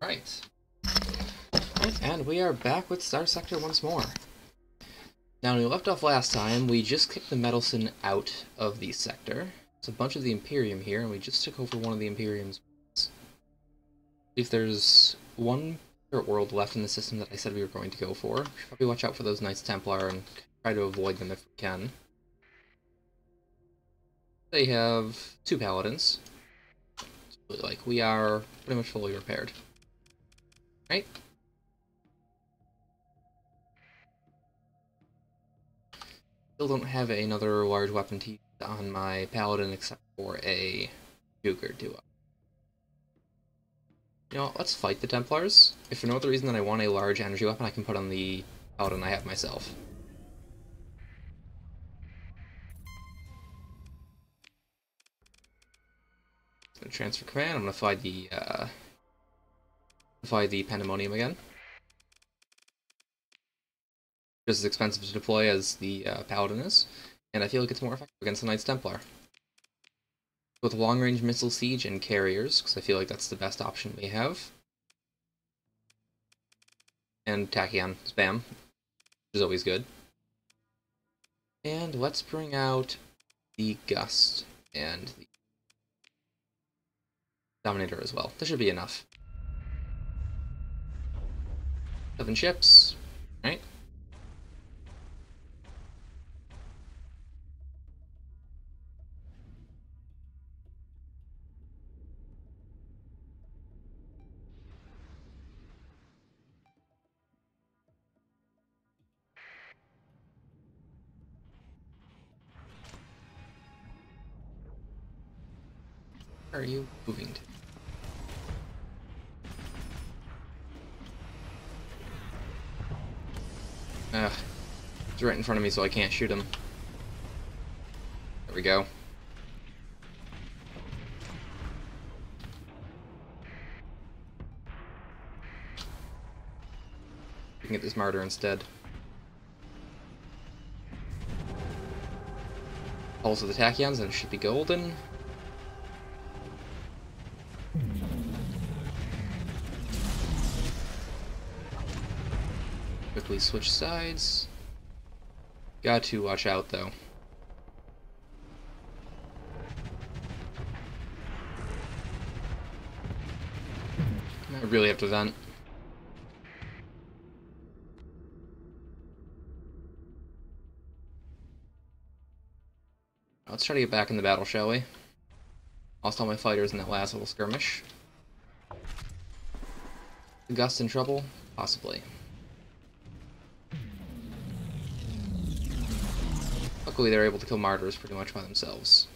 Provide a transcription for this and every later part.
Right. And we are back with Starsector once more. Now, when we left off last time, we just kicked the Meddleson out of the sector. There's a bunch of the Imperium here, and we just took over one of the Imperium's worlds. If there's one spirit world left in the system that I said we were going to go for, we should probably watch out for those Knights Templar and try to avoid them if we can. They have 2 Paladins. So, we are pretty much fully repaired. Right? Still don't have another large weapon to use on my Paladin except for a Juger duo. You know what, let's fight the Templars. If for no other reason than I want a large energy weapon I can put on the Paladin I have myself. Gonna transfer command, I'm gonna fly the Pandemonium again. Just as expensive to deploy as the Paladin is, and I feel like it's more effective against the Knights Templar. With long-range missile siege and carriers, because I feel like that's the best option we have. And Tachyon spam, which is always good. And let's bring out the Gust and the Dominator as well. This should be enough. 7 ships, right? Where are you moving to? Ugh. He's right in front of me, so I can't shoot him. There we go. We can get this Martyr instead. Pulse of the Tachyons, and it should be golden. Quickly switch sides. Got to watch out, though. I really have to vent. Let's try to get back in the battle, shall we? Lost all my fighters in that last little skirmish. The Gust in trouble? Possibly. Luckily, they're able to kill Martyrs pretty much by themselves.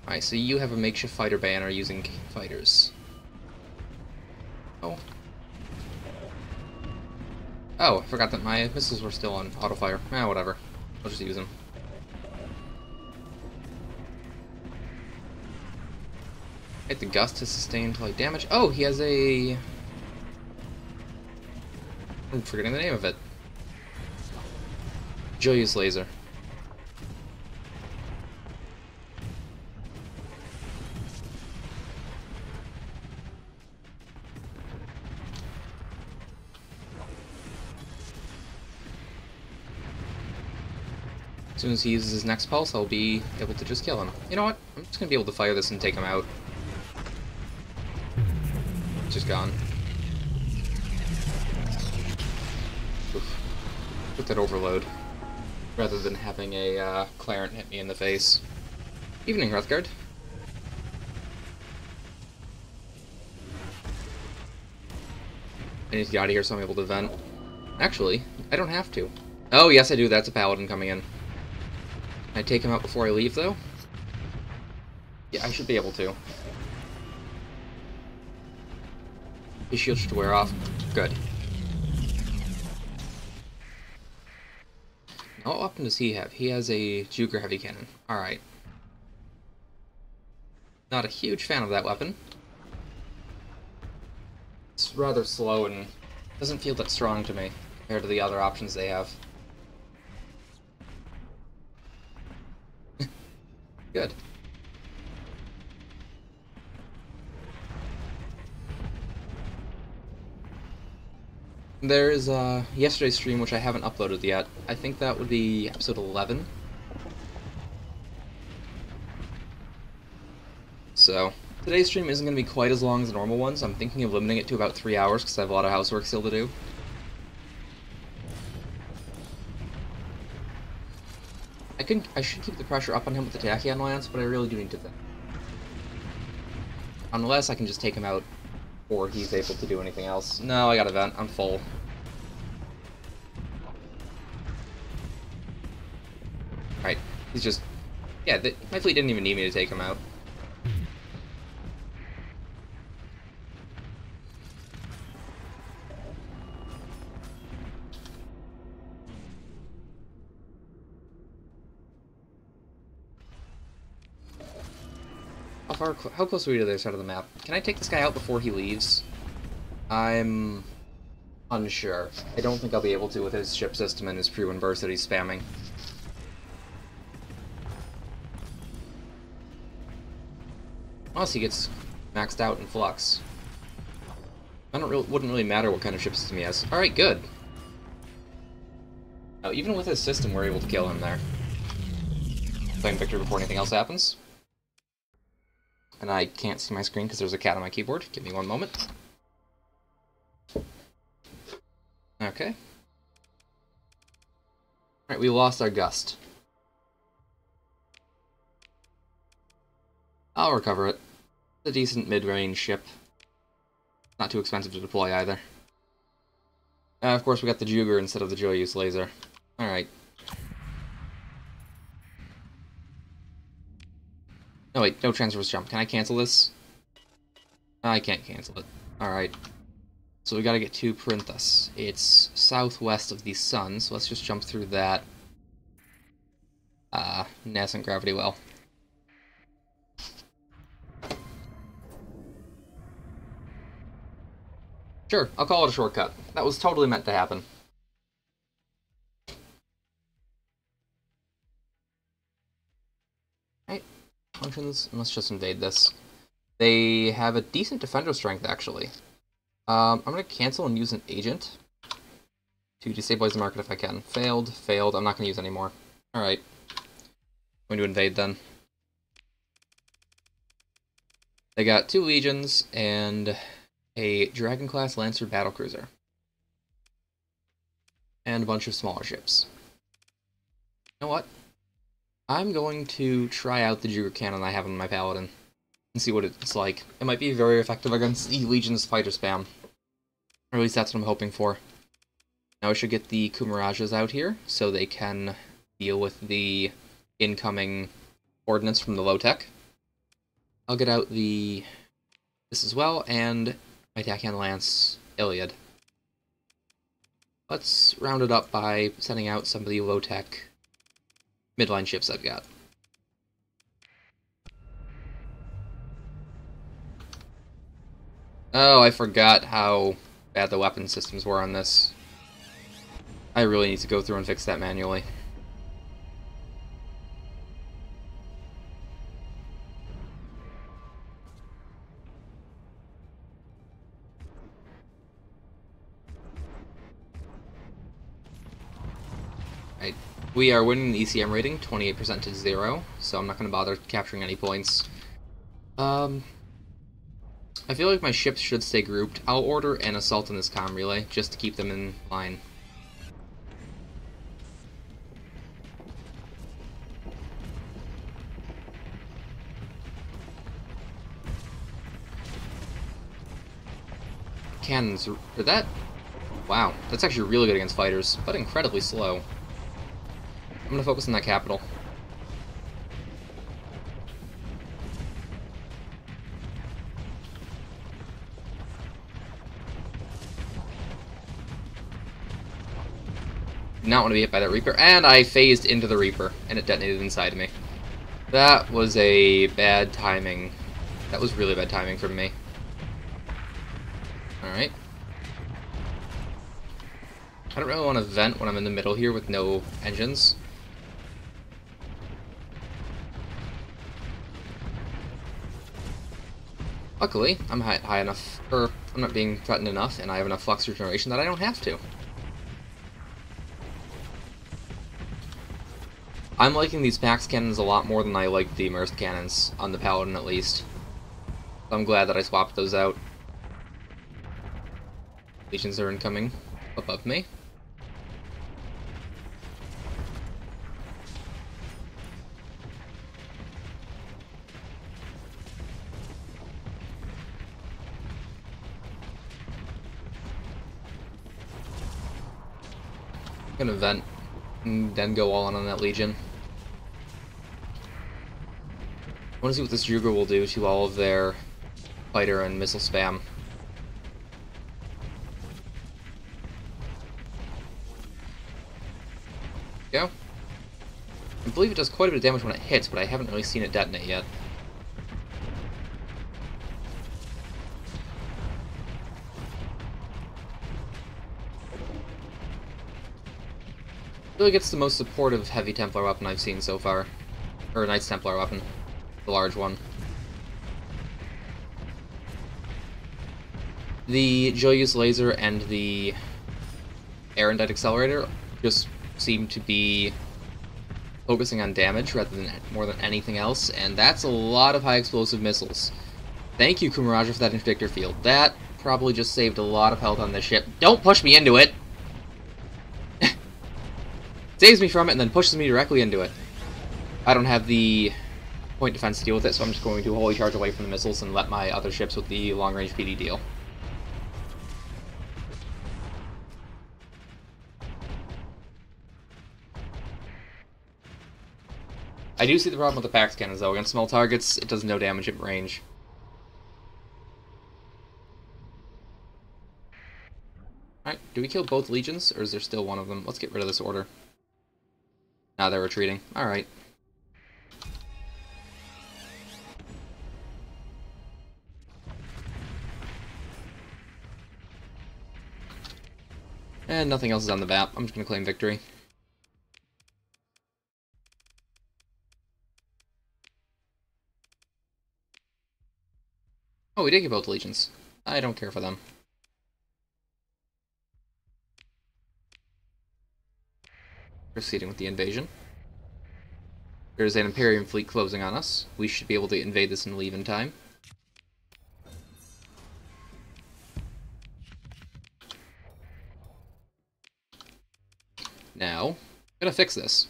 Alright, so you have a makeshift fighter banner using fighters. Oh. Oh, I forgot that my missiles were still on auto-fire. Whatever. I'll just use them. Right, the Gust has sustained light damage. Oh, he has a... I'm forgetting the name of it. Joyous Laser. As soon as he uses his next pulse, I'll be able to just kill him. You know what? I'm just gonna be able to fire this and take him out. It's just gone. Oof. Took that overload. Rather than having a Clarent hit me in the face. Evening, Hrothgard. I need to get out of here so I'm able to vent. Actually, I don't have to. Oh, yes I do. That's a Paladin coming in. Can I take him out before I leave, though? Yeah, I should be able to. His shield should wear off. Good. Now, what weapon does he have? He has a Juger heavy cannon. Alright. Not a huge fan of that weapon. It's rather slow and doesn't feel that strong to me compared to the other options they have. Good. There's yesterday's stream, which I haven't uploaded yet. I think that would be episode 11. So, today's stream isn't going to be quite as long as the normal ones. I'm thinking of limiting it to about 3 hours because I have a lot of housework still to do. I should keep the pressure up on him with the Tachyon Lance, but I really do need to think. Unless I can just take him out before he's able to do anything else. No, I got a vent. I'm full. Alright, he's just... Yeah, my fleet didn't even need me to take him out. How close are we to the other side of the map? Can I take this guy out before he leaves? I'm unsure. I don't think I'll be able to with his ship system and his pre-win burst that he's spamming. Unless he gets maxed out in Flux. Wouldn't really matter what kind of ship system he has. Alright, good. Now, even with his system, we're able to kill him there. Claim victory before anything else happens. And I can't see my screen because there's a cat on my keyboard. Give me one moment. Okay. Alright, we lost our Gust. I'll recover it. It's a decent mid-range ship. Not too expensive to deploy either. Of course, we got the Juger instead of the Joyous laser. Alright. No, wait, no transverse jump. Can I cancel this? I can't cancel it. Alright. So we gotta get to Perinthus. It's southwest of the sun, so let's just jump through that. Nascent gravity well. Sure, I'll call it a shortcut. That was totally meant to happen. Right. Functions, let's just invade this. They have a decent defender strength, actually. I'm going to cancel and use an agent to destabilize the market if I can. Failed, failed, I'm not going to use any more. Alright. I'm going to invade then. They got 2 legions and a Dragon-class Lancer battlecruiser. And a bunch of smaller ships. You know what? I'm going to try out the Juger cannon I have on my Paladin and see what it's like. It might be very effective against the Legion's fighter spam. Or at least that's what I'm hoping for. Now I should get the Kumarajas out here so they can deal with the incoming ordnance from the low-tech. I'll get out this as well, and my Tachyon Lance Iliad. Let's round it up by sending out some of the low-tech midline ships I've got. Oh, I forgot how bad the weapon systems were on this. I really need to go through and fix that manually. Right. We are winning the ECM rating, 28% to 0, so I'm not going to bother capturing any points. I feel like my ships should stay grouped. I'll order an assault in this comm relay, just to keep them in line. Cannons, did that? Wow, that's actually really good against fighters, but incredibly slow. I'm gonna focus on that capital. Did not want to be hit by that Reaper, and I phased into the Reaper, and it detonated inside of me. That was a bad timing. That was really bad timing from me. Alright. I don't really want to vent when I'm in the middle here with no engines. Luckily, I'm high enough, or I'm not being threatened enough, and I have enough flux regeneration that I don't have to. I'm liking these Pax cannons a lot more than I like the immersed cannons, on the Paladin at least. So I'm glad that I swapped those out. Legions are incoming above me. I'm gonna vent and then go all in on that Legion. I want to see what this Juger will do to all of their fighter and missile spam. Go. I believe it does quite a bit of damage when it hits, but I haven't really seen it detonate yet. Really gets the most supportive Heavy Templar weapon I've seen so far. Or Knights Templar weapon. The large one. The Joyous Laser and the Erendite Accelerator just seem to be focusing on damage rather than more than anything else, and that's a lot of high explosive missiles. Thank you, Kumaraja, for that interdictor field. That probably just saved a lot of health on this ship. Don't push me into it! Saves me from it and then pushes me directly into it. I don't have the point defense to deal with it, so I'm just going to wholly charge away from the missiles and let my other ships with the long-range PD deal. I do see the problem with the Pax cannons, though. Against small targets, it does no damage at range. Alright, do we kill both legions, or is there still one of them? Let's get rid of this order. Now they're retreating. Alright. And nothing else is on the map. I'm just going to claim victory. Oh, we did get both legions. I don't care for them. Proceeding with the invasion. There's an Imperium fleet closing on us. We should be able to invade this and leave in time. Now, I'm gonna fix this.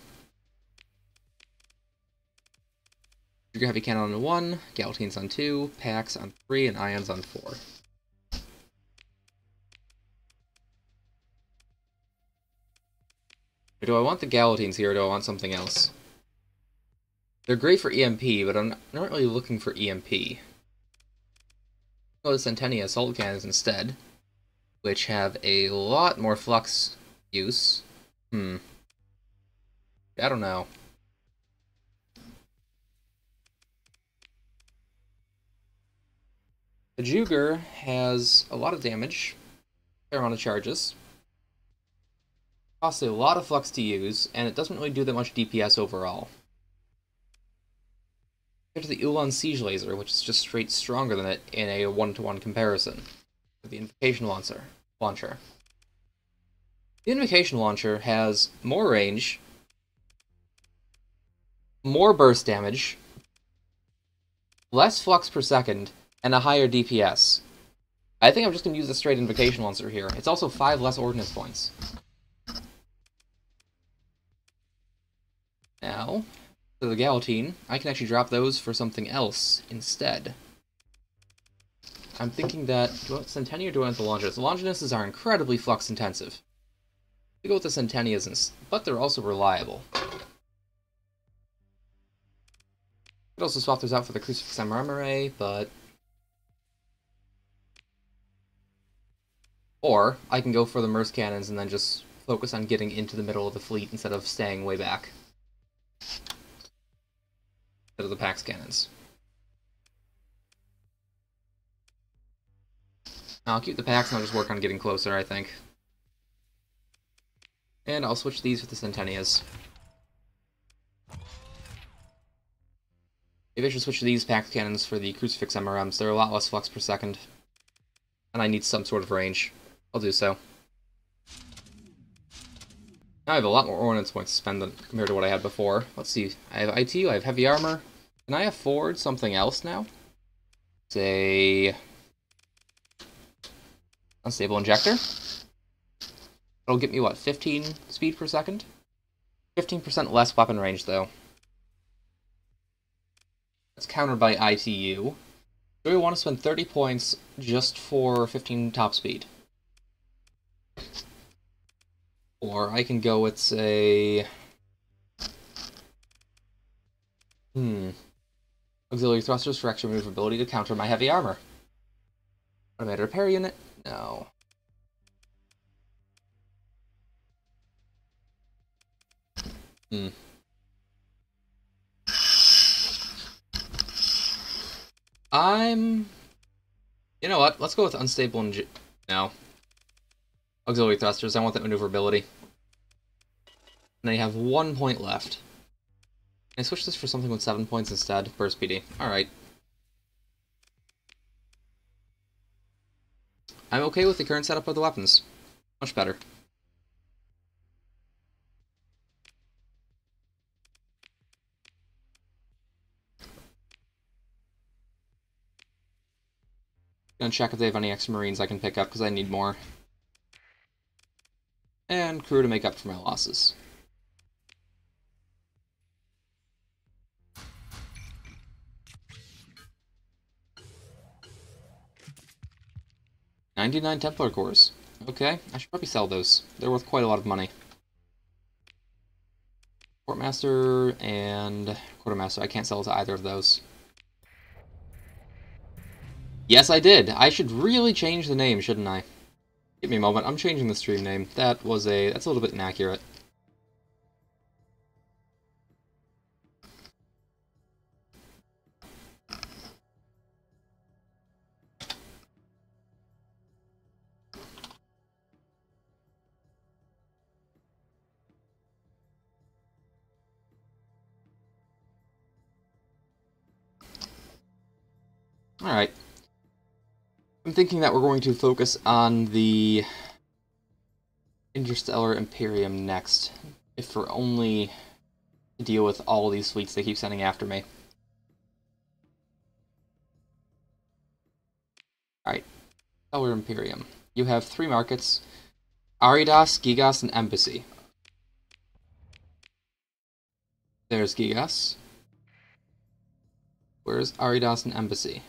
Trigger Heavy Cannon on 1, Gallatines on 2, Pax on 3, and Ions on 4. Do I want the Gallatines here, or do I want something else? They're great for EMP, but I'm not really looking for EMP. I'll go to Centennia Assault Cannons instead, which have a lot more flux use. I don't know. The Juger has a lot of damage, a fair amount of charges, costs a lot of flux to use, and it doesn't really do that much DPS overall. Compared to the Ulan Siege Laser, which is just straight stronger than it in a one-to-one comparison. The Invocation Launcher. The Invocation Launcher has more range, more burst damage, less flux per second, and a higher DPS. I think I'm just going to use the straight Invocation Launcher here. It's also 5 less Ordnance points. Now, to the Gallatine, I can actually drop those for something else instead. I'm thinking that, do I want Centennia or do I want the Longinus? The Longinuses are incredibly flux intensive. We go with the Centennias, but they're also reliable. Could also swap those out for the Crucifix Marmarae, but... Or, I can go for the Merce Cannons and then just focus on getting into the middle of the fleet instead of staying way back. Instead of the Pax Cannons. I'll keep the Pax and I'll just work on getting closer, I think. And I'll switch these with the Centennias. Maybe I should switch to these packed cannons for the Crucifix MRMs. They're a lot less flux per second. And I need some sort of range. I'll do so. Now I have a lot more ordnance points to spend than compared to what I had before. Let's see. I have ITU, I have heavy armor. Can I afford something else now? Say... unstable injector. It'll get me, what, 15 speed per second? 15% less weapon range, though. That's countered by ITU. Do we want to spend 30 points just for 15 top speed? Or I can go with, say... auxiliary thrusters for extra maneuverability to counter my heavy armor. Automated repair unit? No. You know what? Let's go with unstable no. Auxiliary thrusters. I want that maneuverability. And I have 1 point left. Can I switch this for something with 7 points instead? Burst PD. Alright. I'm okay with the current setup of the weapons. Much better. Gonna check if they have any extra marines I can pick up, because I need more. And crew to make up for my losses. $99 Templar cores. Okay, I should probably sell those. They're worth quite a lot of money. Courtmaster and Quartermaster. I can't sell to either of those. Yes, I did. I should really change the name, shouldn't I? Give me a moment. I'm changing the stream name. That's a little bit inaccurate. Alright. I'm thinking that we're going to focus on the Interstellar Imperium next, if for only to deal with all these fleets they keep sending after me. Alright. Stellar Imperium. You have 3 markets. Aridas, Gigas, and Embassy. There's Gigas. Where's Aridas and Embassy?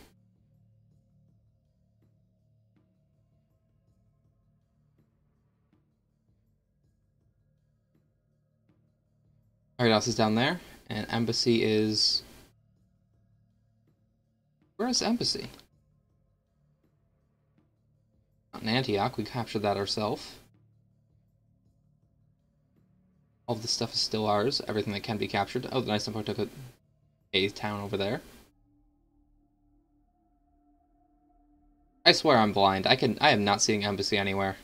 Aridas is down there, and Embassy is... Where is Embassy? Not in Antioch, we captured that ourselves. All of this stuff is still ours, everything that can be captured. Oh, the nice Empire took a town over there. I swear I'm blind. I am not seeing Embassy anywhere.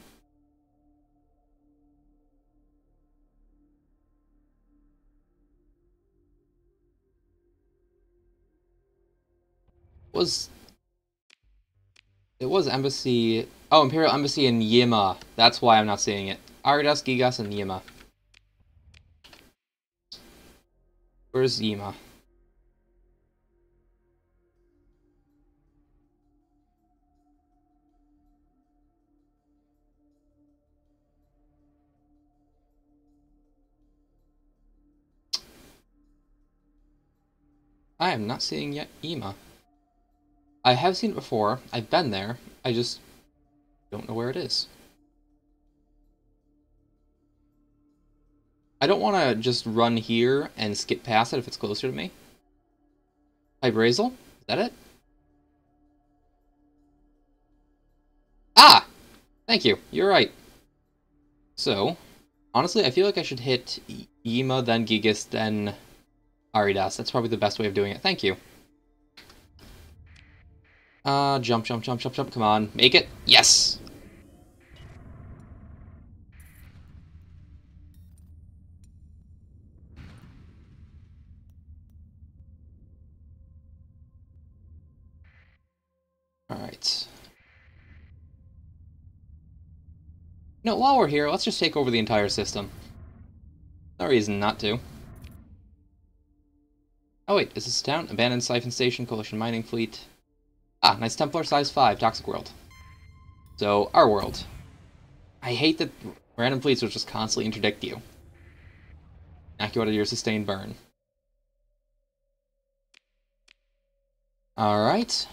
It was Embassy... Oh, Imperial Embassy in Yima. That's why I'm not seeing it. Aridas, Gigas, and Yima. Where's Yima? I am not seeing yet Yima. I have seen it before. I've been there. I just don't know where it is. I don't want to just run here and skip past it if it's closer to me. Hybrazel? Is that it? Ah! Thank you. You're right. So, honestly, I feel like I should hit Yima, then Gigas, then Aridas. That's probably the best way of doing it. Thank you. Jump, jump, jump, jump, jump. Come on. Make it. Yes! Alright. No, while we're here, let's just take over the entire system. No reason not to. Oh wait, is this a town? Abandoned Siphon Station, Coalition Mining Fleet. Ah, nice Templar size 5, Toxic World. So, our world. I hate that random fleets will just constantly interdict you. Knock you out of your sustained burn. Alright.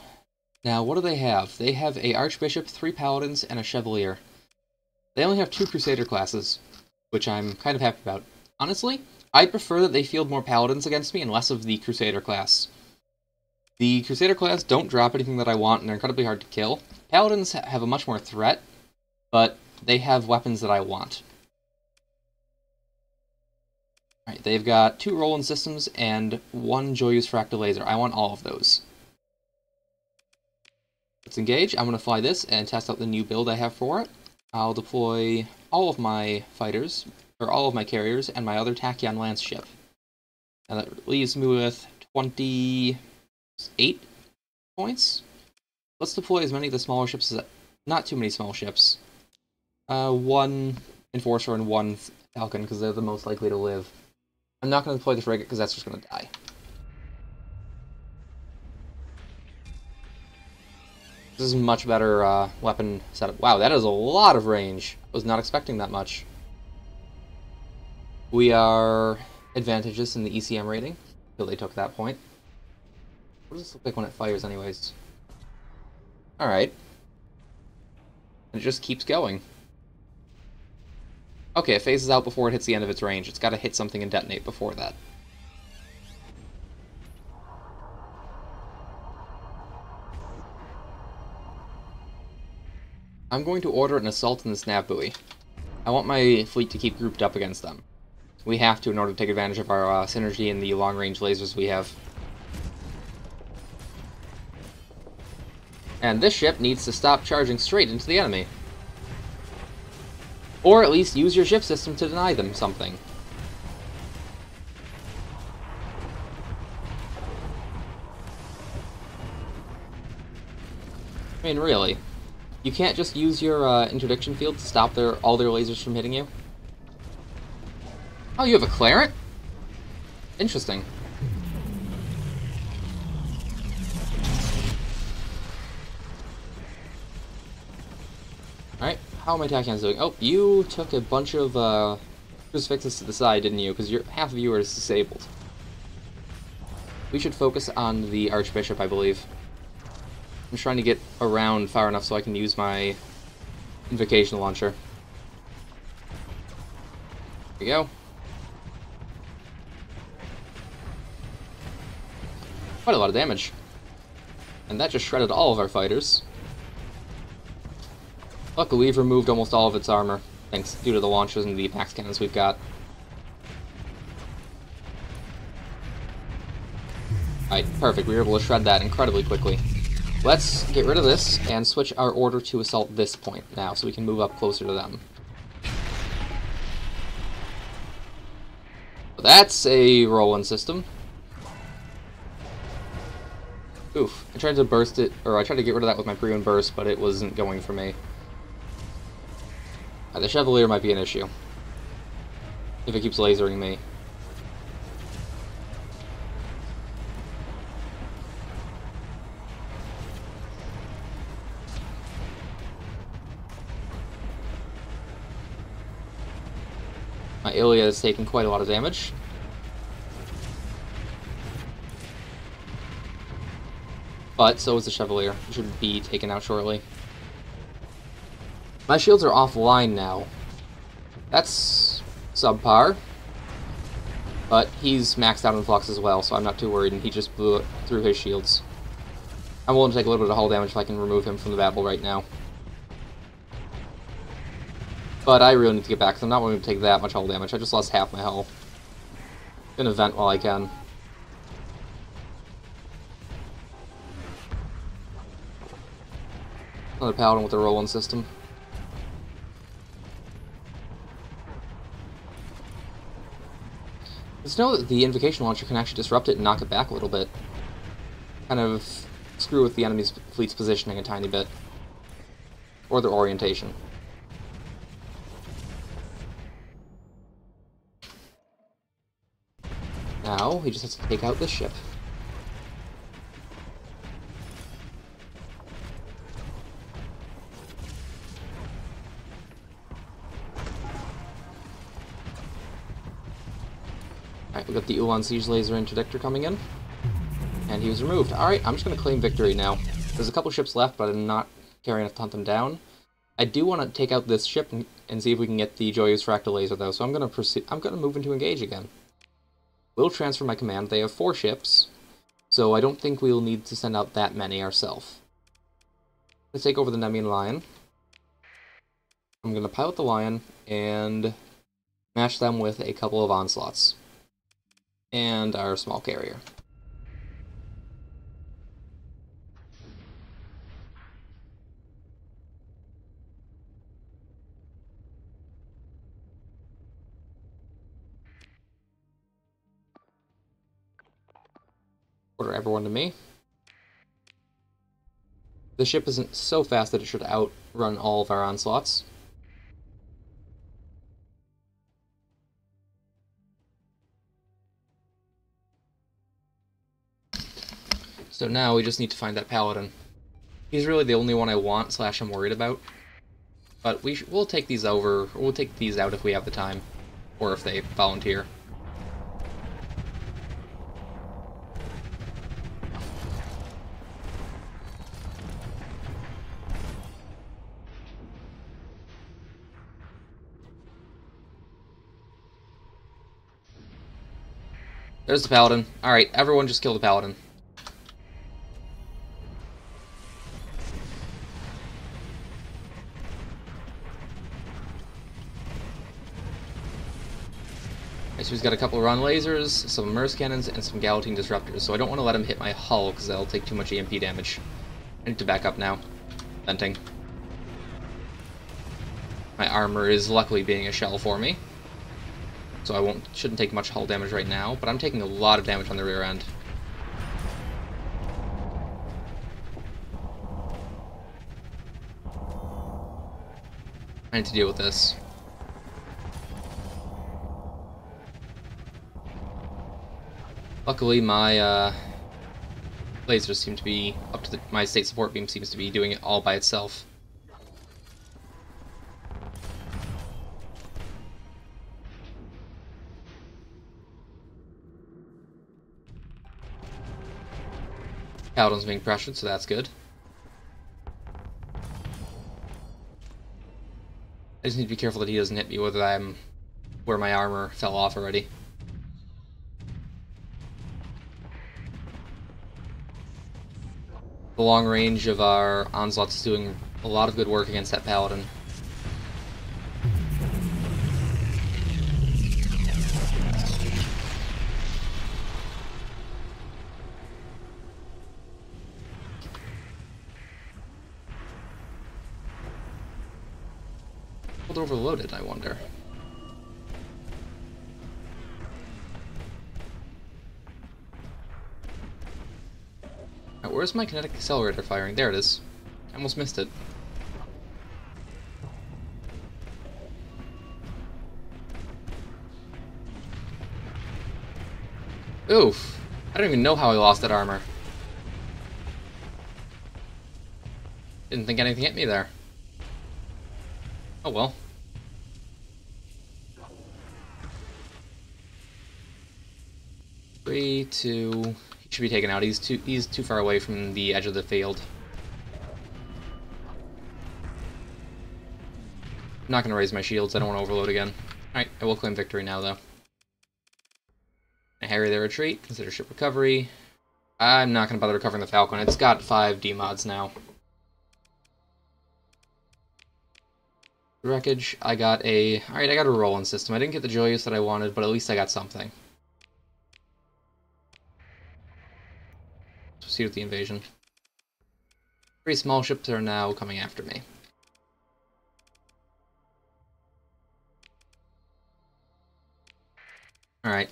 Now, what do they have? They have a Archbishop, 3 Paladins, and a Chevalier. They only have 2 Crusader classes, which I'm kind of happy about. Honestly, I'd prefer that they field more Paladins against me and less of the Crusader class. The Crusader class don't drop anything that I want, and they're incredibly hard to kill. Paladins have a much more threat, but they have weapons that I want. Alright, they've got 2 Roland systems and 1 Joyous Fractal Laser. I want all of those. Let's engage. I'm going to fly this and test out the new build I have for it. I'll deploy all of my fighters, or all of my carriers, and my other Tachyon Lance ship. And that leaves me with 28 points. Let's deploy as many of the smaller ships as... Not too many small ships. 1 Enforcer and 1 Falcon, because they're the most likely to live. I'm not going to deploy the frigate, because that's just going to die. This is a much better weapon setup. Wow, that is a lot of range. I was not expecting that much. We are advantageous in the ECM rating, until they took that point. What does this look like when it fires, anyways? Alright. And it just keeps going. Okay, it phases out before it hits the end of its range. It's got to hit something and detonate before that. I'm going to order an assault in the Snap Buoy. I want my fleet to keep grouped up against them. We have to in order to take advantage of our synergy and the long-range lasers we have. And this ship needs to stop charging straight into the enemy. Or at least use your ship system to deny them something. I mean, really. You can't just use your interdiction field to stop all their lasers from hitting you? Oh, you have a Clarent? Interesting. Alright, how are my Tachyons doing? Oh, you took a bunch of crucifixes to the side, didn't you? Because half of you are disabled. We should focus on the Archbishop, I believe. I'm trying to get around far enough so I can use my Invocation Launcher. There we go. Quite a lot of damage. And that just shredded all of our fighters. Luckily, we've removed almost all of its armor, thanks due to the launchers and the max cannons we've got. Alright, perfect. We were able to shred that incredibly quickly. Let's get rid of this and switch our order to assault this point now, so we can move up closer to them. That's a Roland system. Oof. I tried to burst it, or I tried to get rid of that with my Prion burst, but it wasn't going for me. The Chevalier might be an issue. If it keeps lasering me. My Ilia has taken quite a lot of damage. But so is the Chevalier. It should be taken out shortly. My shields are offline now. That's subpar. But he's maxed out in Flux as well, so I'm not too worried, and he just blew it through his shields. I'm willing to take a little bit of hull damage if I can remove him from the battle right now. But I really need to get back, because I'm not willing to take that much hull damage. I just lost half my hull. Gonna vent while I can. Another Paladin with a Roland system. Just know that the Invocation Launcher can actually disrupt it and knock it back a little bit. Kind of screw with the enemy's fleet's positioning a tiny bit. Or their orientation. Now, he just has to take out this ship. Alright, we got the Ulan Siege Laser Interdictor coming in. And he was removed. Alright, I'm just going to claim victory now. There's a couple ships left, but I'm not carrying enough to hunt them down. I do want to take out this ship and see if we can get the Joyous Fractal Laser, though, so I'm going to move into engage again. We'll transfer my command. They have 4 ships, so I don't think we'll need to send out that many ourselves. Let's take over the Nemean Lion. I'm going to pilot the Lion and match them with a couple of onslaughts. And our small carrier. Order everyone to me. The ship isn't so fast that it should outrun all of our onslaughts. So now we just need to find that Paladin. He's really the only one I want / I'm worried about. But we'll take these over. We'll take these out if we have the time, or if they volunteer. There's the Paladin. Alright, everyone just kill the Paladin. So he's got a couple of Ron lasers, some Immerse cannons, and some Galatine disruptors, so I don't want to let him hit my hull, because that'll take too much EMP damage. I need to back up now. Venting. My armor is luckily being a shell for me, so I shouldn't take much hull damage right now, but I'm taking a lot of damage on the rear end. I need to deal with this. Luckily, my lasers seem to be up to my state support beam seems to be doing it all by itself. Paladin's being pressured, so that's good. I just need to be careful that he doesn't hit me where my armor fell off already. The long range of our onslaughts is doing a lot of good work against that Paladin. Overloaded, I wonder. Right, where's my kinetic accelerator firing? There it is. I almost missed it. Oof. I don't even know how I lost that armor. Didn't think anything hit me there. Oh well. 3, 2... He should be taken out. He's too far away from the edge of the field. I'm not going to raise my shields. I don't want to overload again. Alright, I will claim victory now, though. I harry their retreat. Consider ship recovery. I'm not going to bother recovering the Falcon. It's got 5 D-mods now. Wreckage. I got a... Alright, I got a roll-in system. I didn't get the Joyous that I wanted, but at least I got something. Proceed with the invasion. 3 small ships are now coming after me. Alright.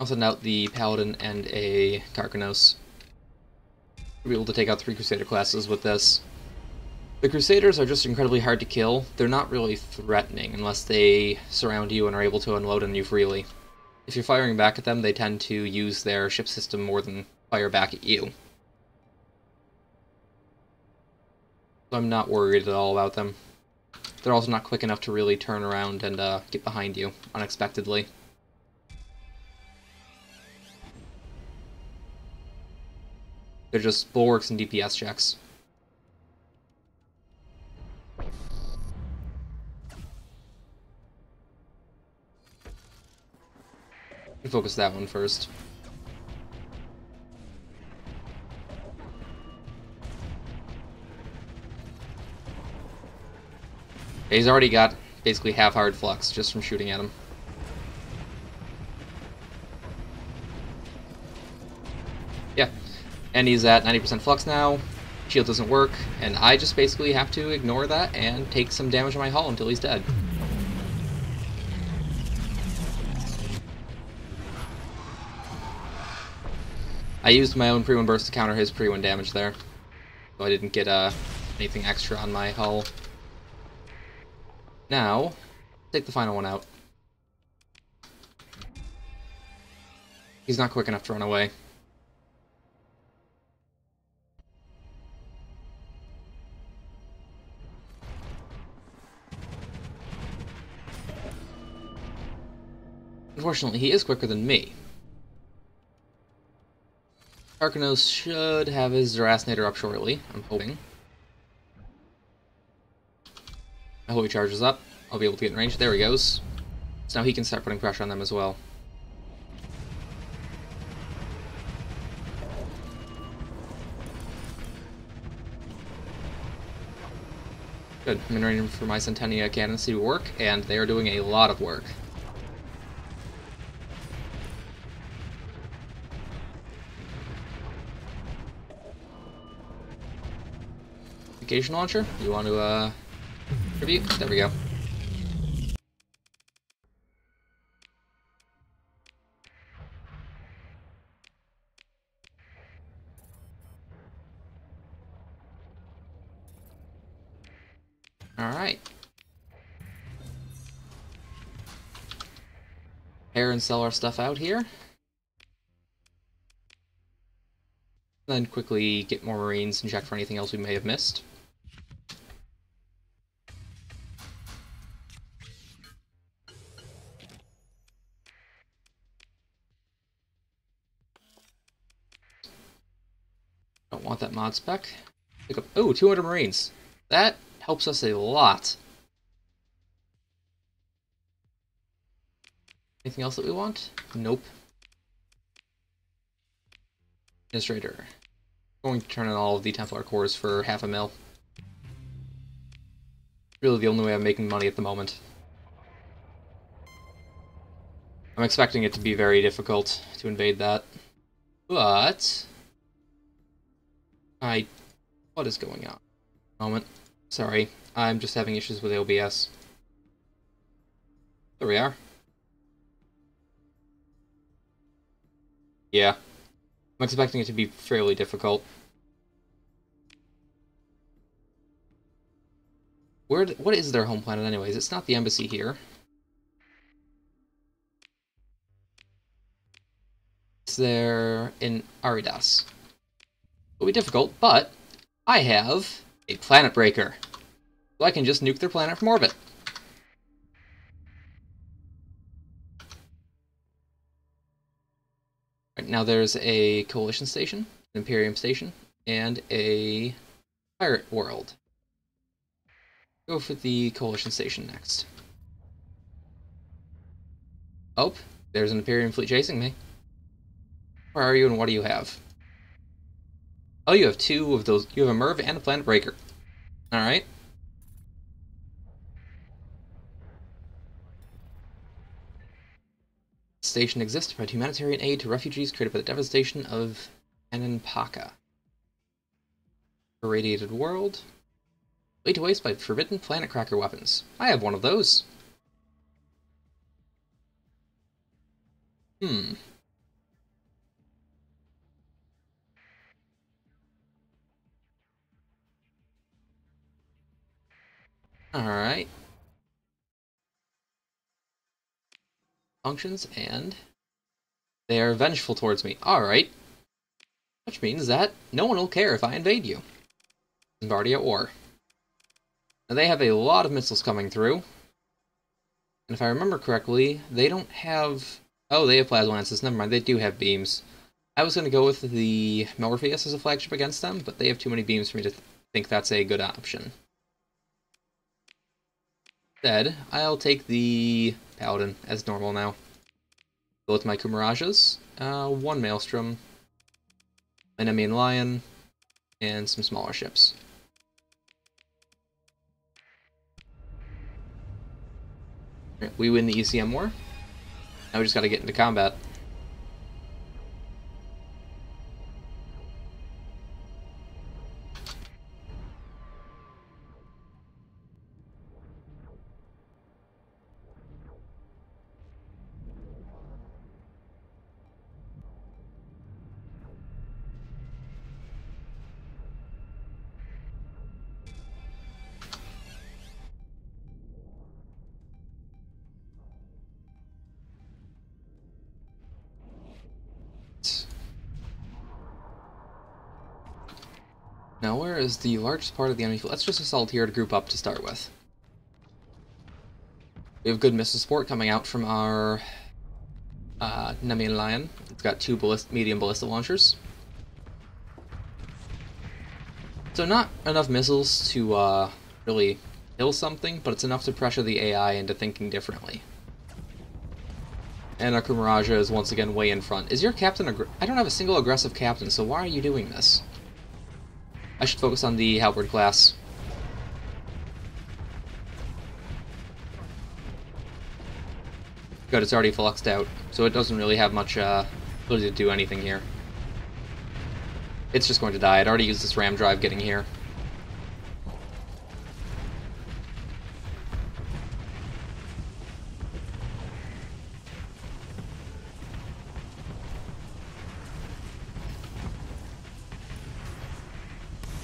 I'll send out the Paladin and a Karkanos. We'll be able to take out 3 Crusader classes with this. The Crusaders are just incredibly hard to kill. They're not really threatening unless they surround you and are able to unload on you freely. If you're firing back at them, they tend to use their ship system more than fire back at you. So I'm not worried at all about them. They're also not quick enough to really turn around and get behind you unexpectedly. They're just bulwarks and DPS checks. Focus that one first. He's already got basically half hard flux just from shooting at him. Yeah, and he's at 90% flux now. Shield doesn't work, and I just basically have to ignore that and take some damage on my hull until he's dead. I used my own pre-win burst to counter his pre-win damage there, so I didn't get anything extra on my hull. Now, take the final one out. He's not quick enough to run away. Unfortunately, he is quicker than me. Karkanos should have his Zerasnator up shortly, I'm hoping. I hope he charges up. I'll be able to get in range. There he goes. So now he can start putting pressure on them as well. Good. I'm in range for my Centennia cannons to work, and they are doing a lot of work. Vacation launcher? You want to, tribute? There we go. Alright. Pair and sell our stuff out here. Then quickly get more Marines and check for anything else we may have missed. Don't want that mod spec. Pick up, oh, 200 Marines. That helps us a lot. Anything else that we want? Nope. Administrator. Going to turn in all of the Templar cores for $500,000. Really the only way I'm making money at the moment. I'm expecting it to be very difficult to invade that. But what is going on? Moment. Sorry, I'm just having issues with OBS. There we are. Yeah. I'm expecting it to be fairly difficult. What is their home planet anyways? It's not the embassy here. It's there in Aridas. It'll be difficult, but I have a planet breaker. So I can just nuke their planet from orbit. Right, now there's a Coalition station, an Imperium station, and a Pirate world. Go for the Coalition station next. Oh, there's an Imperium fleet chasing me. Where are you and what do you have? Oh, you have 2 of those. You have a Merv and a Planet Breaker. Alright. Station exists to provide humanitarian aid to refugees created by the devastation of Ananpaka. Irradiated world. Laid to waste by forbidden planet cracker weapons. I have one of those. Alright. Functions, and they are vengeful towards me. Alright. Which means that no one will care if I invade you. I'm already at war. Now they have a lot of missiles coming through. And if I remember correctly, they don't have... Oh, they have plasma lances. Never mind, they do have beams. I was going to go with the Morpheus as a flagship against them, but they have too many beams for me to think that's a good option. Instead, I'll take the Paladin as normal now. Go with my Kumarajas, one Maelstrom, an Nemean Lion, and some smaller ships. Right, we win the ECM war. Now we just gotta get into combat. Now, where is the largest part of the enemy fleet? Let's just assault here to group up to start with. We have good missile support coming out from our Nemean Lion. It's got two medium ballista launchers. So not enough missiles to really kill something, but it's enough to pressure the AI into thinking differently. And our Kumaraja is once again way in front. Is your captain I don't have a single aggressive captain, so why are you doing this? I should focus on the Halberd class. Good, it's already fluxed out, so it doesn't really have much ability to do anything here. It's just going to die. I'd already used this ram drive getting here.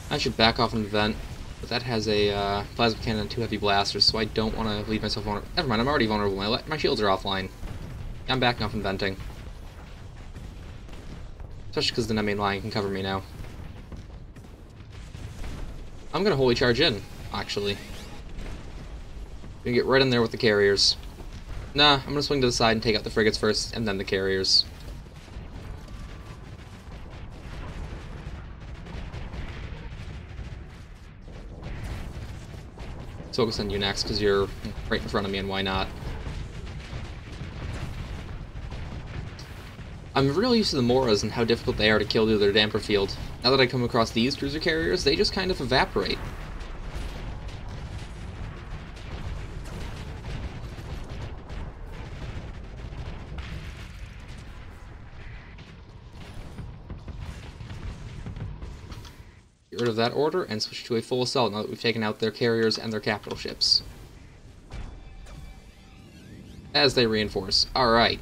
I should back off in the vent, but that has a plasma cannon and 2 heavy blasters, so I don't want to leave myself vulnerable. Never mind, I'm already vulnerable. My shields are offline. I'm backing off and venting. Especially because the Nemean Lion can cover me now. I'm going to holy charge in, actually. Gonna get right in there with the carriers. Nah, I'm going to swing to the side and take out the frigates first, and then the carriers. Let's focus on you next, because you're right in front of me, and why not? I'm really used to the Moras and how difficult they are to kill through their damper field. Now that I come across these cruiser carriers, they just kind of evaporate. Get rid of that order and switch to a full assault now that we've taken out their carriers and their capital ships. As they reinforce. Alright.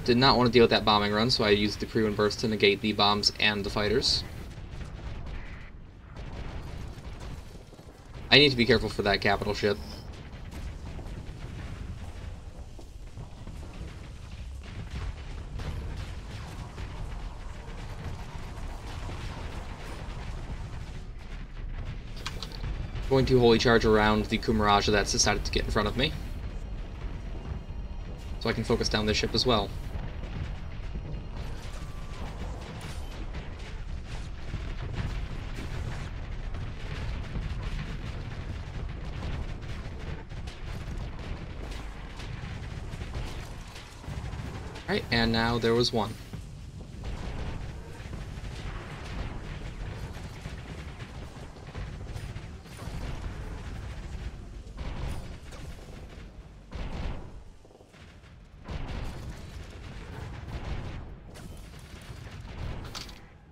Did not want to deal with that bombing run, so I used the pre-wind burst to negate the bombs and the fighters. I need to be careful for that capital ship. Going to holy charge around the Kumaraja that's decided to get in front of me, so I can focus down this ship as well. Alright, and now there was one.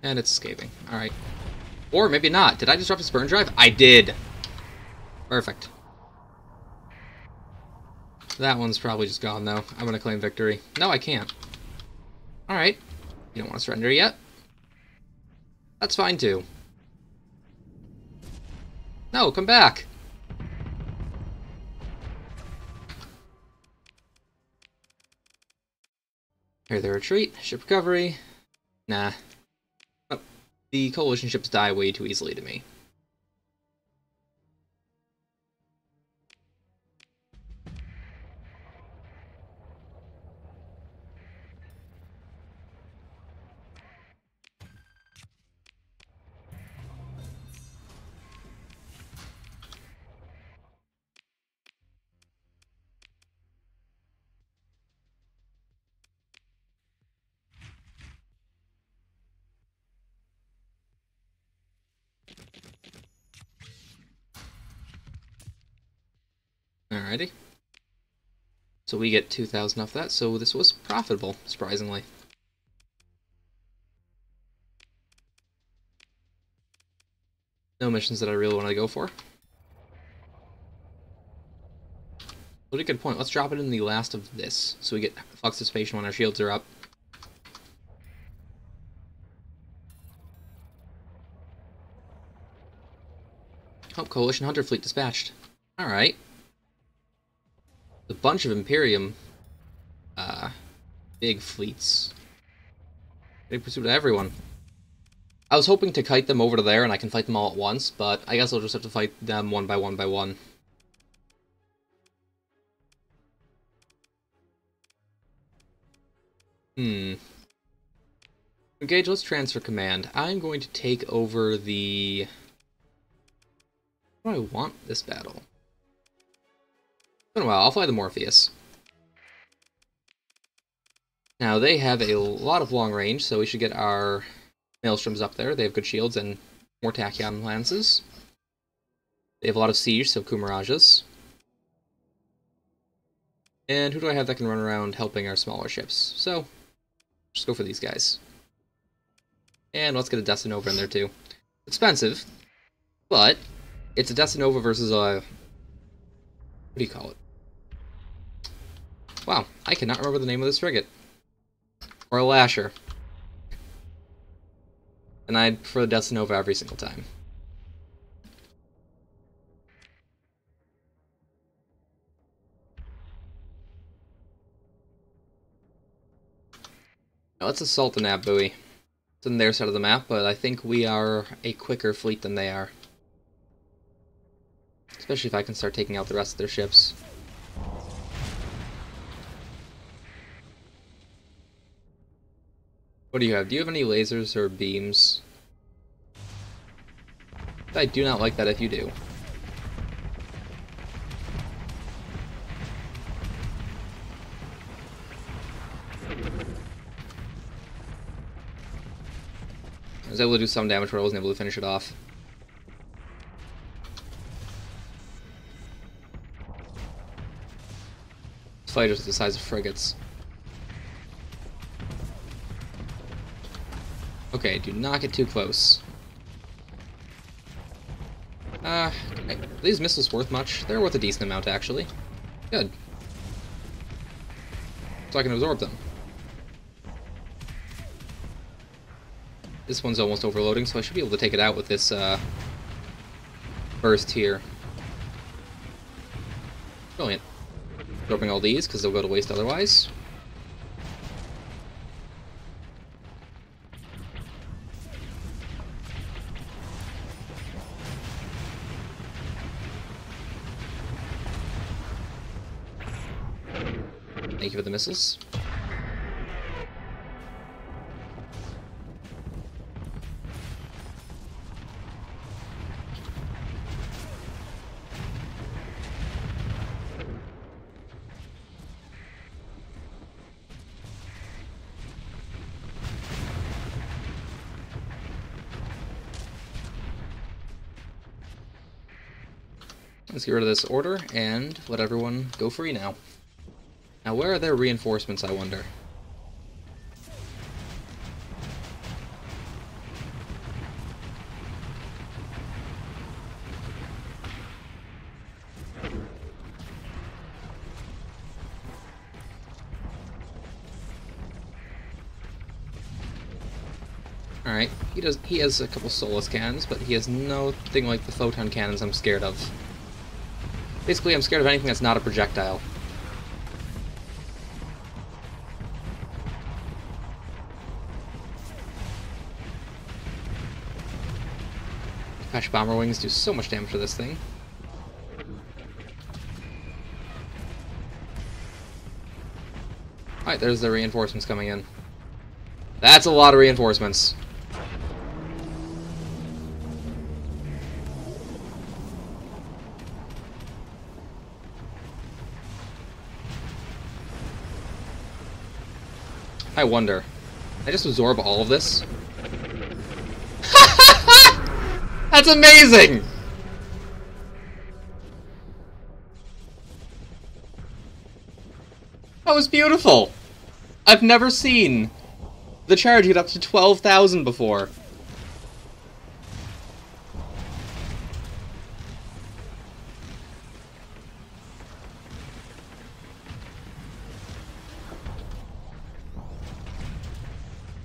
And it's escaping. Alright. Or maybe not. Did I disrupt his burn drive? I did! Perfect. That one's probably just gone, though. I'm gonna claim victory. No, I can't. Alright. You don't want to surrender yet? That's fine too. No, come back! Here, the retreat. Ship recovery. Nah. Oh, the coalition ships die way too easily to me. Alrighty. So we get 2,000 off that, so this was profitable, surprisingly. No missions that I really want to go for. What a good point. Let's drop it in the last of this, so we get flux dissipation when our shields are up. Oh, Coalition Hunter Fleet dispatched. Alright. A bunch of Imperium big fleets. Big pursuit of everyone. I was hoping to kite them over to there and I can fight them all at once, but I guess I'll just have to fight them one by one by one. Engage, let's transfer command. I'm going to take over the... What do I want this battle? Oh, well, I'll fly the Morpheus. Now, they have a lot of long range, so we should get our Maelstroms up there. They have good shields and more Tachyon lances. They have a lot of siege, so Kumarajas. And who do I have that can run around helping our smaller ships? So, just go for these guys. And let's get a Destinova in there too. Expensive, but it's a Destinova versus a... What do you call it? Wow, I cannot remember the name of this frigate. Or a Lasher. And I'd prefer the Destinova every single time. Now let's assault the Nav buoy. It's in their side of the map, but I think we are a quicker fleet than they are. Especially if I can start taking out the rest of their ships. What do you have? Do you have any lasers or beams? I do not like that if you do. I was able to do some damage where I wasn't able to finish it off. Fighters are the size of frigates. Okay, do not get too close. Are these missiles worth much? They're worth a decent amount, actually. Good. So I can absorb them. This one's almost overloading, so I should be able to take it out with this burst here. Brilliant. Dropping all these, because they'll go to waste otherwise. Thank you for the missiles. Let's get rid of this order and let everyone go free now. Now, where are their reinforcements, I wonder? Alright, he has a couple soulless cannons, but he has nothing like the photon cannons I'm scared of. Basically, I'm scared of anything that's not a projectile. Gosh, bomber wings do so much damage to this thing. Alright, there's the reinforcements coming in. That's a lot of reinforcements. I wonder. Can I just absorb all of this? That's amazing! That was beautiful! I've never seen the charge get up to 12,000 before.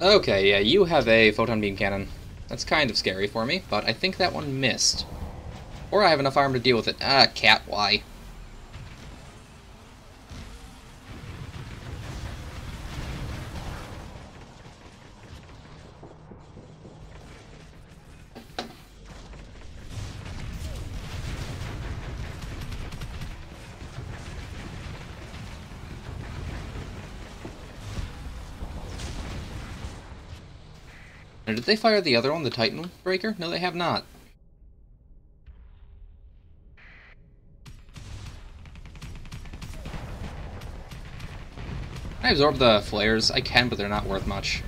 Okay, yeah, you have a photon beam cannon. That's kind of scary for me, but I think that one missed. Or I have enough armor to deal with it. Ah, cat, why? And did they fire the other one, the Titan Breaker? No, they have not. Can I absorb the flares? I can, but they're not worth much.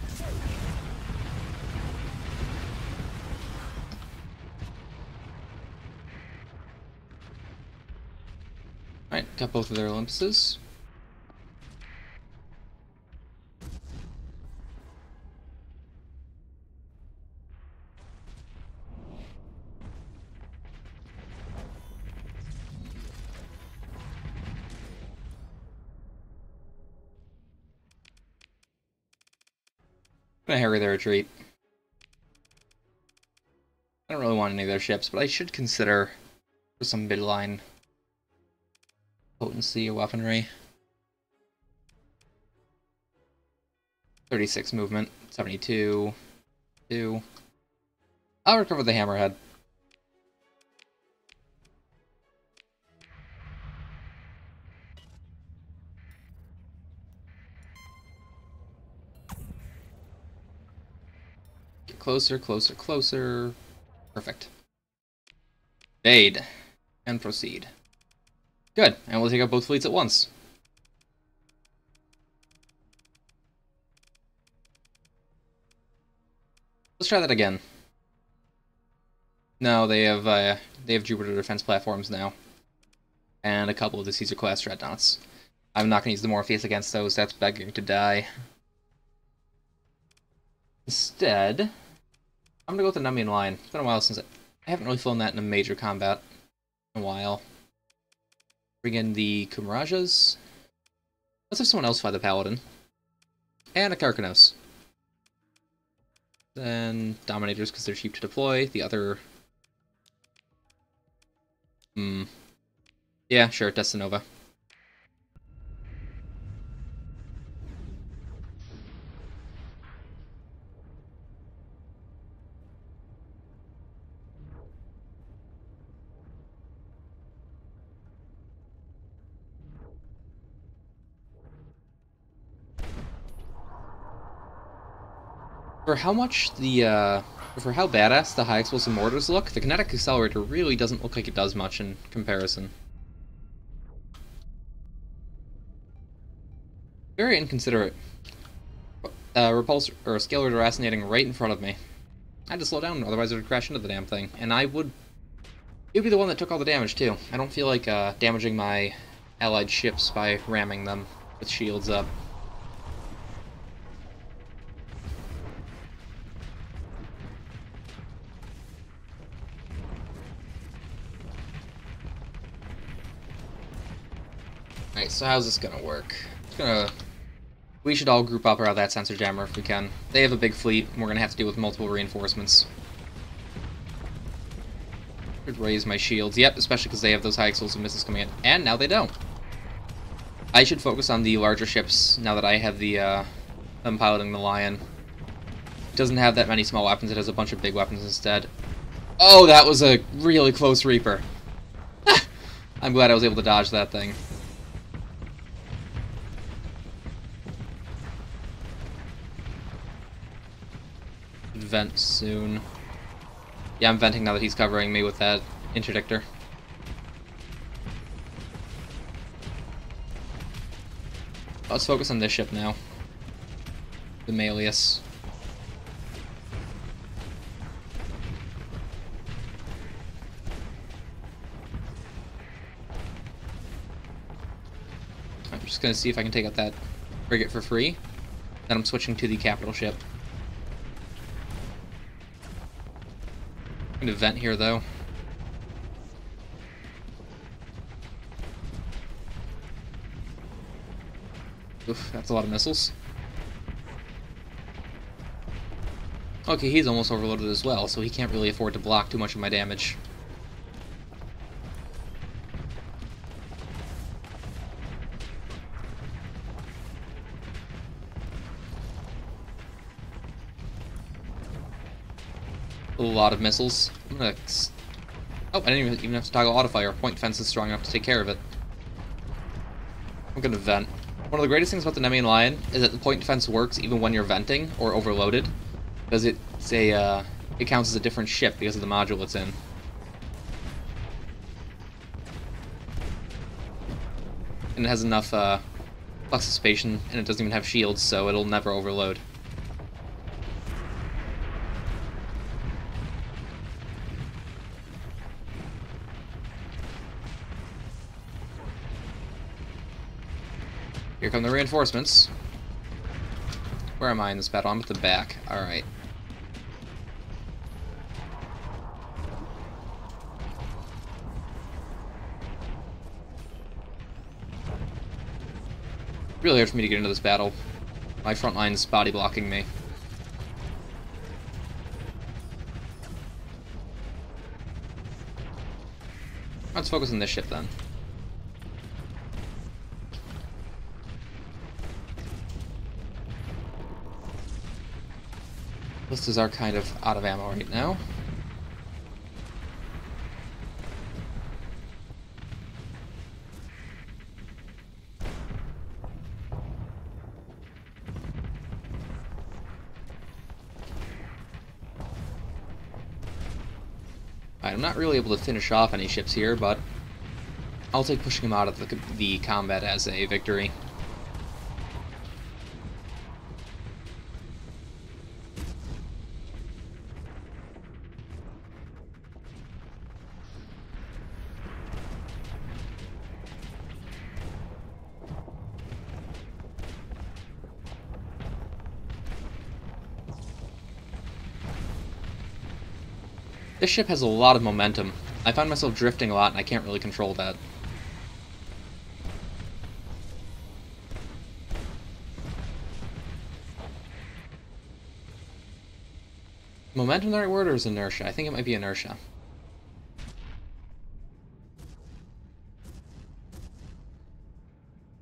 Alright, got both of their Olympuses. I'm gonna harry their retreat. I don't really want any of their ships, but I should consider for some midline potency or weaponry. 36 movement, 72, 2. I'll recover the hammerhead. Get closer, closer, closer. Perfect. Aid. And proceed. Good, and we'll take out both fleets at once. Let's try that again. No, they have Jupiter defense platforms now. And a couple of the Caesar-class dreadnoughts. I'm not going to use the Morpheus against those, that's begging to die. Instead, I'm going to go with the Numian line. It's been a while since I haven't really flown that in a major combat in a while. Bring in the Kumarajas. Let's have someone else fly the Paladin. And a Karkanos. Then Dominators, because they're cheap to deploy. The other... Yeah, sure, Destinova. For how much for how badass the high explosive mortars look, the kinetic accelerator really doesn't look like it does much in comparison. Very inconsiderate. Repulsor, or scalar deracinating right in front of me. I had to slow down, otherwise it would crash into the damn thing. And it would be the one that took all the damage, too. I don't feel like damaging my allied ships by ramming them with shields up. Alright, so how's this gonna work? It's gonna We should all group up around that sensor jammer if we can. They have a big fleet, and we're going to have to deal with multiple reinforcements. Should raise my shields. Yep, especially because they have those high explosive missiles coming in. And now they don't. I should focus on the larger ships now that I have the, I'm piloting the Lion. It doesn't have that many small weapons, it has a bunch of big weapons instead. Oh, that was a really close Reaper. I'm glad I was able to dodge that thing. Vent soon. Yeah, I'm venting now that he's covering me with that interdictor. Let's focus on this ship now. The Malleus. I'm just gonna see if I can take out that frigate for free. Then I'm switching to the capital ship. I'm gonna vent here though. Oof, that's a lot of missiles. Okay, he's almost overloaded as well, so he can't really afford to block too much of my damage. A lot of missiles. I'm gonna... Oh, I didn't even have to toggle autofire. Point defense is strong enough to take care of it. I'm gonna vent. One of the greatest things about the Nemean Lion is that the point defense works even when you're venting or overloaded, because it counts as a different ship because of the module it's in. And it has enough flux dissipation, and it doesn't even have shields, so it'll never overload. Here come the reinforcements. Where am I in this battle? I'm at the back. Alright. Really hard for me to get into this battle. My front line's body blocking me. Let's focus on this ship then. Ballistas are kind of out of ammo right now. Alright, I'm not really able to finish off any ships here, but I'll take pushing them out of the combat as a victory. This ship has a lot of momentum. I find myself drifting a lot and I can't really control that. Momentum the right word or is inertia? I think it might be inertia.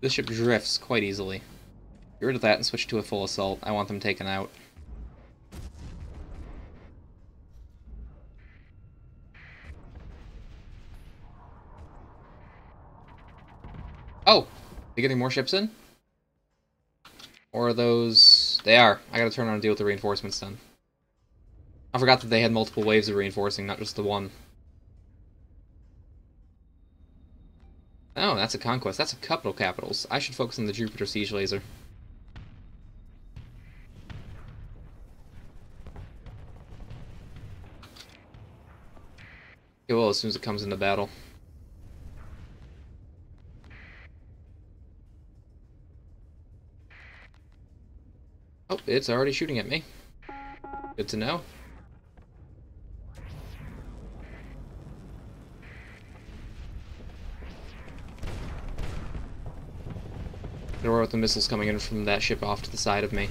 This ship drifts quite easily. Get rid of that and switch to a full assault. I want them taken out. Oh! They getting more ships in? Or are those... They are. I gotta turn around and deal with the reinforcements then. I forgot that they had multiple waves of reinforcing, not just the one. Oh, that's a conquest. That's a couple capitals. I should focus on the Jupiter siege laser. It will as soon as it comes into battle. Oh, it's already shooting at me. Good to know. There were the missiles coming in from that ship off to the side of me.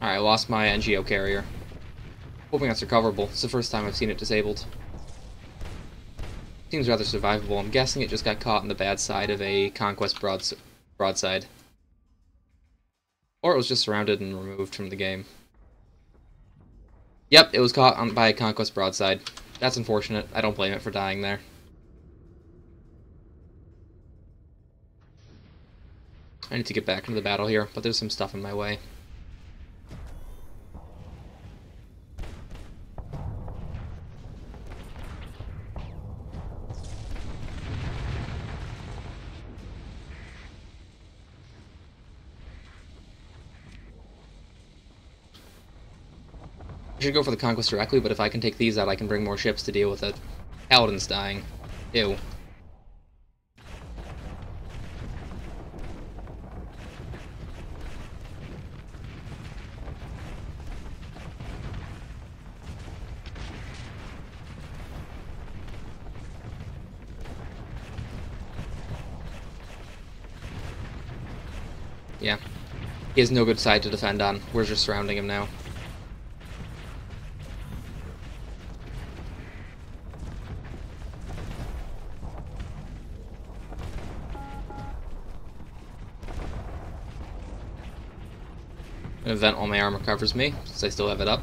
Alright, I lost my NGO carrier. Hoping that's recoverable. It's the first time I've seen it disabled. Seems rather survivable. I'm guessing it just got caught on the bad side of a Conquest broadside. Or it was just surrounded and removed from the game. Yep, it was caught by a Conquest broadside. That's unfortunate. I don't blame it for dying there. I need to get back into the battle here, but there's some stuff in my way. I should go for the Conquest directly, but if I can take these out, I can bring more ships to deal with it. Paladin's dying. Ew. Yeah. He has no good side to defend on. We're just surrounding him now. An event while my armor covers me, since I still have it up.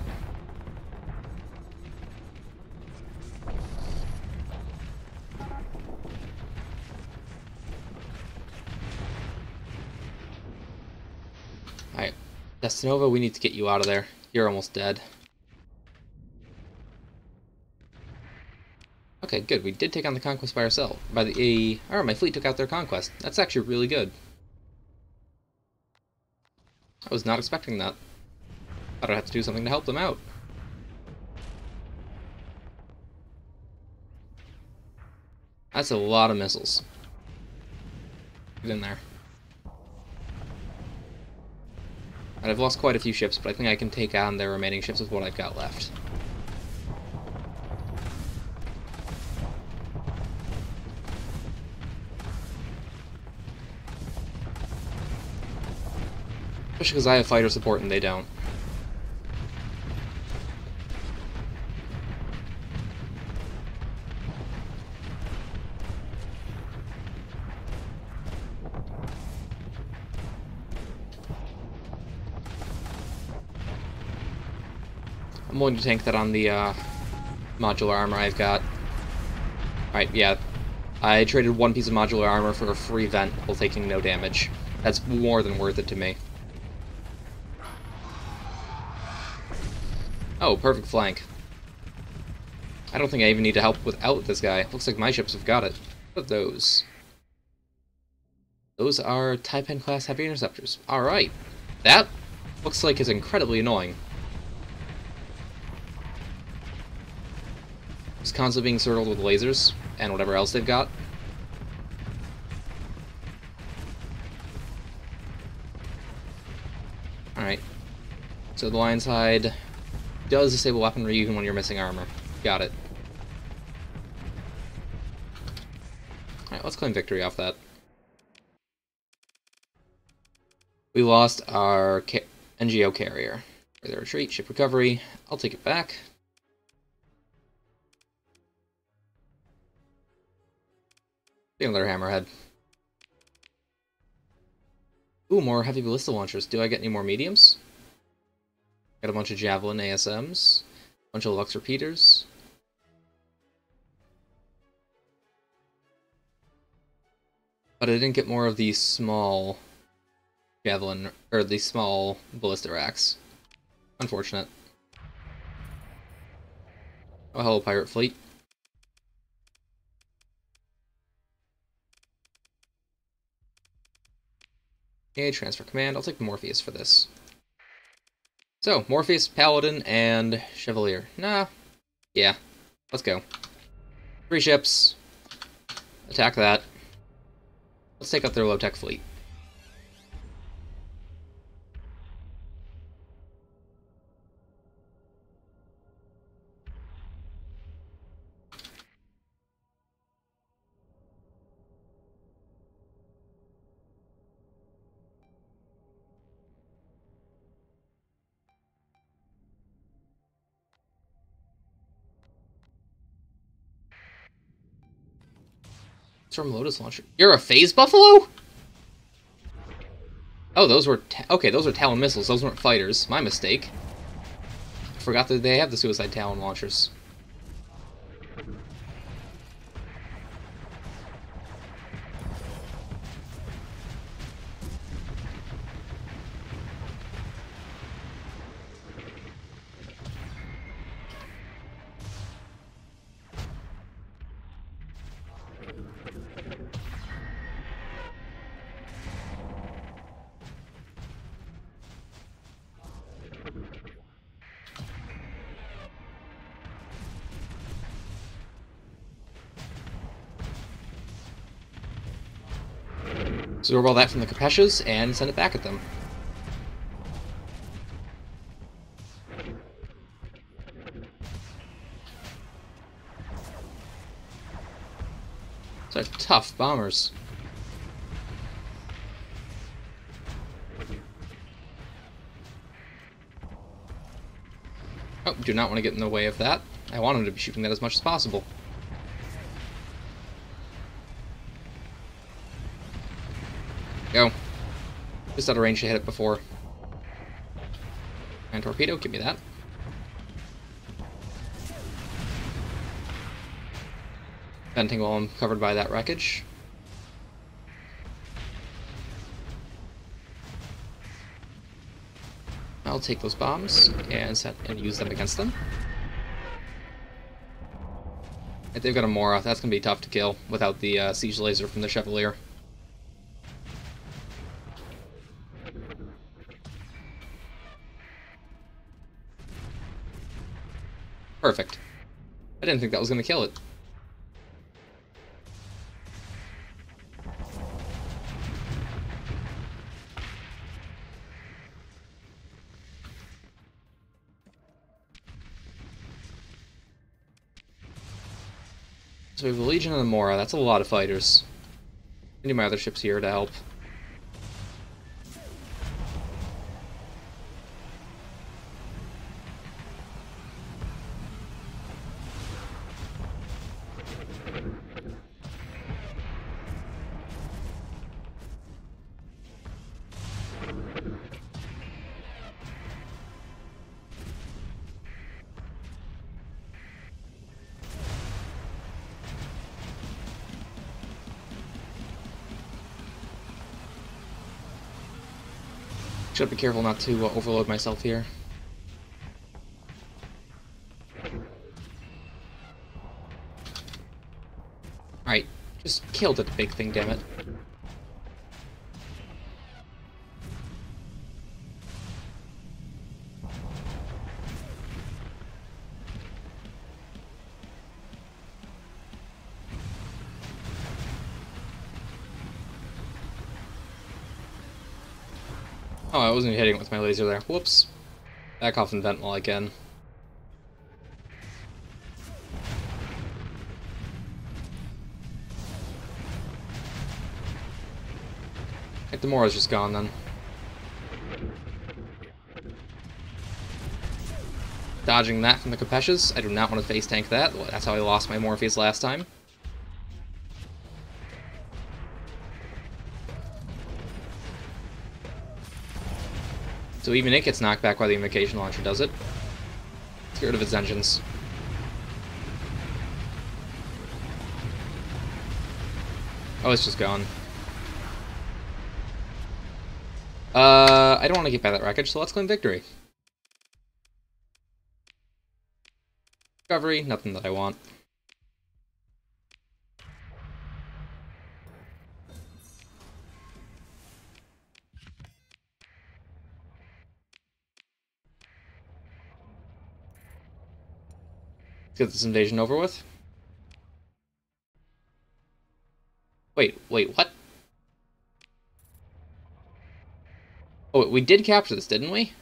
Alright. Destinova, we need to get you out of there. You're almost dead. Okay, good. We did take on the Conquest by ourselves. Oh, my fleet took out their Conquest. That's actually really good. I was not expecting that. Thought I'd have to do something to help them out. That's a lot of missiles. Get in there. And I've lost quite a few ships, but I think I can take on their remaining ships with what I've got left. Especially because I have fighter support and they don't. I'm willing to tank that on the modular armor I've got. Alright, yeah. I traded one piece of modular armor for a free vent while taking no damage. That's more than worth it to me. Oh, perfect flank. I don't think I even need to help without this guy. Looks like my ships have got it. What are those? Those are Taipan-class heavy interceptors. Alright. That looks like it's incredibly annoying. Just constantly being circled with lasers, and whatever else they've got. Alright. So the lion's hide does disable weaponry even when you're missing armor. Got it. Alright, let's claim victory off that. We lost our NGO carrier. Further retreat, ship recovery. I'll take it back. Another hammerhead. Ooh, more heavy ballista launchers. Do I get any more mediums? Got a bunch of Javelin ASMs. A bunch of Lux repeaters. But I didn't get more of the small Javelin, or the small ballista racks. Unfortunate. Oh, hello, pirate fleet. Okay, transfer command. I'll take the Morpheus for this. So, Morpheus, Paladin, and Chevalier. Nah. Yeah. Let's go. 3 ships. Attack that. Let's take out their low-tech fleet. Storm Lotus Launcher. You're a Phase Buffalo? Oh, those were... okay, those were Talon missiles. Those weren't fighters. My mistake. I forgot that they have the Suicide Talon launchers. So we'll roll that from the Capeshas and send it back at them. Those are tough bombers. Oh, do not want to get in the way of that. I want him to be shooting that as much as possible. Go. Just out of range to hit it before. And torpedo, give me that. Venting while I'm covered by that wreckage. I'll take those bombs and use them against them. If they've got a Mora, that's gonna be tough to kill without the siege laser from the Chevalier. Perfect. I didn't think that was going to kill it. So we have the Legion and the Mora. That's a lot of fighters. I need my other ships here to help. Should be careful not to overload myself here. Alright, just killed the big thing, damn it. Oh, I wasn't hitting it with my laser there. Whoops. Back off and vent while I can. The Mora's just gone then. Dodging that from the Capeshas. I do not want to face tank that. That's how I lost my Morpheus last time. So even it gets knocked back by the Invocation Launcher, does it? Let's get rid of its engines. Oh, it's just gone. I don't want to get by that wreckage, so let's claim victory. Discovery, nothing that I want. Let's get this invasion over with. Wait, what? Oh, we did capture this, didn't we?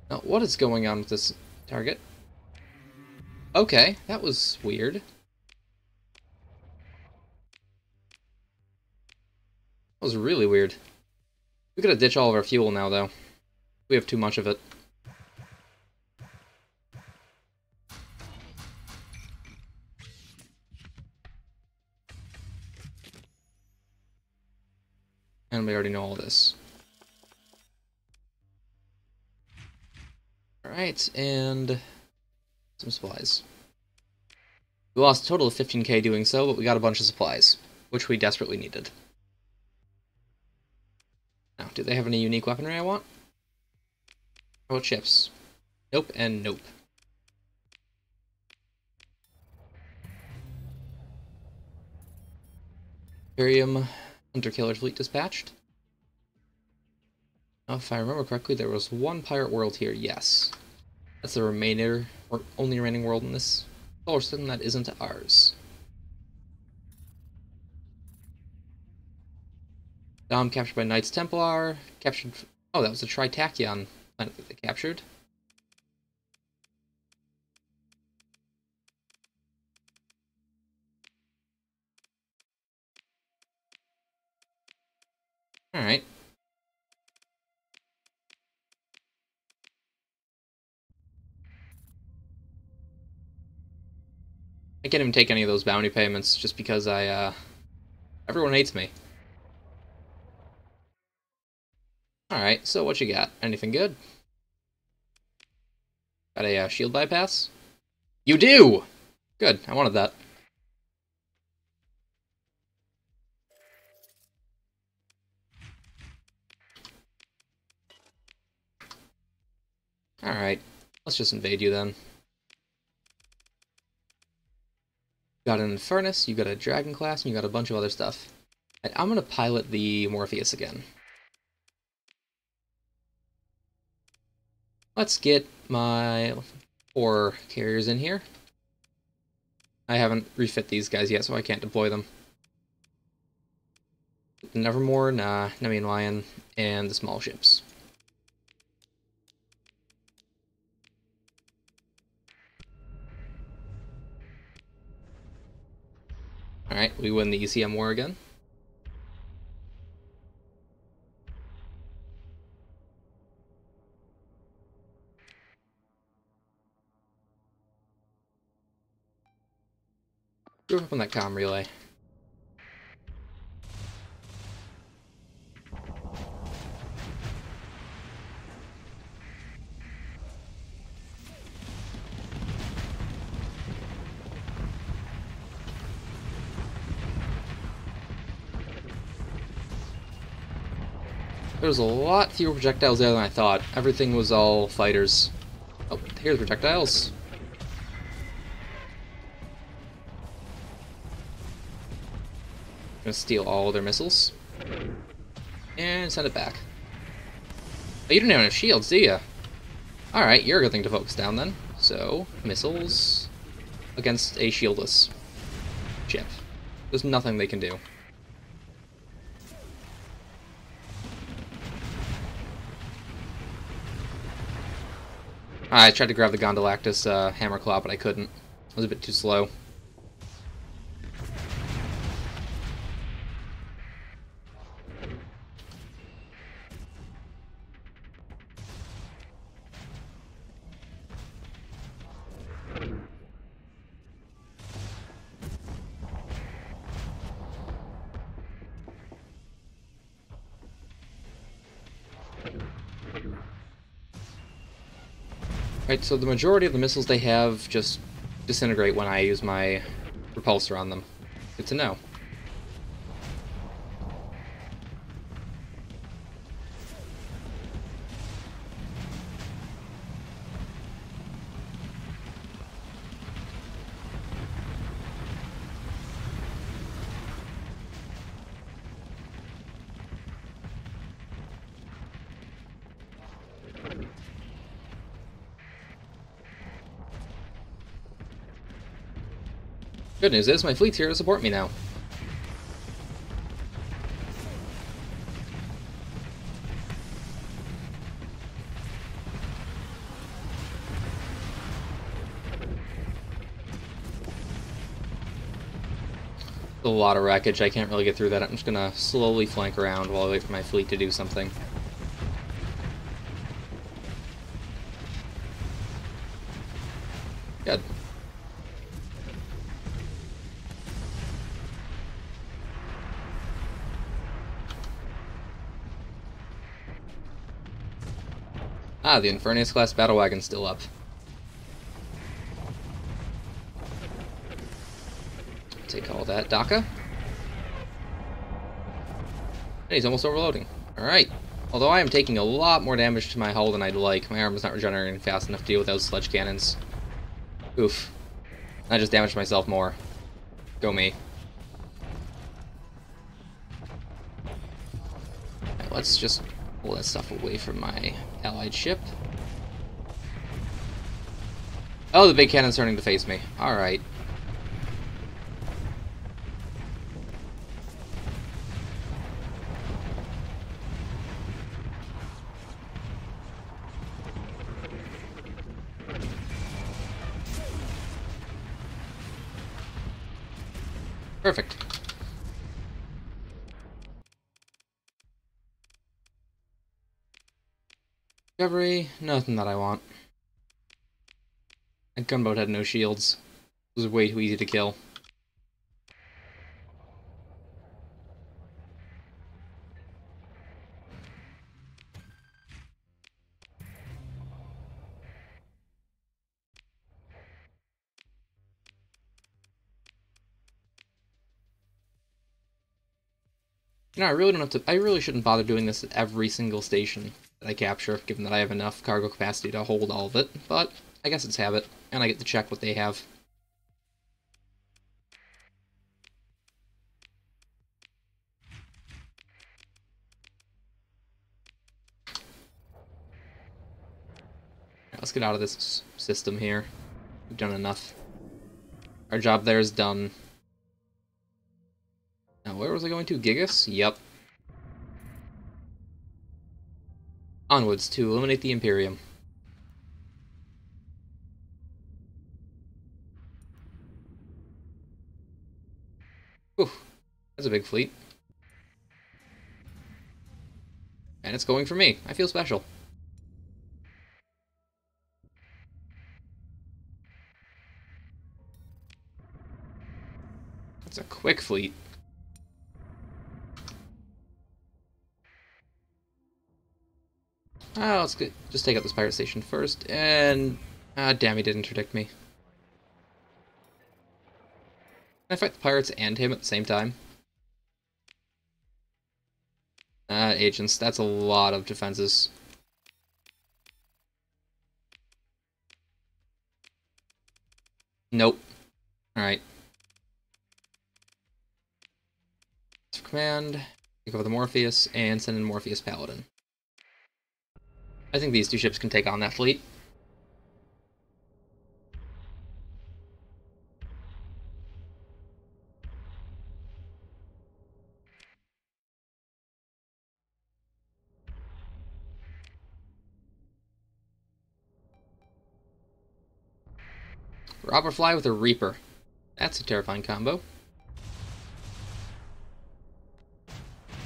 Now, what is going on with this target? Okay, that was weird. That was really weird. We gotta ditch all of our fuel now, though. We have too much of it. And we already know all this. Alright, and some supplies. We lost a total of 15k doing so, but we got a bunch of supplies, which we desperately needed. Now, do they have any unique weaponry I want? How about chips? Nope and nope. Imperium Hunter-Killer fleet dispatched. Now, if I remember correctly, there was one pirate world here, yes. That's the remainder, or only remaining world in this solar system that isn't ours. Dom captured by Knights Templar. Captured... Oh, that was the Tritachyon planet that they captured. Alright. I can't even take any of those bounty payments just because everyone hates me. Alright, so what you got? Anything good? Got a shield bypass? You do! Good, I wanted that. Alright, let's just invade you then. You got an Infernus, you got a Dragon class, and you got a bunch of other stuff. And I'm gonna pilot the Morpheus again. Let's get my 4 carriers in here. I haven't refit these guys yet, so I can't deploy them. The Nevermore, Nemean Lion, and the small ships. Alright, we win the ECM war again. Go up on that comm relay. There was a lot fewer projectiles there than I thought. Everything was all fighters. Oh, here's projectiles. Gonna steal all their missiles. And send it back. Oh, you didn't have enough shields, do you? Alright, you're a good thing to focus down then. So, missiles against a shieldless ship. There's nothing they can do. I tried to grab the Gondolactus hammer claw, but I couldn't. I was a bit too slow. Right, so the majority of the missiles they have just disintegrate when I use my repulsor on them. Good to know. Good news is, my fleet's here to support me now. A lot of wreckage, I can't really get through that. I'm just gonna slowly flank around while I wait for my fleet to do something. Good. Ah, the Infernus class battle wagon's still up. Take all that. Daka? And he's almost overloading. Alright. Although I am taking a lot more damage to my hull than I'd like, my armor's not regenerating fast enough to deal with those sledge cannons. Oof. I just damaged myself more. Go me. Right, let's just pull that stuff away from my allied ship. Oh, the big cannon's starting to face me. Alright. Perfect. Discovery, nothing that I want. That gunboat had no shields. It was way too easy to kill. You know, I really don't have to. I really shouldn't bother doing this at every single station that I capture, given that I have enough cargo capacity to hold all of it. But I guess it's habit, and I get to check what they have. Right, let's get out of this system here. We've done enough. Our job there is done. Now, where was I going to? Gigas? Yep. Onwards to eliminate the Imperium. Whew. That's a big fleet. And it's going for me. I feel special. That's a quick fleet. Oh, let's just take out this pirate station first, and... Ah, damn, he did interdict me. Can I fight the pirates and him at the same time? Agents, that's a lot of defenses. Nope. Alright. Command, take over the Morpheus, and send in Morpheus Paladin. I think these two ships can take on that fleet. Robber Fly with a Reaper. That's a terrifying combo.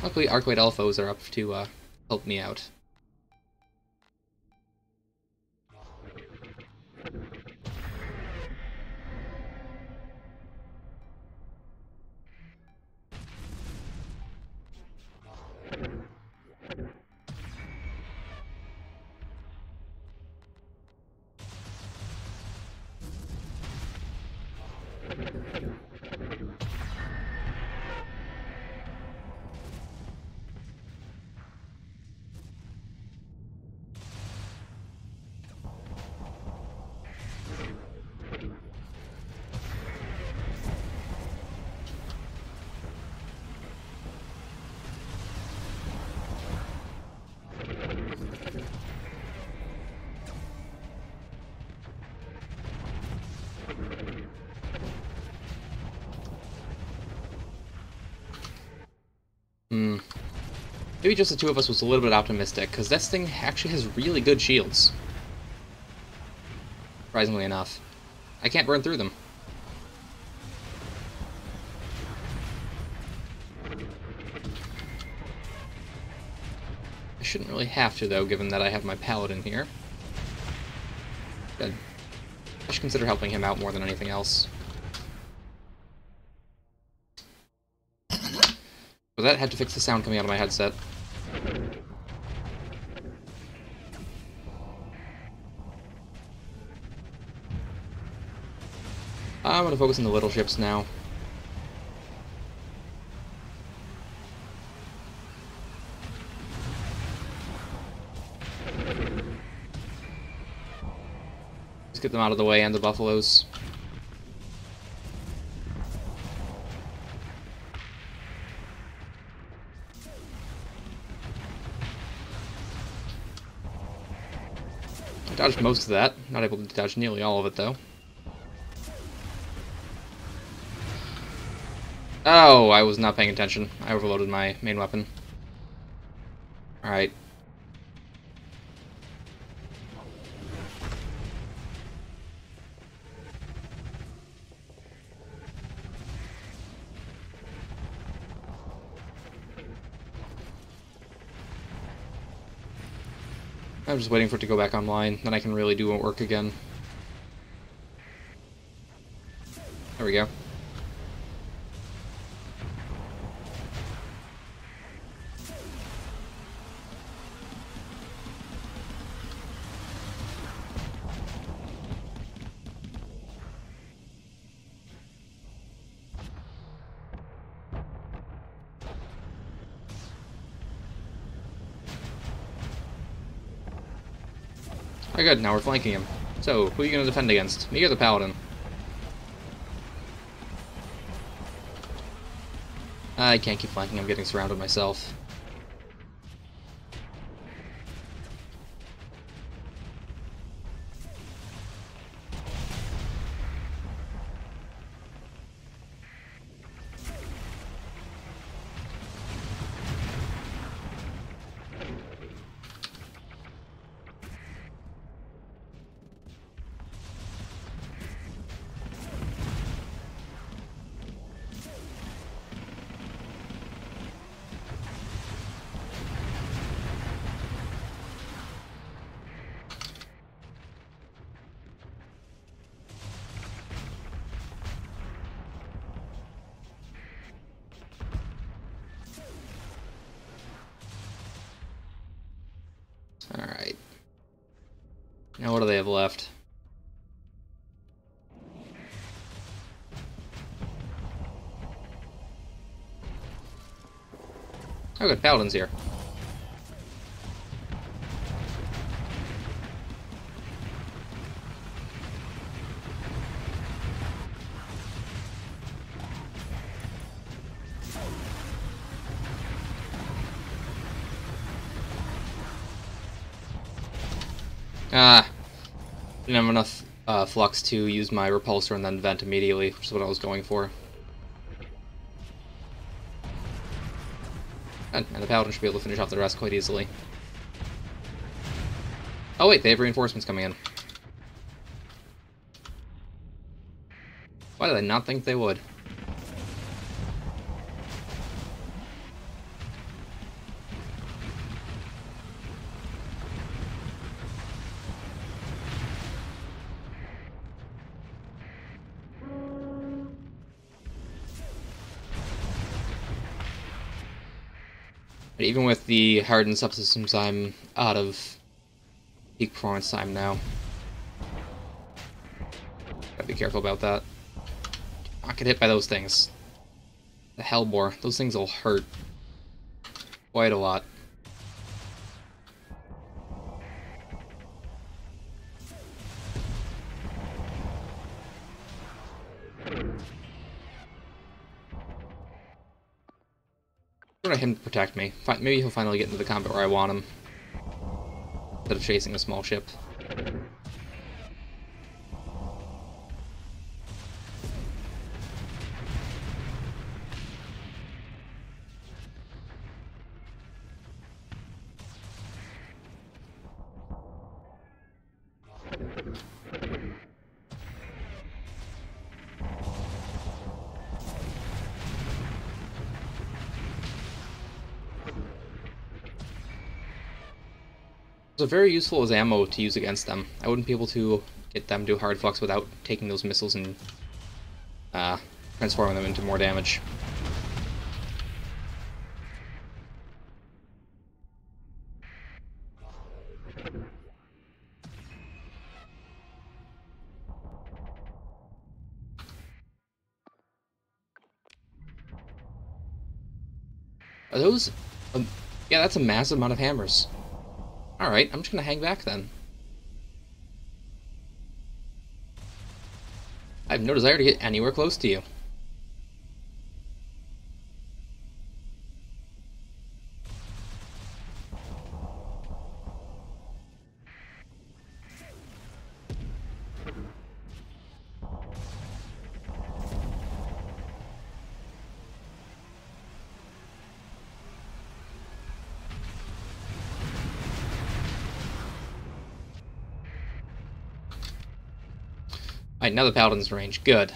Luckily, Arcwade Alphos are up to help me out. Maybe just the two of us was a little bit optimistic, because this thing actually has really good shields. Surprisingly enough. I can't burn through them. I shouldn't really have to, though, given that I have my Paladin here. I should consider helping him out more than anything else. But that had to fix the sound coming out of my headset. I'm gonna focus on the little ships now. Let's get them out of the way and the buffaloes. I dodged most of that. Not able to dodge nearly all of it, though. Oh, I was not paying attention. I overloaded my main weapon. Alright. I'm just waiting for it to go back online, then I can really do work again. There we go. Oh, good, now we're flanking him. So, who are you going to defend against? Me or the Paladin? I can't keep flanking, I'm getting surrounded myself. Alright. Now what do they have left? Oh good, Paladin's here. Didn't have enough flux to use my repulsor and then vent immediately, which is what I was going for. And the Paladin should be able to finish off the rest quite easily. Oh wait, they have reinforcements coming in. Why did I not think they would? But even with the hardened subsystems, I'm out of peak performance time now. Gotta be careful about that. Do not get hit by those things. The Hellbore, those things will hurt quite a lot. I want him to protect me. Maybe he'll finally get into the combat where I want him, instead of chasing a small ship. Those are very useful as ammo to use against them. I wouldn't be able to get them to hard flux without taking those missiles and transforming them into more damage. Are those... yeah, that's a massive amount of hammers. Alright, I'm just gonna hang back then. I have no desire to get anywhere close to you. Alright, now the Paladin's range. Good.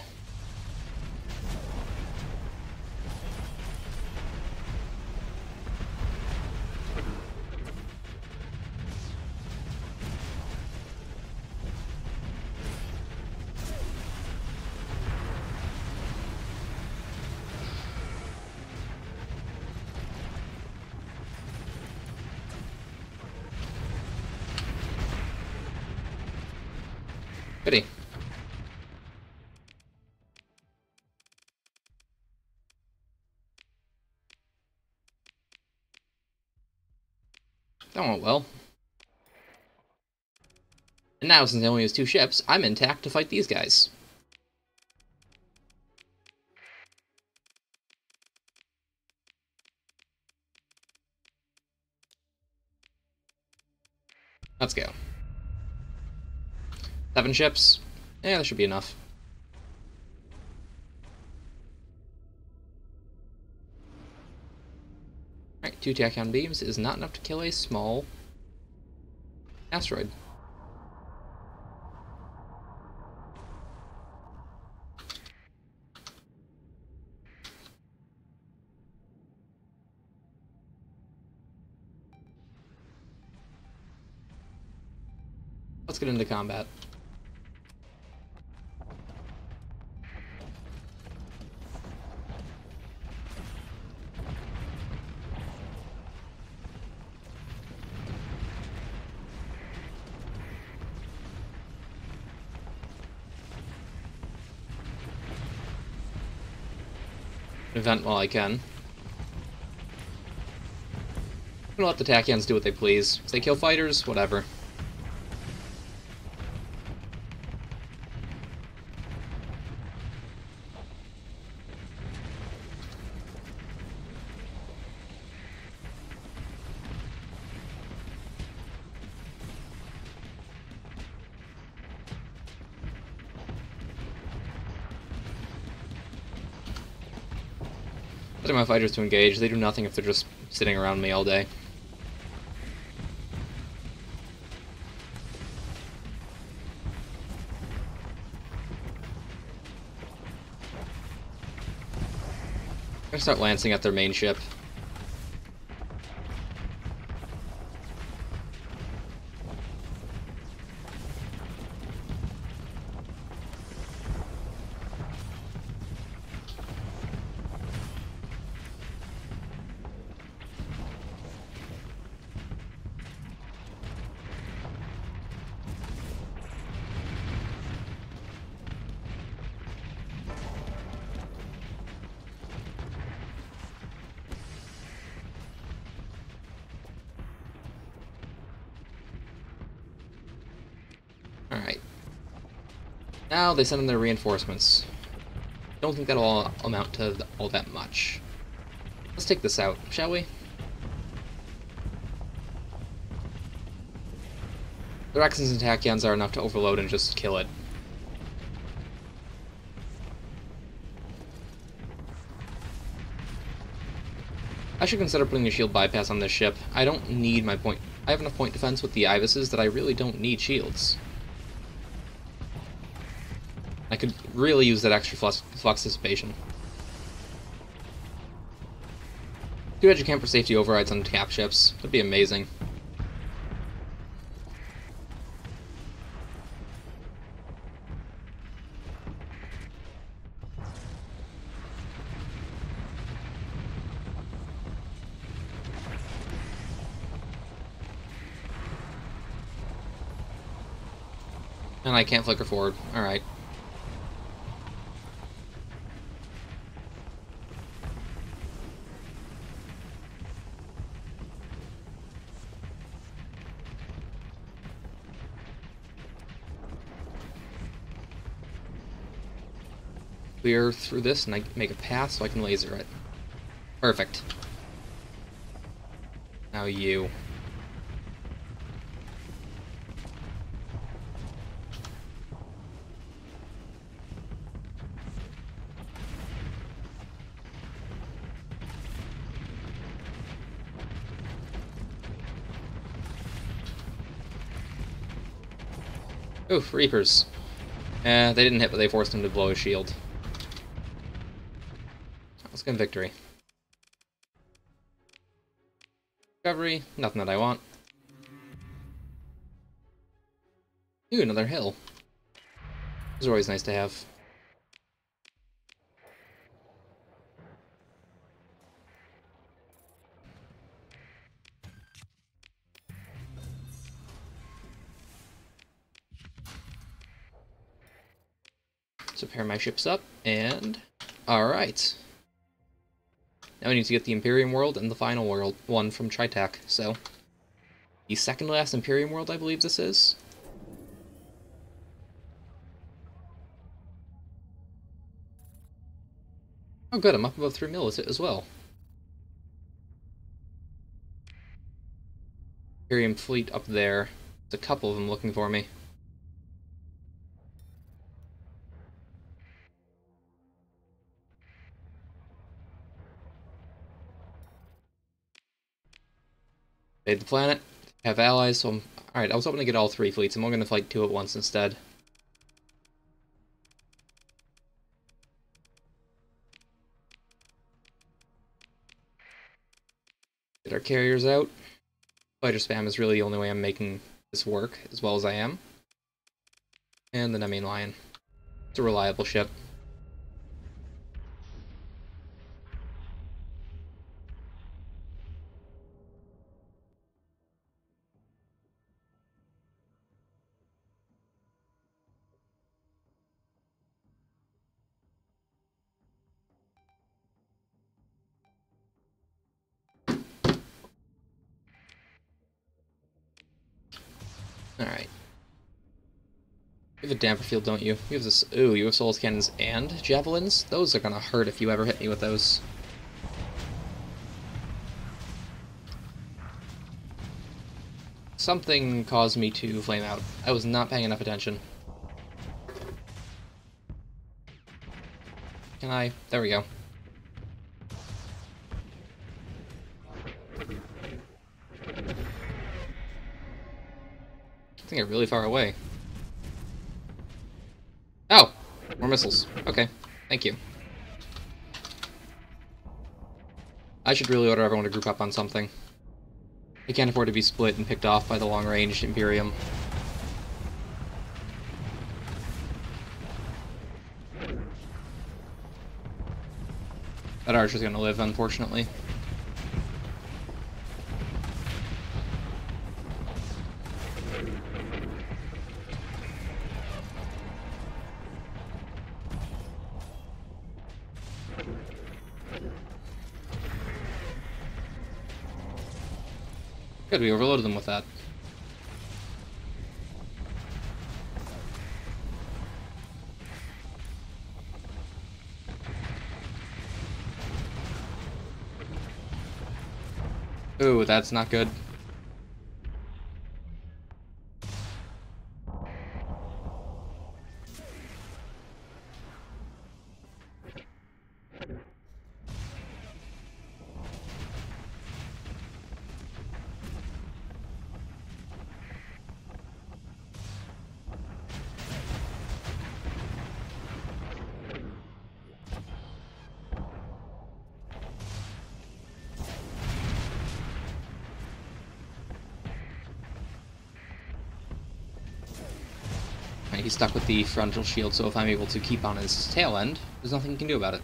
Goody. That went well. And now, since I only use 2 ships, I'm intact to fight these guys. Let's go. 7 ships? Yeah, that should be enough. Alright, 2 tachyon beams is not enough to kill a small asteroid. Let's get into combat. Event while I can. I'm gonna let the tachyons do what they please. If they kill fighters, whatever. Letting my fighters to engage. They do nothing if they're just sitting around me all day. I'm gonna start lancing at their main ship. Alright. Now they send in their reinforcements. Don't think that'll amount to all that much. Let's take this out, shall we? The Rexons and Tachyons are enough to overload and just kill it. I should consider putting a shield bypass on this ship. I don't need my point... I have enough point defense with the Ibises that I really don't need shields. I could really use that extra flux dissipation. Too bad you can't for safety overrides on cap ships. That'd be amazing. And I can't flicker forward. Alright. clear through this and I make a path so I can laser it. Perfect. Now you. Oof, Reapers. They didn't hit, but they forced him to blow his shield. Let's get victory. Discovery, nothing that I want. Ooh, another hill. Those are always nice to have. So pair my ships up, and... Alright. Now we need to get the Imperium world and the final world one from Tritak, so... The second last Imperium world, I believe this is. Oh good, I'm up above 3 mil as well. Imperium fleet up there. There's a couple of them looking for me. Invade the planet, have allies, so I'm... Alright, I was hoping to get all 3 fleets. I'm only going to fight 2 at once instead. Get our carriers out. Fighter spam is really the only way I'm making this work as well as I am. And then I mean Lion. It's a reliable ship. Alright. You have a damper field, don't you? You have this. Ooh, you have Souls Cannons and Javelins? Those are gonna hurt if you ever hit me with those. Something caused me to flame out. I was not paying enough attention. Can I? There we go. I think I'm really far away. Oh! More missiles. Okay. Thank you. I should really order everyone to group up on something. I can't afford to be split and picked off by the long-range Imperium. That archer's gonna live, unfortunately. Good, we overloaded them with that. Ooh, that's not good. He's stuck with the frontal shield, so if I'm able to keep on his tail end, there's nothing he can do about it.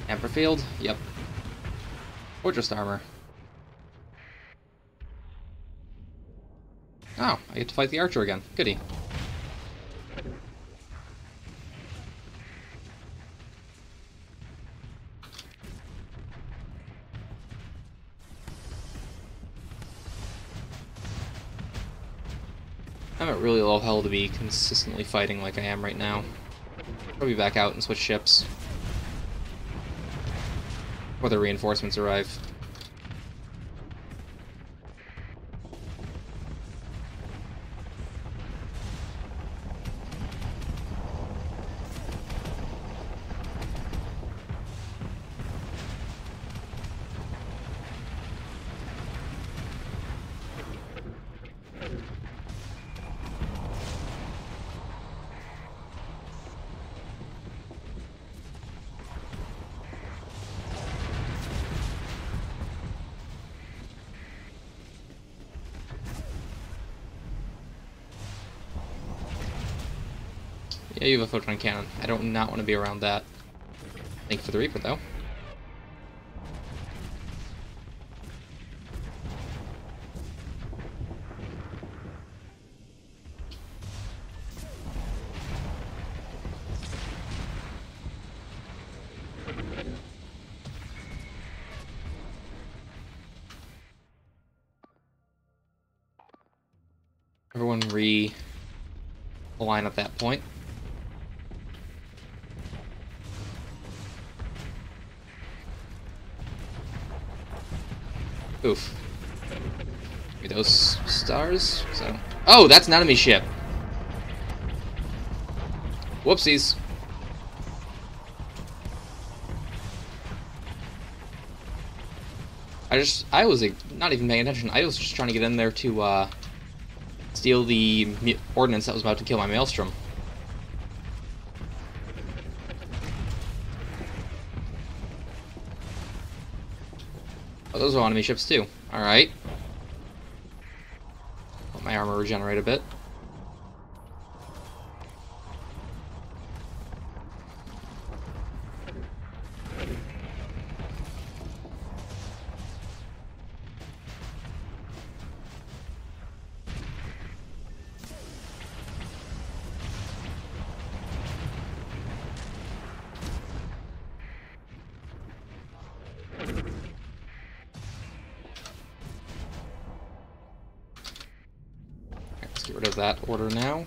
Amper field? Yep. Fortress armor. Oh, I get to fight the archer again. Goody. I'm at really low health to be consistently fighting like I am right now. I'll be back out and switch ships. Or the reinforcements arrive. Yeah, you have a photon cannon. I do not want to be around that. Thank you for the Reaper, though. Everyone align at that point. Oof. Maybe those stars? So. Oh, that's an enemy ship! Whoopsies. I was not even paying attention. I was just trying to get in there to, steal the ordnance that was about to kill my Maelstrom. Oh, those are enemy ships too. Alright. Let my armor regenerate a bit. Get rid of that order now.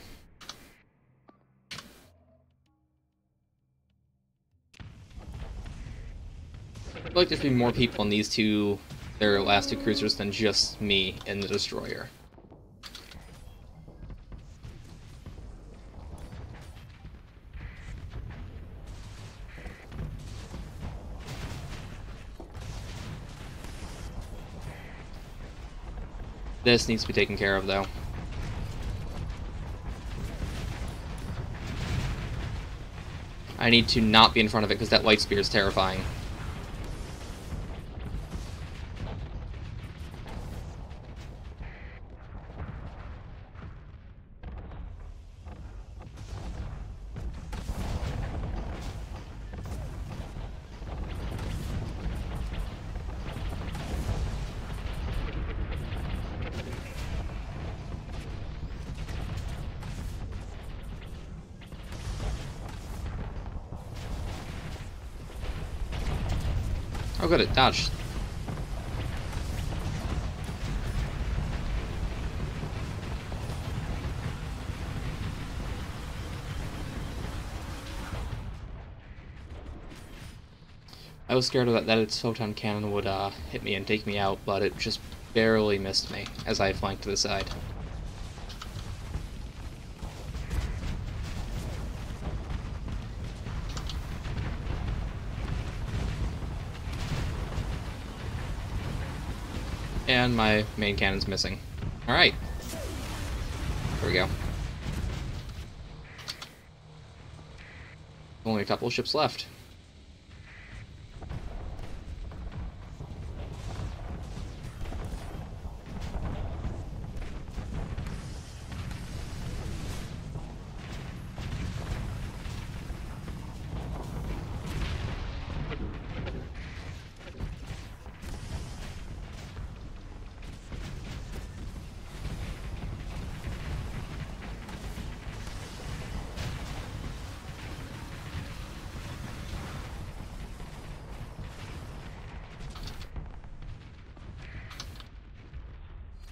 I feel like there should be more people in these two, their last two cruisers, than just me and the destroyer. This needs to be taken care of, though. I need to not be in front of it because that light spear is terrifying. Oh good, it dodged. I was scared of that its photon cannon would hit me and take me out, but it just barely missed me as I flanked to the side. And my main cannon's missing. Alright. There we go. Only a couple of ships left.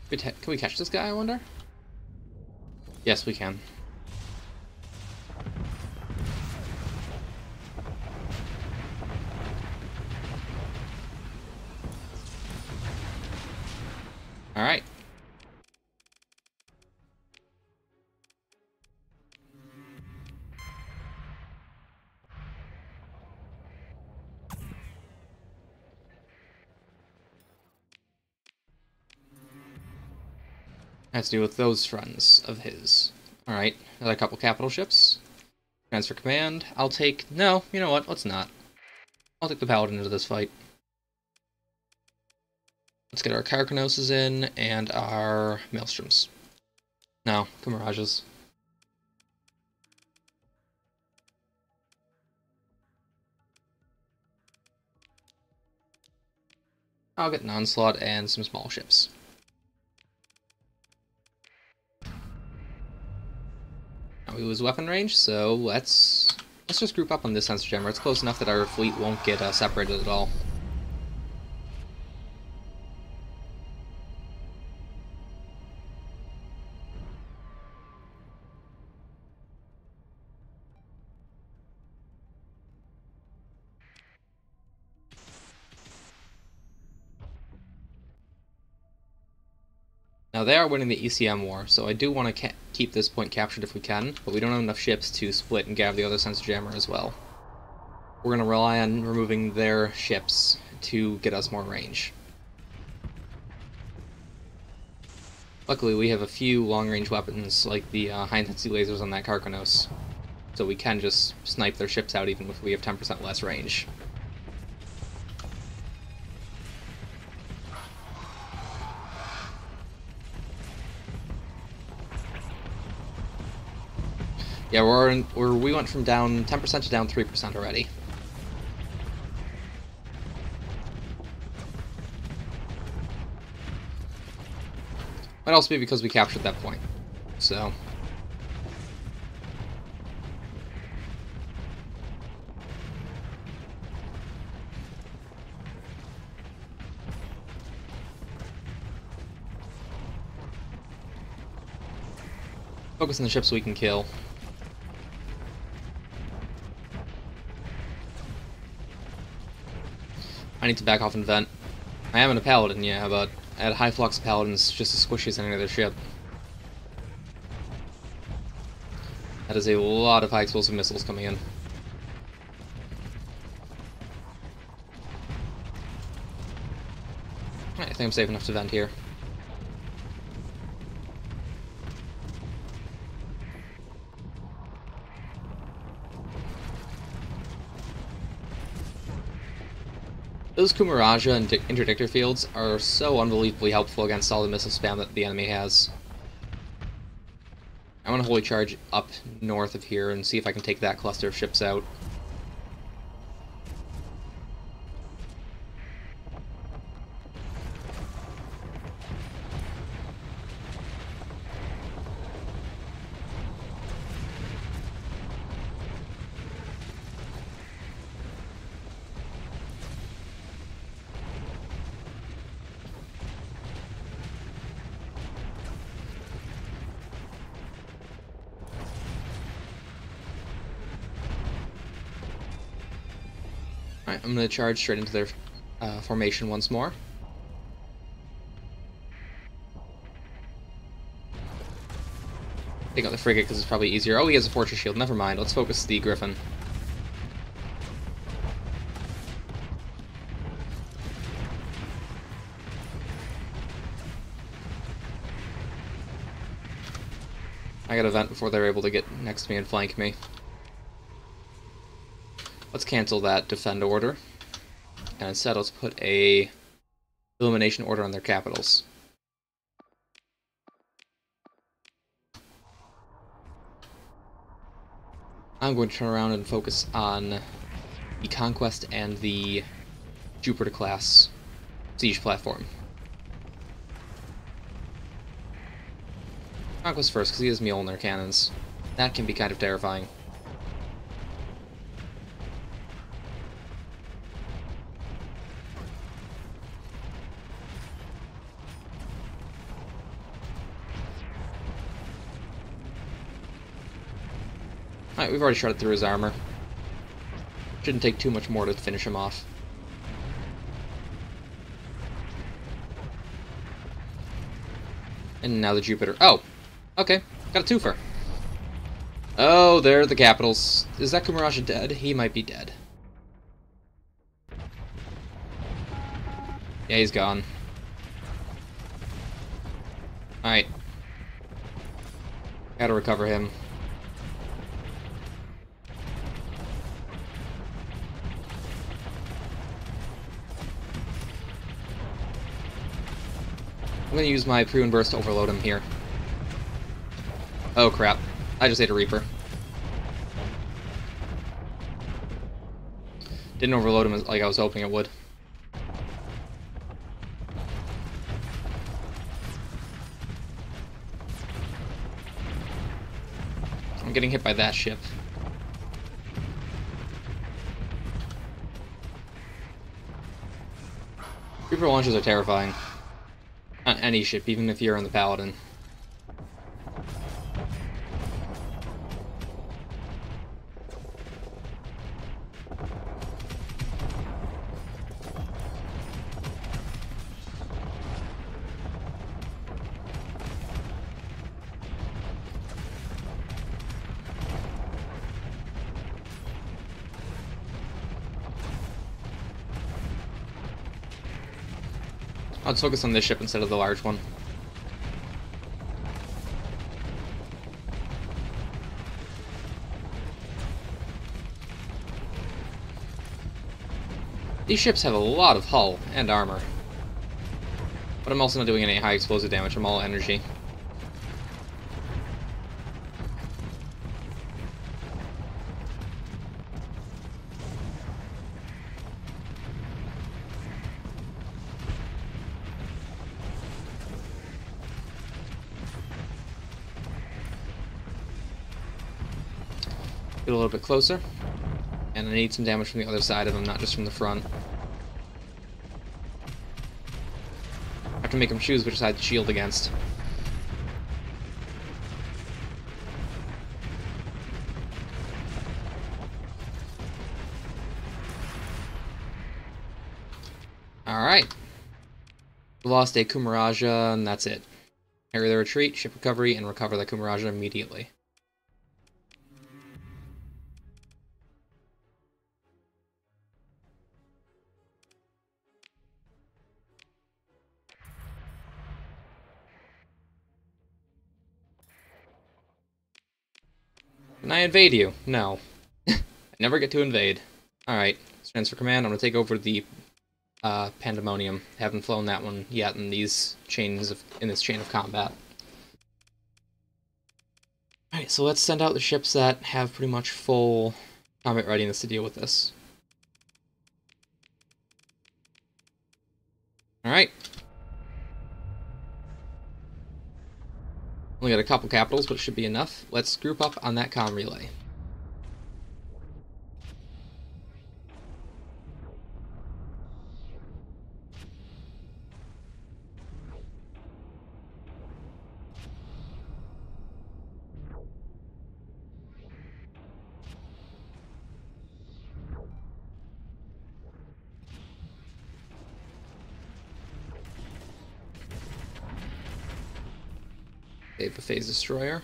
Can we catch this guy, I wonder? Yes, we can. Alright. Has to do with those friends of his. Alright, another couple capital ships. Transfer command. I'll take... No, you know what? Let's not. I'll take the Paladin into this fight. Let's get our Karkanoses in and our Maelstroms. No, Kumarajas. I'll get an Onslaught and some small ships. Now we lose weapon range, so let's just group up on this sensor jammer. It's close enough that our fleet won't get separated at all. Now they are winning the ECM war, so I do want to keep this point captured if we can, but we don't have enough ships to split and grab the other sensor jammer as well. We're going to rely on removing their ships to get us more range. Luckily we have a few long-range weapons like the high-intensity lasers on that Karkanos, so we can just snipe their ships out even if we have 10% less range. Yeah, we went from down 10% to down 3% already. Might also be because we captured that point, so... Focus on the ships we can kill. I need to back off and vent. I am in a Paladin, yeah, but at high flux Paladin's just as squishy as any other ship. That is a lot of high explosive missiles coming in. Alright, I think I'm safe enough to vent here. Those Kumaraja and interdictor fields are so unbelievably helpful against all the missile spam that the enemy has. I want to wholly charge up north of here and see if I can take that cluster of ships out. Alright, I'm going to charge straight into their formation once more. Take out the frigate because it's probably easier. Oh, he has a fortress shield. Never mind. Let's focus the Griffin. I got a vent before they're able to get next to me and flank me. Let's cancel that defend order, and instead let's put a elimination order on their capitals. I'm going to turn around and focus on the Conquest and the Jupiter-class siege platform. Conquest first, because he has Mjolnir cannons. That can be kind of terrifying. Alright, we've already shredded through his armor. Shouldn't take too much more to finish him off. And now the Jupiter. Oh! Okay, got a twofer. Oh, there are the capitals. Is that Kumaraja dead? He might be dead. Yeah, he's gone. Alright. Gotta recover him. I'm gonna use my Prune Burst to overload him here. Oh crap. I just ate a Reaper. Didn't overload him like I was hoping it would. I'm getting hit by that ship. Reaper launches are terrifying. On any ship, even if you're on the Paladin. Let's focus on this ship instead of the large one. These ships have a lot of hull and armor. But I'm also not doing any high explosive damage, I'm all energy. Get a little bit closer. And I need some damage from the other side of them, not just from the front. I have to make them choose which side to shield against. Alright. We lost a Kumaraja, and that's it. Harry the retreat, ship recovery, and recover the Kumaraja immediately. Can I invade you? No. I never get to invade. Alright, let's transfer command. I'm going to take over the Pandemonium. Haven't flown that one yet in these chains in this chain of combat. Alright, so let's send out the ships that have pretty much full combat readiness to deal with this. Alright. Only got a couple capitals, but it should be enough. Let's group up on that comm relay. Save the Phase Destroyer.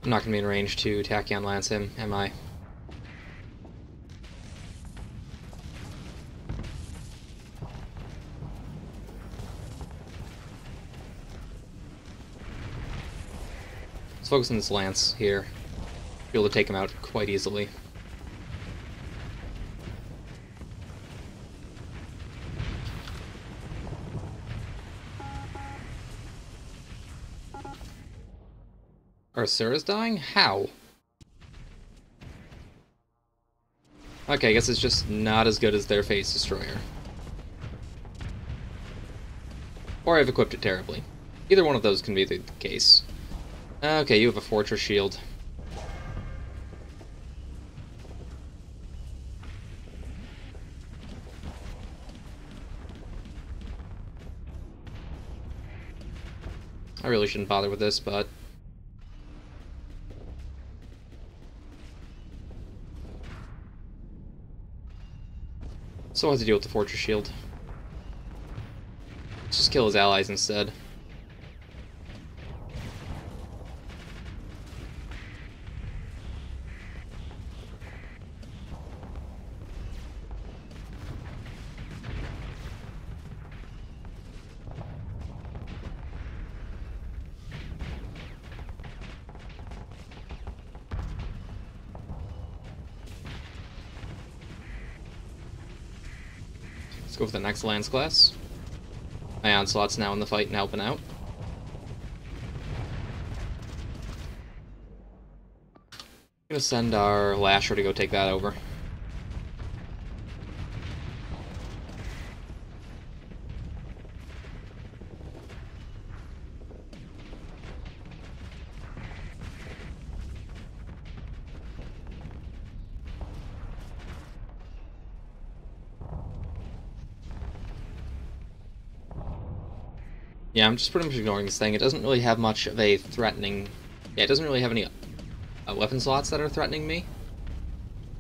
I'm not going to be in range to Tachyon Lance him, am I? Let's focus on this Lance here. Be able to take him out quite easily. Arsura's dying? How? Okay, I guess it's just not as good as their Phase Destroyer. Or I've equipped it terribly. Either one of those can be the case. Okay, you have a Fortress Shield. I really shouldn't bother with this, but... So I'll have to deal with the Fortress Shield. Let's just kill his allies instead. Let's go for the next Lance class. My Onslaught's now in the fight and helping out. I'm gonna send our Lasher to go take that over. Yeah, I'm just pretty much ignoring this thing. It doesn't really have much of a threatening... Yeah, it doesn't really have any weapon slots that are threatening me.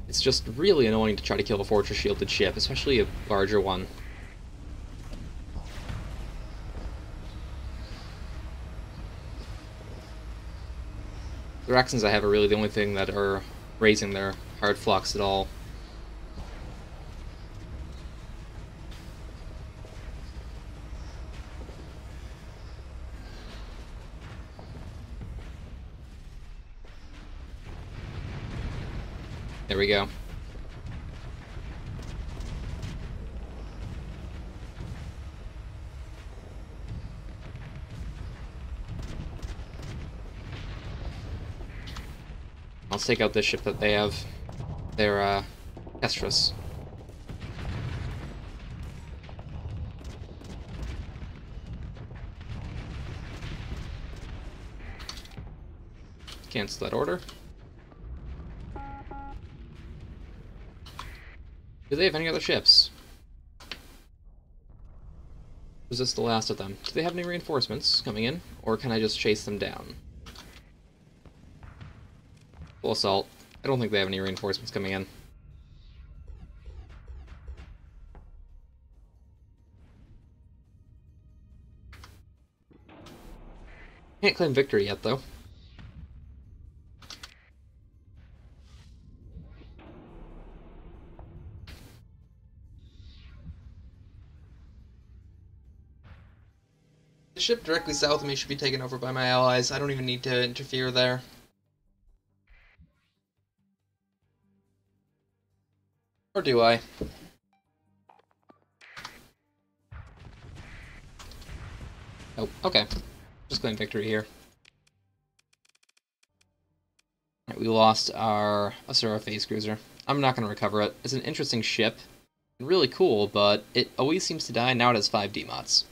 It's just really annoying to try to kill a Fortress Shielded ship, especially a larger one. The Rexons I have are really the only thing that are raising their hard flux at all. There we go. Let's take out this ship that they have. Their, Kestrus. Cancel that order. Do they have any other ships? Was this the last of them? Do they have any reinforcements coming in? Or can I just chase them down? Full assault. I don't think they have any reinforcements coming in. Can't claim victory yet, though. The ship directly south of me should be taken over by my allies. I don't even need to interfere there. Or do I? Oh, okay. Just claim victory here. Alright, we lost our Asura phase cruiser. I'm not going to recover it. It's an interesting ship. Really cool, but it always seems to die. Now it has 5 demots.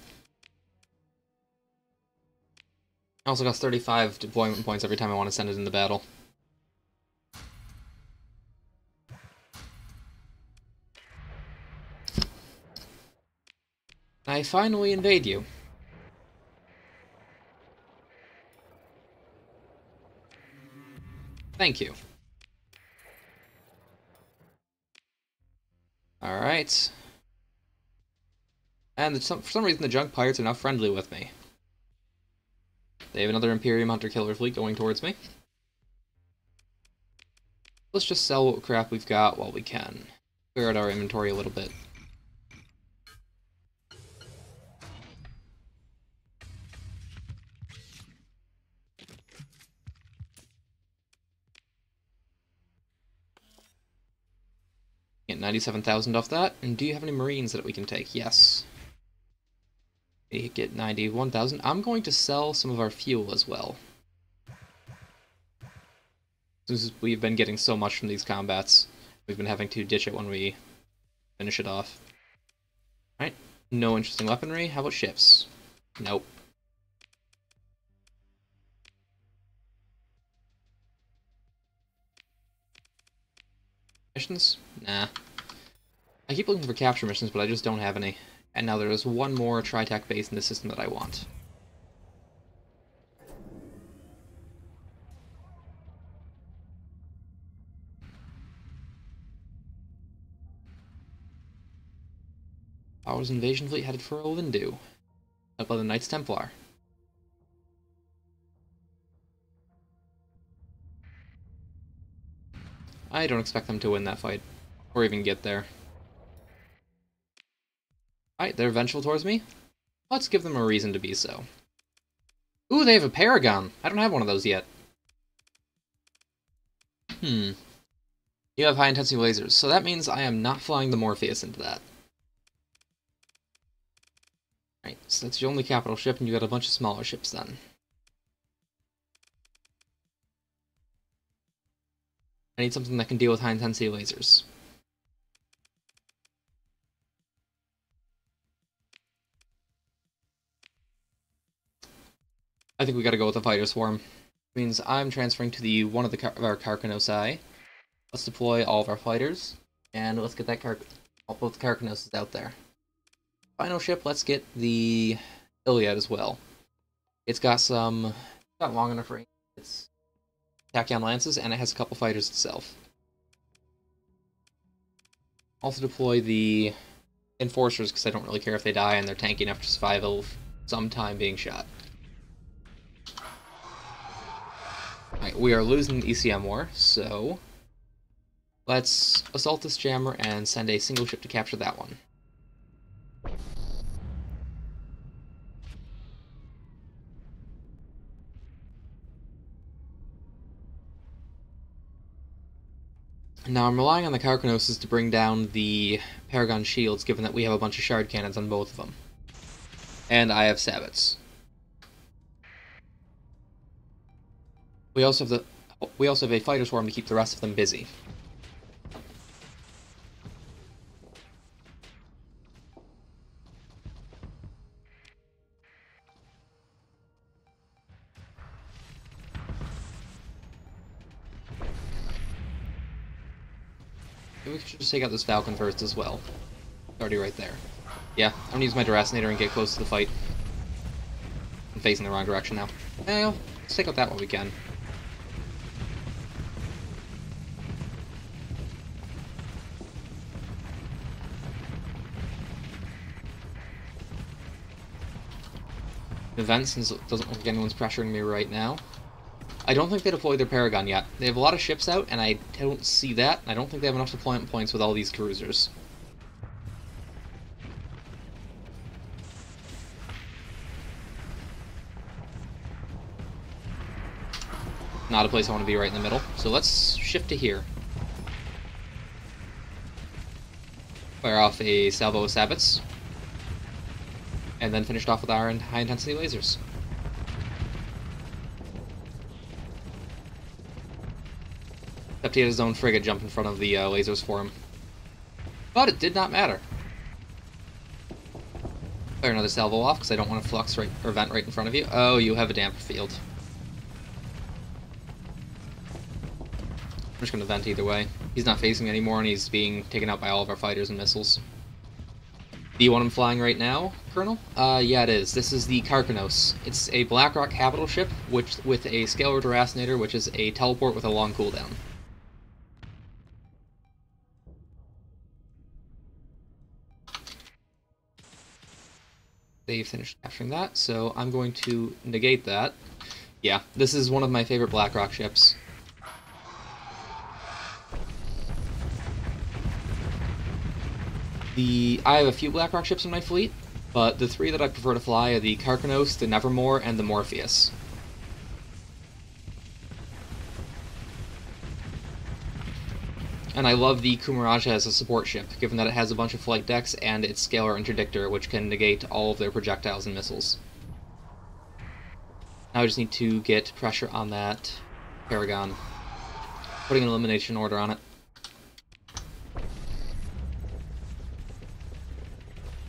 Also costs 35 deployment points every time I want to send it into battle. I finally invade you. Thank you. Alright. And for some reason the junk pirates are now friendly with me. They have another Imperium Hunter-Killer fleet going towards me. Let's just sell what crap we've got while we can. Clear out our inventory a little bit. Get 97,000 off that. And do you have any Marines that we can take? Yes. We get 91,000. I'm going to sell some of our fuel as well. Since we've been getting so much from these combats, we've been having to ditch it when we finish it off. Alright, no interesting weaponry. How about ships? Nope. Missions? Nah. I keep looking for capture missions, but I just don't have any. And now there is one more Tri-Tech base in the system that I want. Ours invasion fleet headed for Olindu, led by the Knights Templar. I don't expect them to win that fight, or even get there. Alright, they're vengeful towards me. Let's give them a reason to be so. Ooh, they have a Paragon! I don't have one of those yet. You have high-intensity lasers, so that means I am not flying the Morpheus into that. Alright, so that's your only capital ship, and you got a bunch of smaller ships then. I need something that can deal with high-intensity lasers. I think we gotta go with the Fighter Swarm. Which means I'm transferring to one of our Carcanossi. Let's deploy all of our fighters, and let's get that both Carcanosses out there. Final ship, let's get the Iliad as well. It's got not long enough range. It's Tachyon Lances, and it has a couple fighters itself. Also deploy the Enforcers, because I don't really care if they die, and they're tanky enough to survive some time being shot. Alright, we are losing the ECM war, so let's assault this jammer and send a single ship to capture that one. Now I'm relying on the Carcanosses to bring down the Paragon shields, given that we have a bunch of shard cannons on both of them. And I have Sabbats. We also have a Fighter Swarm to keep the rest of them busy. Maybe we should just take out this Falcon first as well. It's already right there. Yeah, I'm gonna use my Deracinator and get close to the fight. I'm facing the wrong direction now. Well, let's take out that while we can. Event, since it doesn't look like anyone's pressuring me right now. I don't think they deployed their Paragon yet. They have a lot of ships out, and I don't see that. I don't think they have enough deployment points with all these cruisers. Not a place I want to be right in the middle, so let's shift to here. Fire off a salvo of Sabbats. And then finished off with our high-intensity lasers. Except he had his own frigate jump in front of the lasers for him. But it did not matter. Fire another salvo off, because I don't want to flux or vent right in front of you. Oh, you have a damper field. I'm just going to vent either way. He's not facing me anymore, and he's being taken out by all of our fighters and missiles. Do you want him flying right now, Colonel? Yeah, it is. This is the Carcanos. It's a Blackrock capital ship, with a Scalar Deracinator, which is a teleport with a long cooldown. They finished capturing that, so I'm going to negate that. Yeah, this is one of my favorite Blackrock ships. I have a few Blackrock ships in my fleet, but the three that I prefer to fly are the Carcanos, the Nevermore, and the Morpheus. And I love the Kumaraja as a support ship, given that it has a bunch of flight decks and its Scalar Interdictor, which can negate all of their projectiles and missiles. Now I just need to get pressure on that Paragon. Putting an elimination order on it.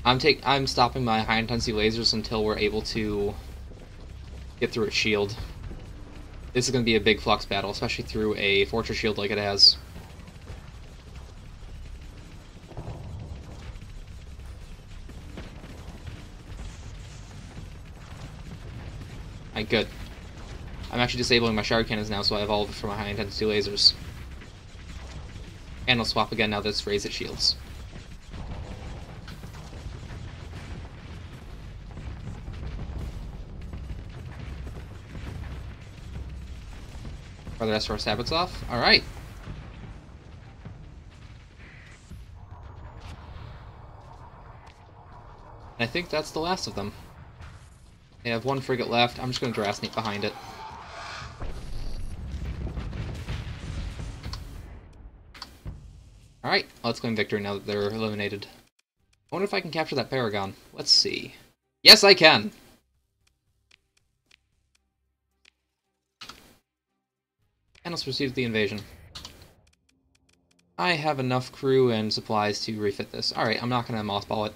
I'm stopping my high-intensity lasers until we're able to get through its shield. This is going to be a big flux battle, especially through a fortress shield like it has. Alright, good. I'm actually disabling my shard cannons now, so I have all of it for my high-intensity lasers. And I'll swap again now that it's raised its shields. Are the rest of our sabots off? Alright. I think that's the last of them. They have one frigate left. I'm just going to draft sneak behind it. Alright, let's claim victory now that they're eliminated. I wonder if I can capture that Paragon. Let's see. Yes, I can! And let's proceed with the invasion. I have enough crew and supplies to refit this. Alright, I'm not going to mothball it.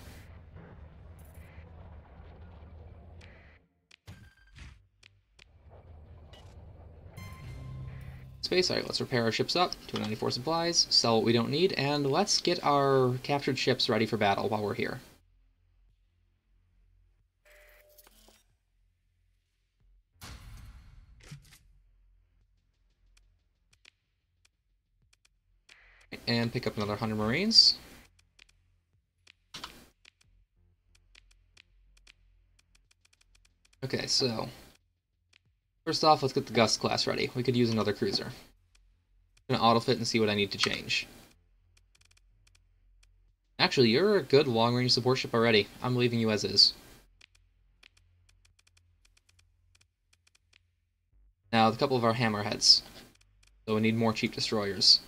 Space. Alright, let's repair our ships up. 294 supplies, sell what we don't need, and let's get our captured ships ready for battle while we're here. And pick up another 100 Marines. Okay, so first off, let's get the Gust class ready. We could use another cruiser. I'm gonna autofit and see what I need to change. Actually, you're a good long-range support ship already. I'm leaving you as is. Now, a couple of our hammerheads. So we need more cheap destroyers.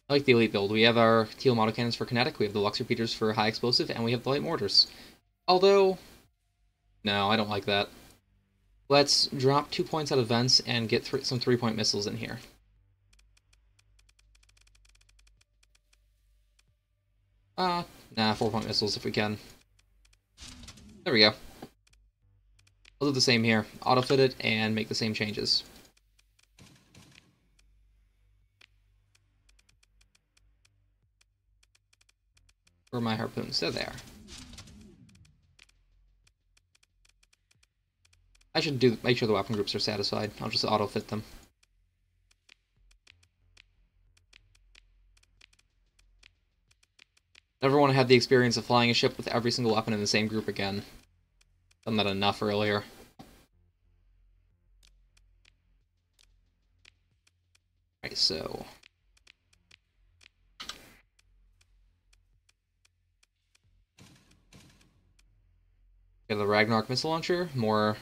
I like the elite build. We have our teal autocannons for kinetic, we have the Lux repeaters for high explosive, and we have the light mortars. Although, no, I don't like that. Let's drop 2 points out of vents and get some 3-point missiles in here. Nah, 4-point missiles if we can. There we go. I'll do the same here. Autofit it and make the same changes. Where are my harpoons? They're there. I should make sure the weapon groups are satisfied. I'll just auto-fit them. Never want to have the experience of flying a ship with every single weapon in the same group again. Done that enough earlier. Alright, so got the Ragnarok missile launcher, more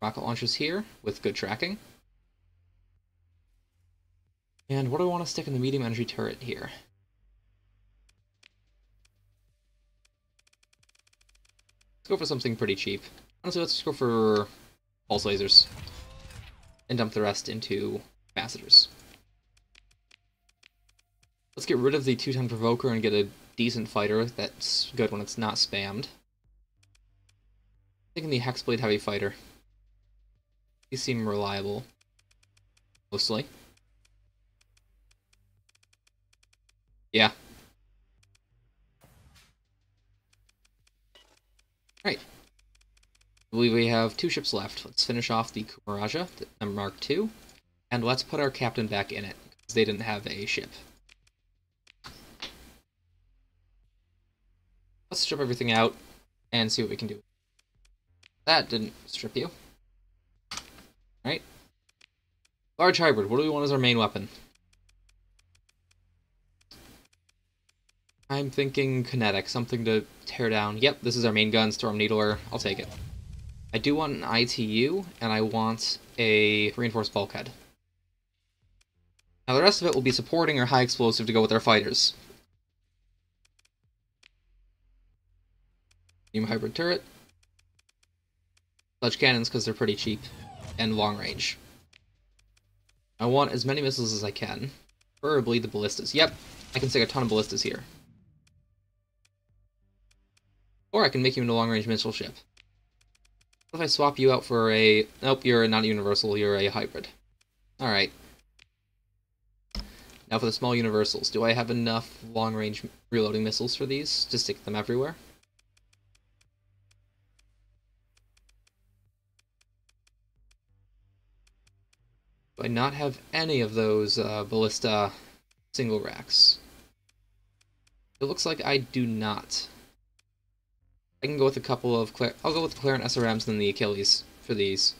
rocket launchers here with good tracking. And what do I want to stick in the medium energy turret here? Let's go for something pretty cheap. Honestly, let's just go for pulse lasers. And dump the rest into capacitors. Let's get rid of the 2-ton provoker and get a decent fighter that's good when it's not spammed. Taking the Hexblade Heavy Fighter. These seem reliable. Mostly. Yeah. Right. I believe we have 2 ships left. Let's finish off the Kumaraja, the Mark II, and let's put our captain back in it, because they didn't have a ship. Let's strip everything out and see what we can do. That didn't strip you. Right. Large hybrid, what do we want as our main weapon? I'm thinking kinetic, something to tear down. Yep, this is our main gun, Storm Needler. I'll take it. I do want an ITU, and I want a reinforced bulkhead. Now the rest of it will be supporting our high explosive to go with our fighters. New hybrid turret. Sledge cannons because they're pretty cheap and long range. I want as many missiles as I can. Preferably the ballistas. Yep, I can stick a ton of ballistas here. Or I can make you into a long-range missile ship. What if I swap you out for a... Nope, you're not universal, you're a hybrid. Alright. Now for the small universals. Do I have enough long-range reloading missiles for these to stick them everywhere? Do I not have any of those ballista single racks? It looks like I do not. I can go with a couple of I'll go with the Clarent SRMs and then the Achilles for these.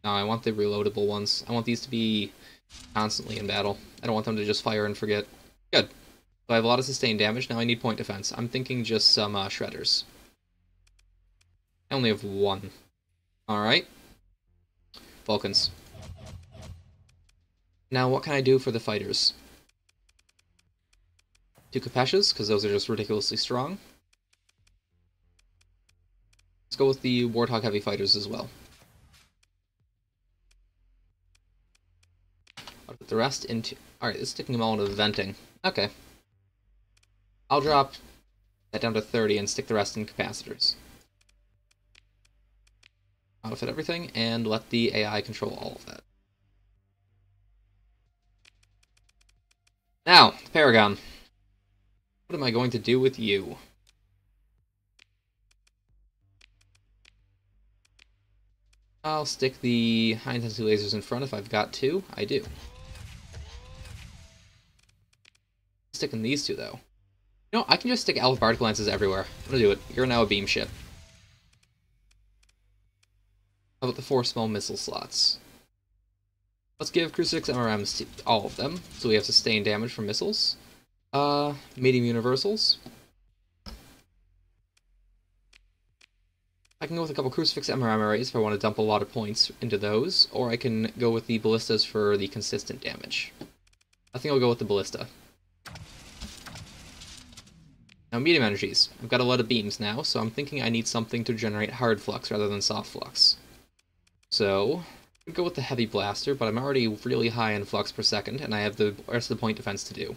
No, I want the reloadable ones. I want these to be constantly in battle. I don't want them to just fire and forget. Good. So I have a lot of sustained damage. Now I need point defense. I'm thinking just some shredders. I only have one. Alright. Vulcans. Now what can I do for the fighters? 2 Capeshas, because those are just ridiculously strong. Let's go with the Warthog Heavy Fighters as well. I'll put the rest into... Alright, it's sticking them all into venting. Okay. I'll drop that down to 30 and stick the rest in capacitors. Auto-fit everything, and let the AI control all of that. Now, Paragon. What am I going to do with you? I'll stick the high-intensity lasers in front if I've got to. I do. Sticking these two, though. You know, I can just stick alpha particle lances everywhere. I'm gonna do it. You're now a beam ship. How about the 4 small missile slots? Let's give Cruise 6 MRMs to all of them, so we have sustained damage from missiles. Medium universals. I can go with a couple Crucifix MRM arrays if I want to dump a lot of points into those, or I can go with the ballistas for the consistent damage. I think I'll go with the ballista. Now, medium energies. I've got a lot of beams now, so I'm thinking I need something to generate hard flux rather than soft flux. So, I'd go with the heavy blaster, but I'm already really high in flux per second, and I have the rest of the point defense to do.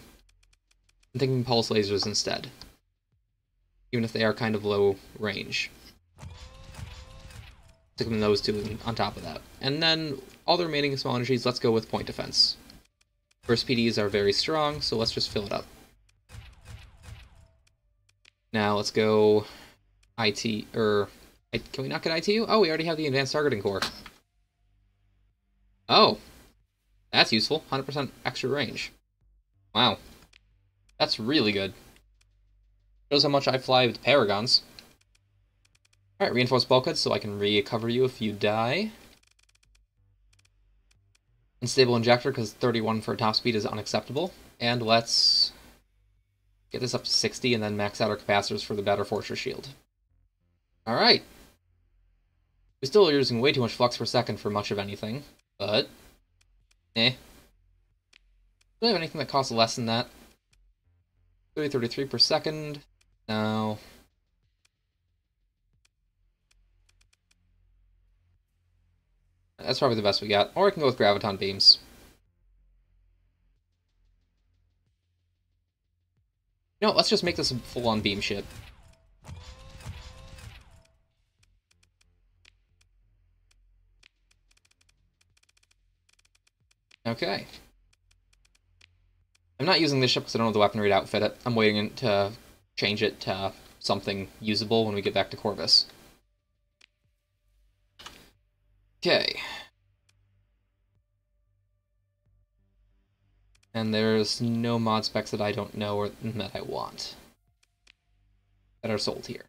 I'm thinking pulse lasers instead, even if they are kind of low range. Stick them in those two on top of that. And then, all the remaining small energies, let's go with point defense. First PDs are very strong, so let's just fill it up. Now, let's go IT, can we not get ITU? Oh, we already have the advanced targeting core. Oh, that's useful. 100% extra range. Wow. That's really good. Shows how much I fly with Paragons. Alright, reinforced bulkheads so I can recover you if you die. Unstable injector because 31 for top speed is unacceptable. And let's get this up to 60 and then max out our capacitors for the better fortress shield. Alright. We still are using way too much flux per second for much of anything, but do we have anything that costs less than that? 33 per second. No. That's probably the best we got. Or I can go with graviton beams. No, let's just make this a full-on beam ship. Okay. I'm not using this ship because I don't have the weaponry to outfit it. I'm waiting to change it to something usable when we get back to Corvus. Okay. And there's no mod specs that I don't know or that I want that are sold here.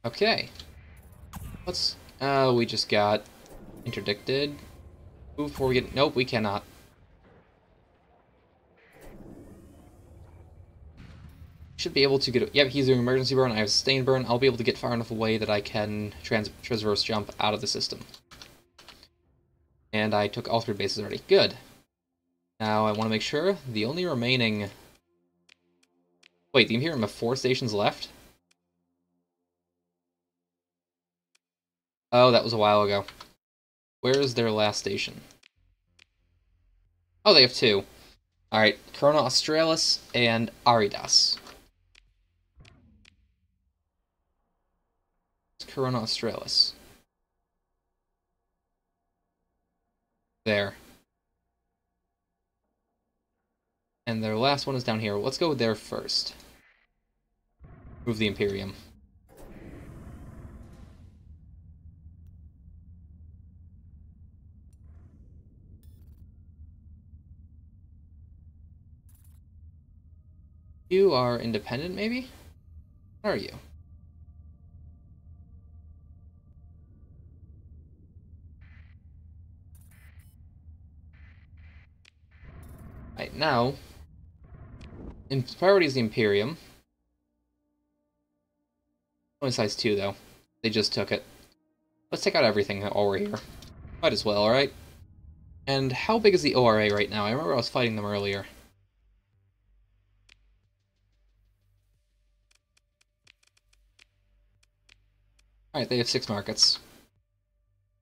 Okay. Let's... we just got interdicted. Move before we get... Nope, we cannot. Should be able to get... Yep, he's doing emergency burn. I have sustained burn. I'll be able to get far enough away that I can transverse jump out of the system. And I took all 3 bases already. Good. Now I want to make sure the only remaining... Wait, the Imperium have 4 stations left? Oh, that was a while ago. Where is their last station? Oh, they have 2. Alright, Corona Australis and Aridas. It's Corona Australis. There. And their last one is down here. Let's go there first. Move the Imperium. You are independent, maybe? What are you? Right, now, in priority is the Imperium. Only size 2, though. They just took it. Let's take out everything while we're here. Might as well, alright? And how big is the ORA right now? I remember I was fighting them earlier. Alright, they have 6 markets.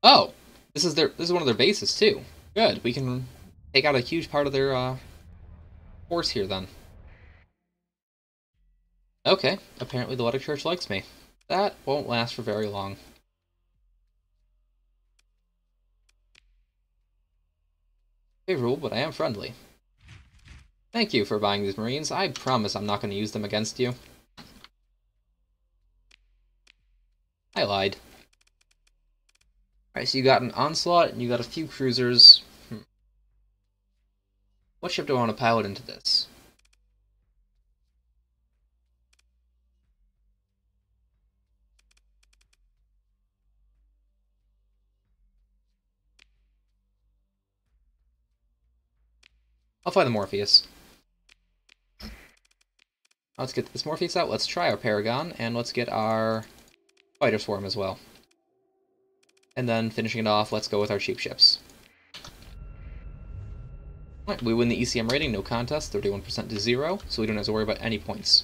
Oh! This is one of their bases, too. Good, we can take out a huge part of their, force here, then. Okay, apparently the Luddic Church likes me. That won't last for very long. Favorable, but I am friendly. Thank you for buying these Marines. I promise I'm not going to use them against you. I lied. Alright, so you got an Onslaught, and you got a few cruisers. What ship do I want to pilot into this? I'll fly the Morpheus. Let's get this Morpheus out, let's try our Paragon, and let's get our Fighter Swarm as well. And then, finishing it off, let's go with our cheap ships. Alright, we win the ECM rating, no contest, 31% to 0, so we don't have to worry about any points.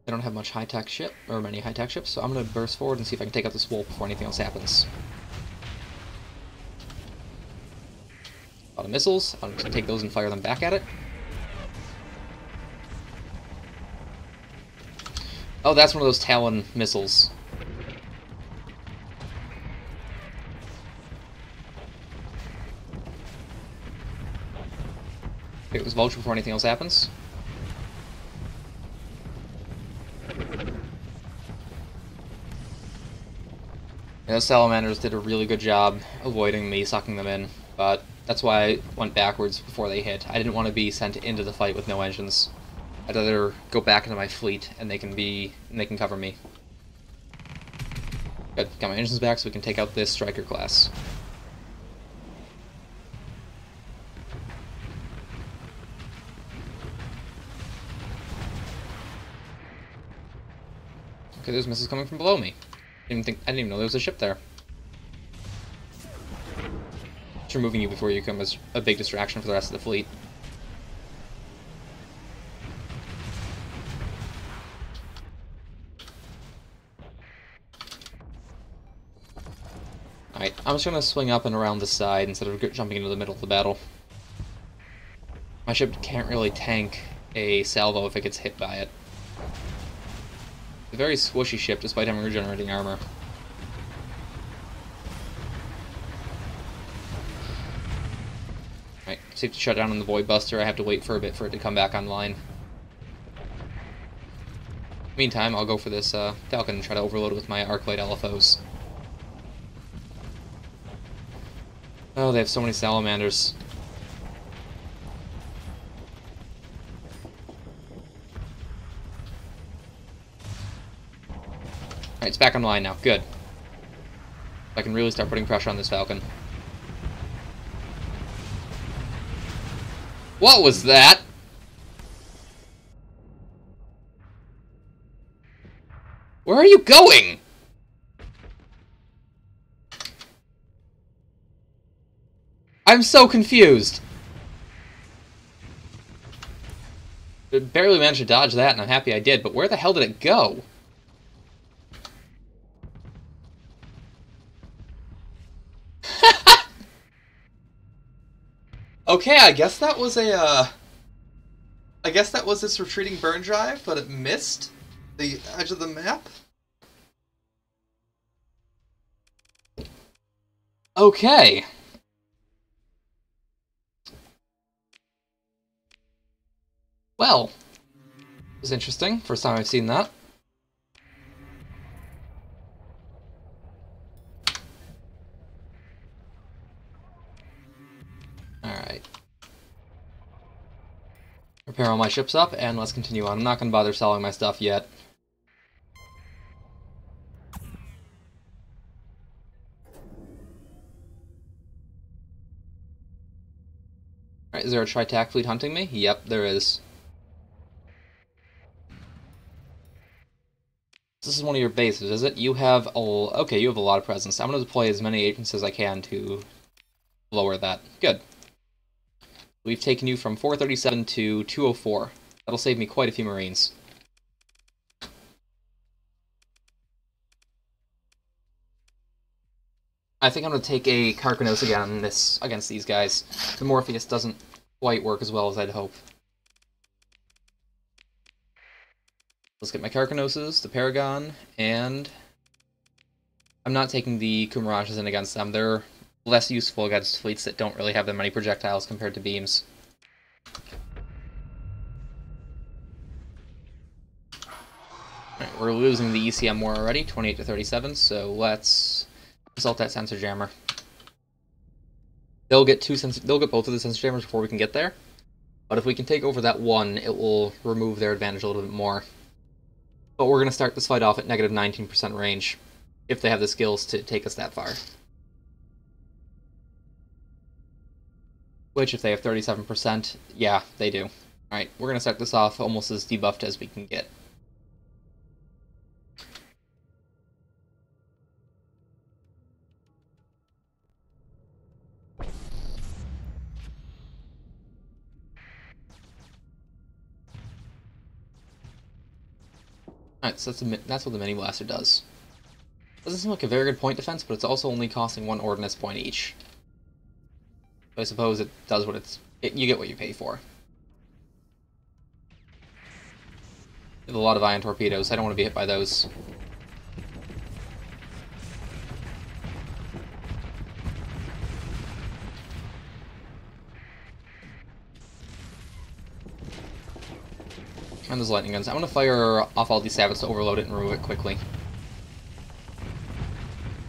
I don't have much high-tech ship, or many high-tech ships, so I'm going to burst forward and see if I can take out this wolf before anything else happens. A lot of missiles, I'm going to take those and fire them back at it. Oh, that's one of those Talon missiles. Take this vulture before anything else happens. And those salamanders did a really good job avoiding me sucking them in, but that's why I went backwards before they hit. I didn't want to be sent into the fight with no engines. I'd rather go back into my fleet and they can cover me. Good, got my engines back so we can take out this striker class. Okay, there's missiles coming from below me. I didn't even know there was a ship there. Just removing you before you come is a big distraction for the rest of the fleet. Alright, I'm just gonna swing up and around the side instead of jumping into the middle of the battle. My ship can't really tank a salvo if it gets hit by it. It's a very squishy ship despite having regenerating armor. Alright, safe to shut down on the Void Buster. I have to wait for a bit for it to come back online. Meantime, I'll go for this Falcon and try to overload it with my Arclight LFOs. Oh, they have so many salamanders. Alright, it's back online now. Good. I can really start putting pressure on this Falcon. What was that? Where are you going? I'm so confused. I barely managed to dodge that, and I'm happy I did, but where the hell did it go? Okay, I guess that was I guess that was this retreating burn drive, but it missed the edge of the map? Okay. Well, It's interesting. First time I've seen that. Alright. Repair all my ships up, and let's continue on. I'm not going to bother selling my stuff yet. Alright, is there a Tritac fleet hunting me? Yep, there is. This is one of your bases, is it? You have okay, you have a lot of presence. I'm going to deploy as many agents as I can to lower that. Good. We've taken you from 437 to 204. That'll save me quite a few Marines. I think I'm going to take a Carcanos again against these guys. The Morpheus doesn't quite work as well as I'd hope. Let's get my Carcanoses, the Paragon, and I'm not taking the Kumarajas in against them. They're less useful against fleets that don't really have that many projectiles compared to beams. Alright, we're losing the ECM war already, 28 to 37, so let's assault that sensor jammer. They'll get both of the sensor jammers before we can get there, but if we can take over that one, it will remove their advantage a little bit more. But we're going to start this fight off at negative 19% range, if they have the skills to take us that far. Which, if they have 37%, yeah, they do. Alright, we're going to start this off almost as debuffed as we can get. Alright, so that's what the Mini Blaster does. Doesn't seem like a very good point defense, but it's also only costing 1 Ordnance point each. So I suppose it does what you get what you pay for. With a lot of ion torpedoes, I don't want to be hit by those. And those lightning guns. I'm going to fire off all these salvos to overload it and remove it quickly.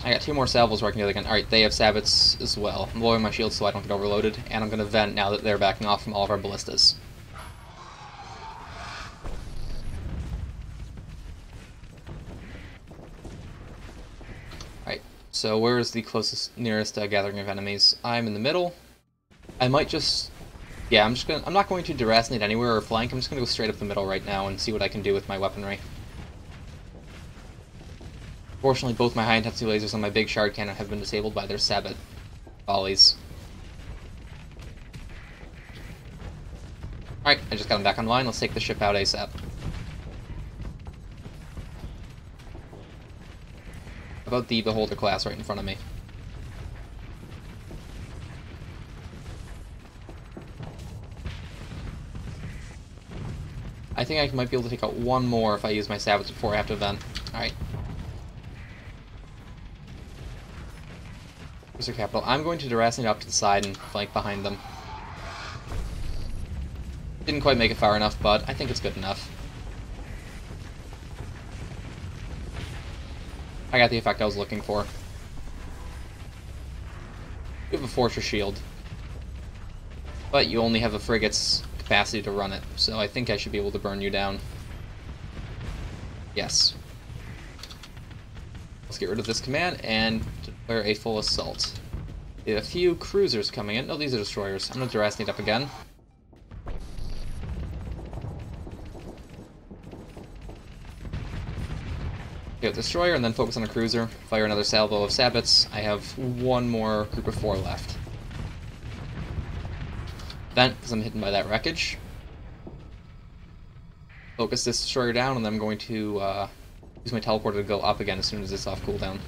I got 2 more salvos where I can do it again. Alright, they have salvots as well. I'm lowering my shield so I don't get overloaded, and I'm going to vent now that they're backing off from all of our ballistas. Alright, so where is the nearest gathering of enemies? I'm in the middle. I might just... Yeah, I'm not going to deracinate anywhere or flank. I'm just going to go straight up the middle right now and see what I can do with my weaponry. Fortunately, both my high-intensity lasers and my big shard cannon have been disabled by their sabot volleys. Alright, I just got them back online. Let's take the ship out ASAP. How about the Beholder class right in front of me? I think I might be able to take out 1 more if I use my sabots before I have to vent. Alright. Cruiser Capital. I'm going to deracinate up to the side and flank behind them. Didn't quite make it far enough, but I think it's good enough. I got the effect I was looking for. You have a Fortress Shield. But you only have a frigate's capacity to run it, so I think I should be able to burn you down. Yes. Let's get rid of this command and declare a full assault. We have a few cruisers coming in. No, these are destroyers. I'm going to deracinate up again. Get a destroyer and then focus on a cruiser. Fire another salvo of sabots. I have 1 more group of 4 left. Vent, because I'm hidden by that wreckage. Focus this destroyer down, and then I'm going to use my teleporter to go up again as soon as it's off cooldown.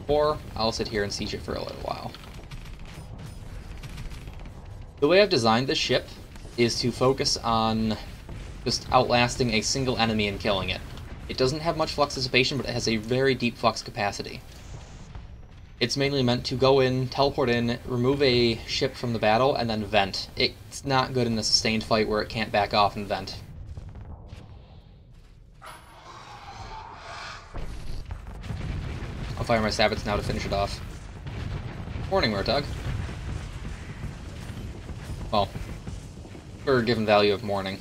Or I'll sit here and siege it for a little while. The way I've designed this ship is to focus on just outlasting a single enemy and killing it. It doesn't have much flux dissipation, but it has a very deep flux capacity. It's mainly meant to go in, teleport in, remove a ship from the battle, and then vent. It's not good in a sustained fight where it can't back off and vent. I'll fire my sabots now to finish it off. Morning, Murtog. Well, for a given value of morning.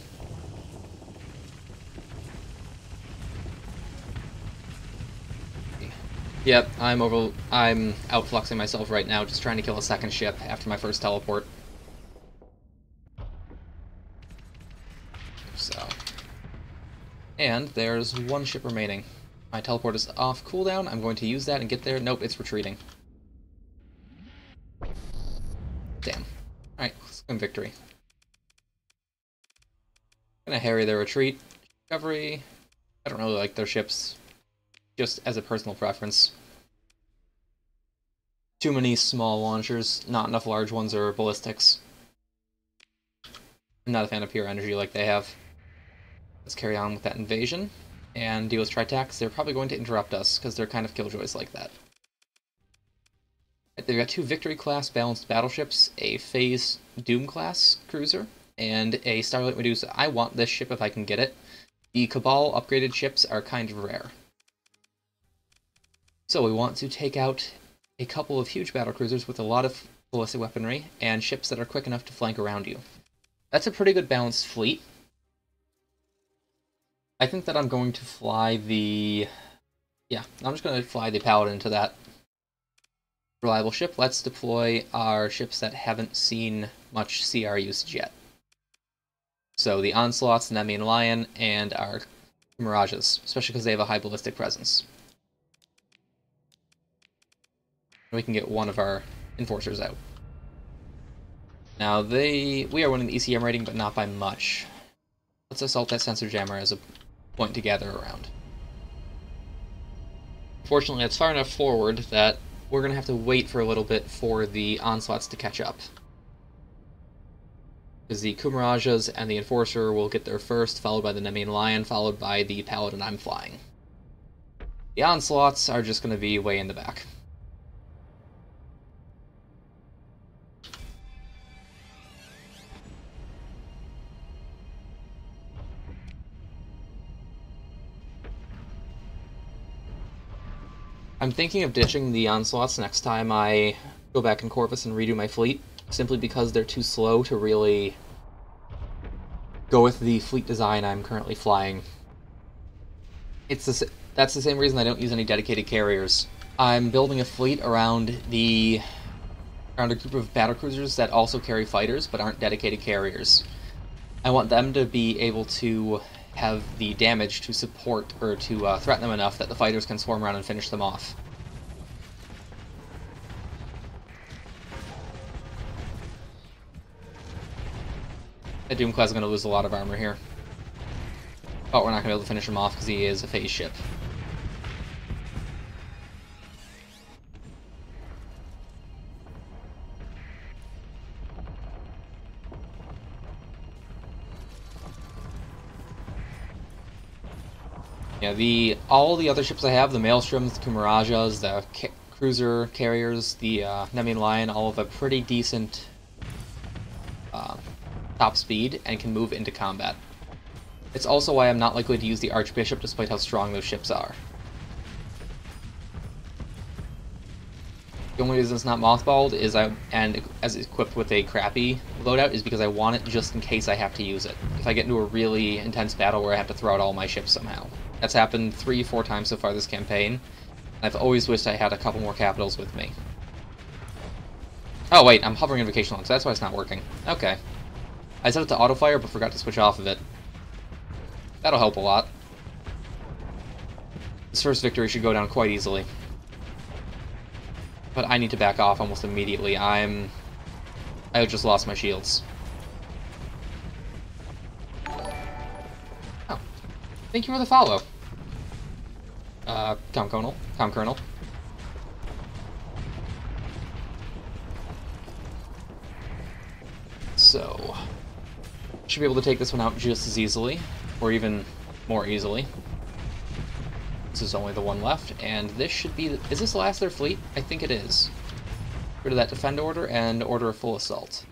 Yep, I'm outfluxing myself right now, just trying to kill a second ship after my first teleport. So. And there's one ship remaining. My teleport is off cooldown, I'm going to use that and get there. Nope, it's retreating. Damn. Alright, let's go in victory. Gonna harry their retreat. Discovery. I don't really like their ships. Just as a personal preference. Too many small launchers, not enough large ones or ballistics. I'm not a fan of pure energy like they have. Let's carry on with that invasion and deal with Tritax. They're probably going to interrupt us because they're kind of killjoys like that. They've got 2 Victory-class balanced battleships, a Phase Doom-class cruiser, and a Starlight Medusa. I want this ship if I can get it. The Cabal upgraded ships are kind of rare. So we want to take out a couple of huge battlecruisers with a lot of ballistic weaponry, and ships that are quick enough to flank around you. That's a pretty good balanced fleet. I think that I'm going to fly the... Yeah, I'm just going to fly the Paladin to that reliable ship. Let's deploy our ships that haven't seen much CR usage yet. So the Onslaughts, the Nemean Lion, and our Mirages, especially because they have a high ballistic presence. We can get one of our Enforcers out. Now we are winning the ECM rating, but not by much. Let's assault that Sensor Jammer as a point to gather around. Fortunately, it's far enough forward that we're going to have to wait for a little bit for the Onslaughts to catch up. Because the Kumarajas and the Enforcer will get there first, followed by the Nemean Lion, followed by the Paladin I'm flying. The Onslaughts are just going to be way in the back. I'm thinking of ditching the Onslaughts next time I go back in Corvus and redo my fleet, simply because they're too slow to really go with the fleet design I'm currently flying. That's the same reason I don't use any dedicated carriers. I'm building a fleet around a group of battlecruisers that also carry fighters, but aren't dedicated carriers. I want them to be able to have the damage to support, or to threaten them enough that the fighters can swarm around and finish them off. The Doomclaw is going to lose a lot of armor here. But we're not going to be able to finish him off because he is a phase ship. Yeah, all the other ships I have, the Maelstroms, the Kumarajas, the cruiser carriers, the Nemean Lion, all have a pretty decent top speed and can move into combat. It's also why I'm not likely to use the Archbishop despite how strong those ships are. The only reason it's not mothballed is and as equipped with a crappy loadout is because I want it just in case I have to use it. If I get into a really intense battle where I have to throw out all my ships somehow. That's happened 3-4 times so far this campaign, and I've always wished I had a couple more capitals with me. Oh wait, I'm hovering Invocation on, so that's why it's not working. Okay. I set it to auto-fire, but forgot to switch off of it. That'll help a lot. This first victory should go down quite easily. But I need to back off almost immediately. I just lost my shields. Oh. Thank you for the follow. Tom Colonel. So, should be able to take this one out just as easily, or even more easily. This is only the one left, and this should be... Is this the last of their fleet? I think it is. Rid of that defend order and order a full assault.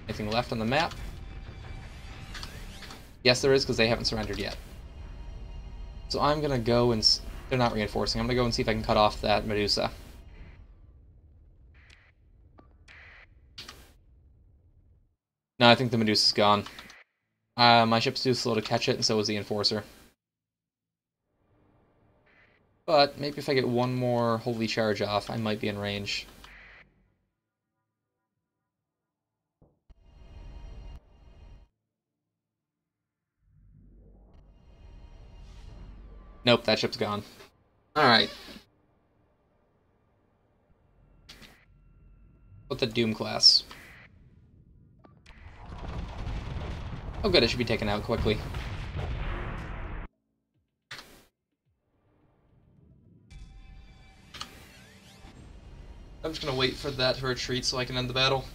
Anything left on the map? Yes, there is, because they haven't surrendered yet. So I'm going to go and... They're not reinforcing. I'm going to go and see if I can cut off that Medusa. No, I think the Medusa's gone. My ship's too slow to catch it, and so is the Enforcer. But maybe if I get one more Holy Charge off, I might be in range. Nope, that ship's gone. Alright. With the Doom class. Oh good, it should be taken out quickly. I'm just gonna wait for that to retreat so I can end the battle.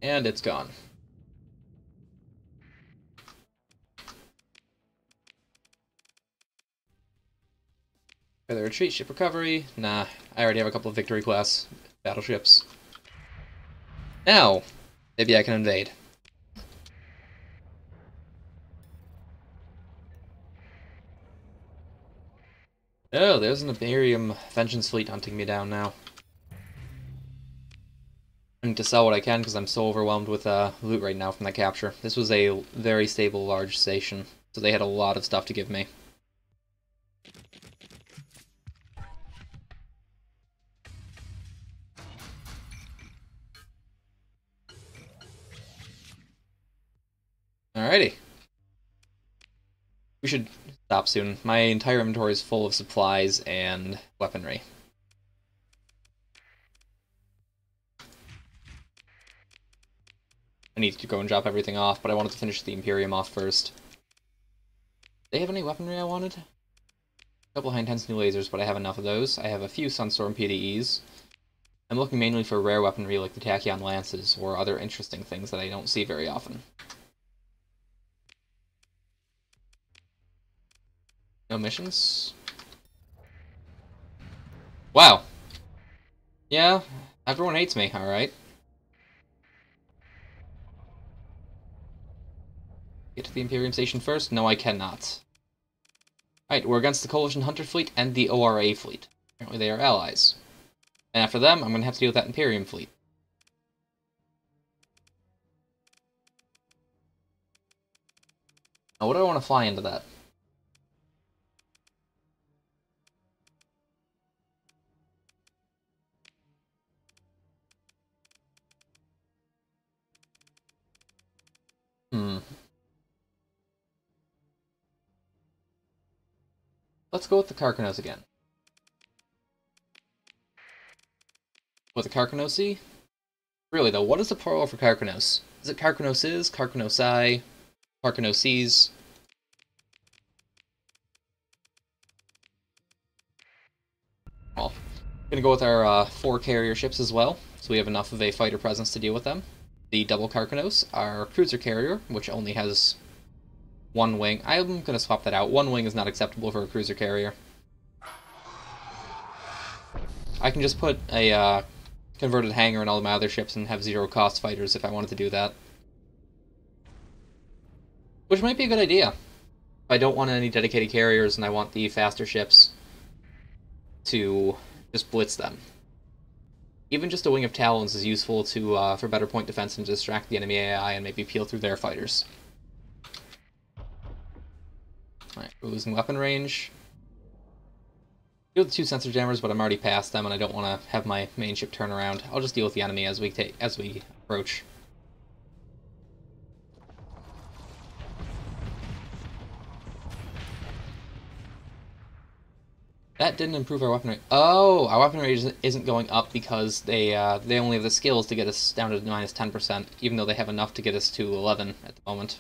And it's gone. Further retreat, ship recovery. Nah, I already have a couple of victory class battleships. Now, maybe I can invade. Oh, there's an Imperium Vengeance fleet hunting me down now. I need to sell what I can because I'm so overwhelmed with loot right now from that capture. This was a very stable, large station, so they had a lot of stuff to give me. Alrighty. We should stop soon. My entire inventory is full of supplies and weaponry. I need to go and drop everything off, but I wanted to finish the Imperium off first. Do they have any weaponry I wanted? A couple high-intensity lasers, but I have enough of those. I have a few Sunstorm PDEs. I'm looking mainly for rare weaponry like the Tachyon Lances, or other interesting things that I don't see very often. No missions? Wow. Yeah, everyone hates me, alright. Get to the Imperium Station first? No, I cannot. Alright, we're against the Coalition Hunter Fleet and the ORA Fleet. Apparently they are allies. And after them, I'm going to have to deal with that Imperium Fleet. Now, what do I want to fly into that? Let's go with the Carcanos again. With the Carcanosi? Really though, what is the plural for Carcanos? Is it Carcanoses, Carcanosi, Carcanoses? Well, gonna go with our 4 carrier ships as well, so we have enough of a fighter presence to deal with them. The double Carcanos, our cruiser carrier, which only has 1 wing. I'm gonna swap that out. 1 wing is not acceptable for a cruiser carrier. I can just put a converted hangar in all of my other ships and have 0 cost fighters if I wanted to do that. Which might be a good idea. If I don't want any dedicated carriers and I want the faster ships to just blitz them. Even just a wing of Talons is useful to for better point defense and to distract the enemy AI and maybe peel through their fighters. Alright, we're losing weapon range. Deal with the 2 sensor jammers, but I'm already past them and I don't want to have my main ship turn around. I'll just deal with the enemy as we approach. That didn't improve our weapon rate. Oh, our weapon rate isn't going up because they only have the skills to get us down to minus 10%, even though they have enough to get us to 11 at the moment.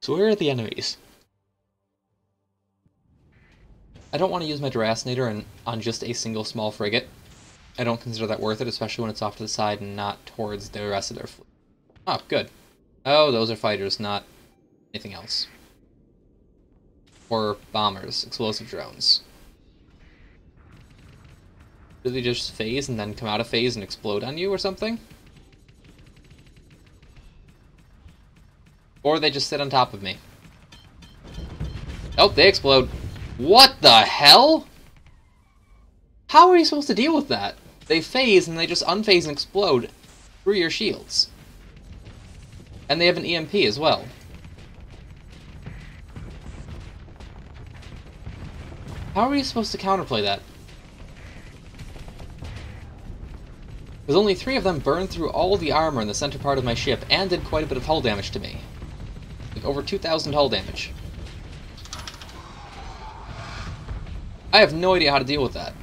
So where are the enemies? I don't want to use my Deracinator on just a single small frigate. I don't consider that worth it, especially when it's off to the side and not towards the rest of their fleet. Oh, good. Oh, those are fighters, not anything else. Or bombers, explosive drones. Do they just phase and then come out of phase and explode on you or something? Or they just sit on top of me. Oh, they explode. What the hell? How are you supposed to deal with that? They phase and they just unphase and explode through your shields. And they have an EMP as well. How are you supposed to counterplay that? Because only 3 of them burned through all the armor in the center part of my ship and did quite a bit of hull damage to me. Like over 2,000 hull damage. I have no idea how to deal with that.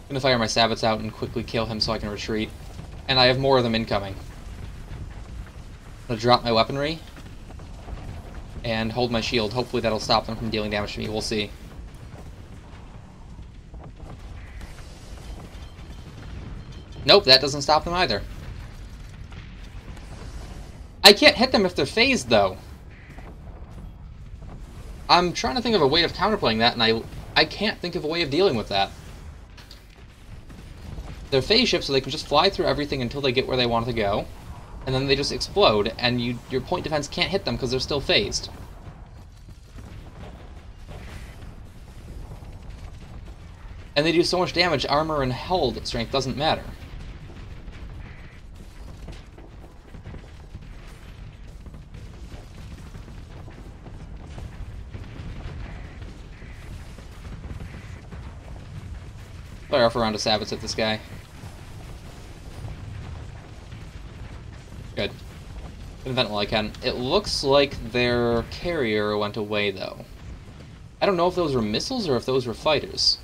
I'm gonna fire my sabots out and quickly kill him so I can retreat. And I have more of them incoming. I'm gonna drop my weaponry and hold my shield. Hopefully that'll stop them from dealing damage to me. We'll see. Nope, that doesn't stop them either. I can't hit them if they're phased, though. I'm trying to think of a way of counterplaying that, and I can't think of a way of dealing with that. They're phase ships, so they can just fly through everything until they get where they want to go, and then they just explode, and your point defense can't hit them because they're still phased. And they do so much damage, armor and hull strength doesn't matter. Fire off a round of sabots at this guy. Good. Can vent while I can. It looks like their carrier went away, though. I don't know if those were missiles or if those were fighters.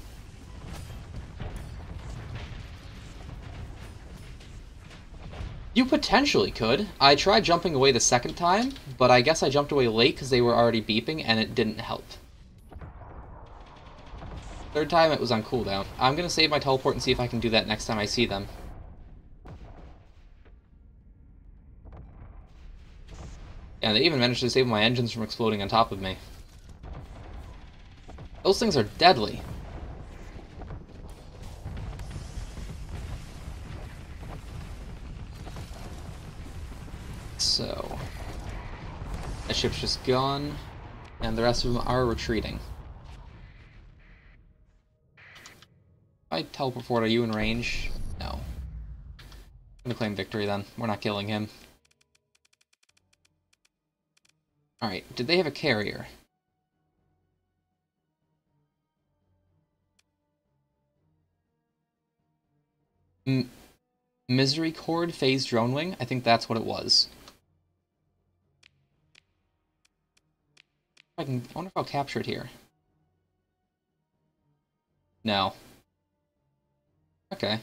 You potentially could. I tried jumping away the second time, but I guess I jumped away late because they were already beeping and it didn't help. Third time it was on cooldown. I'm gonna save my teleport and see if I can do that next time I see them. Yeah, they even managed to save my engines from exploding on top of me. Those things are deadly. So, that ship's just gone, and the rest of them are retreating. If I teleport forward, are you in range? No. I'm gonna claim victory then. We're not killing him. Alright, did they have a carrier? Misericord phase drone wing? I think that's what it was. I wonder if I'll capture it here. No. Okay. In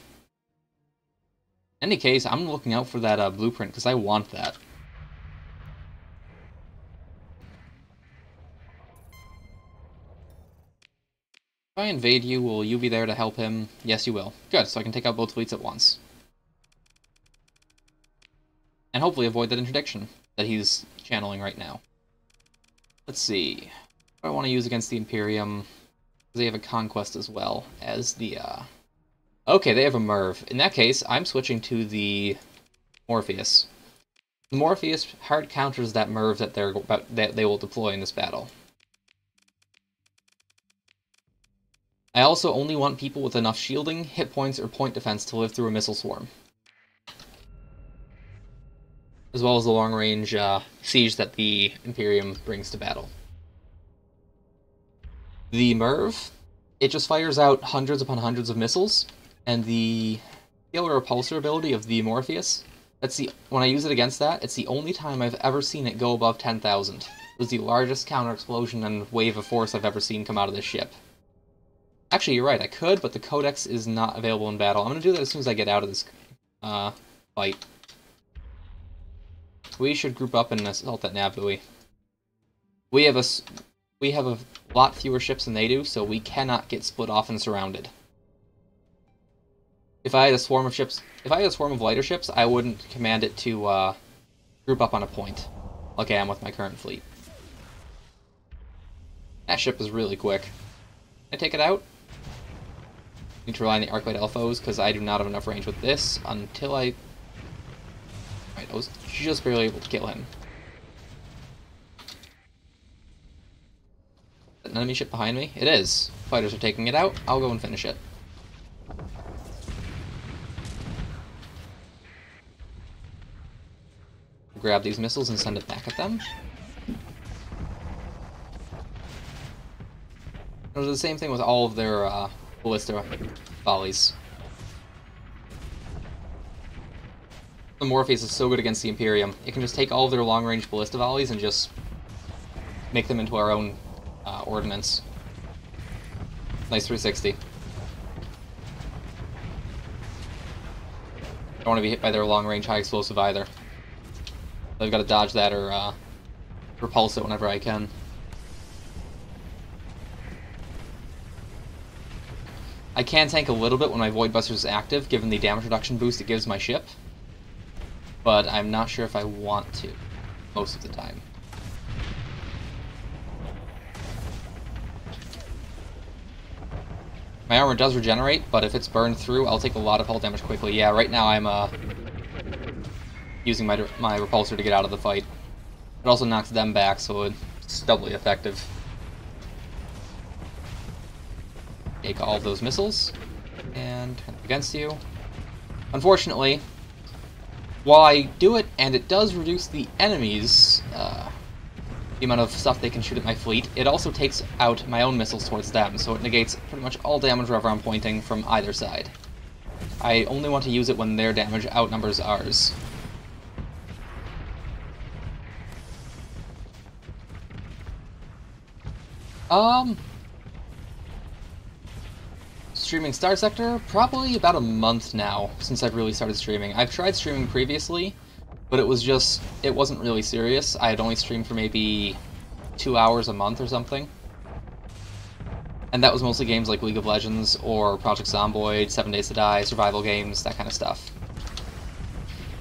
any case, I'm looking out for that blueprint, because I want that. If I invade you, will you be there to help him? Yes, you will. Good, so I can take out both fleets at once. And hopefully avoid that interdiction that he's channeling right now. Let's see. What do I want to use against the Imperium? They have a conquest as well as the, Okay, they have a Merv. In that case, I'm switching to the Morpheus. The Morpheus hard counters that Merv that they will deploy in this battle. I also only want people with enough shielding, hit points, or point defense to live through a missile swarm. As well as the long-range siege that the Imperium brings to battle. The Merv, it just fires out hundreds upon hundreds of missiles, and the scalar repulsor ability of the Morpheus, when I use it against that, it's the only time I've ever seen it go above 10,000. It was the largest counter-explosion and wave of force I've ever seen come out of this ship. Actually, you're right, I could, but the Codex is not available in battle. I'm going to do that as soon as I get out of this fight. We should group up and assault that nav buoy. We have a lot fewer ships than they do, so we cannot get split off and surrounded. If I had a swarm of ships, if I had a swarm of lighter ships, I wouldn't command it to group up on a point, like I am with my current fleet. That ship is really quick. Can I take it out? Need to rely on the Arclight Elfos, because I do not have enough range with this until I... Alright, I was just barely able to kill him. Is that an enemy ship behind me? It is. Fighters are taking it out. I'll go and finish it. Grab these missiles and send it back at them. It'll do the same thing with all of their ballista volleys. The Morpheus is so good against the Imperium. It can just take all of their long-range ballista volleys and just make them into our own ordnance. Nice 360. Don't want to be hit by their long-range high explosive either. I've got to dodge that or repulse it whenever I can. I can tank a little bit when my Void Buster is active, given the damage reduction boost it gives my ship. But I'm not sure if I want to, most of the time. My armor does regenerate, but if it's burned through, I'll take a lot of hull damage quickly. Yeah, right now I'm using my repulsor to get out of the fight. It also knocks them back, so it's doubly effective. Take all of those missiles, and against you. Unfortunately, while I do it, and it does reduce the enemies, the amount of stuff they can shoot at my fleet, it also takes out my own missiles towards them, so it negates pretty much all damage wherever I'm pointing from either side. I only want to use it when their damage outnumbers ours. Streaming Starsector? Probably about a month now, since I've really started streaming. I've tried streaming previously, but it wasn't really serious. I had only streamed for maybe 2 hours a month or something. And that was mostly games like League of Legends, or Project Zomboid, 7 Days to Die, survival games, that kind of stuff.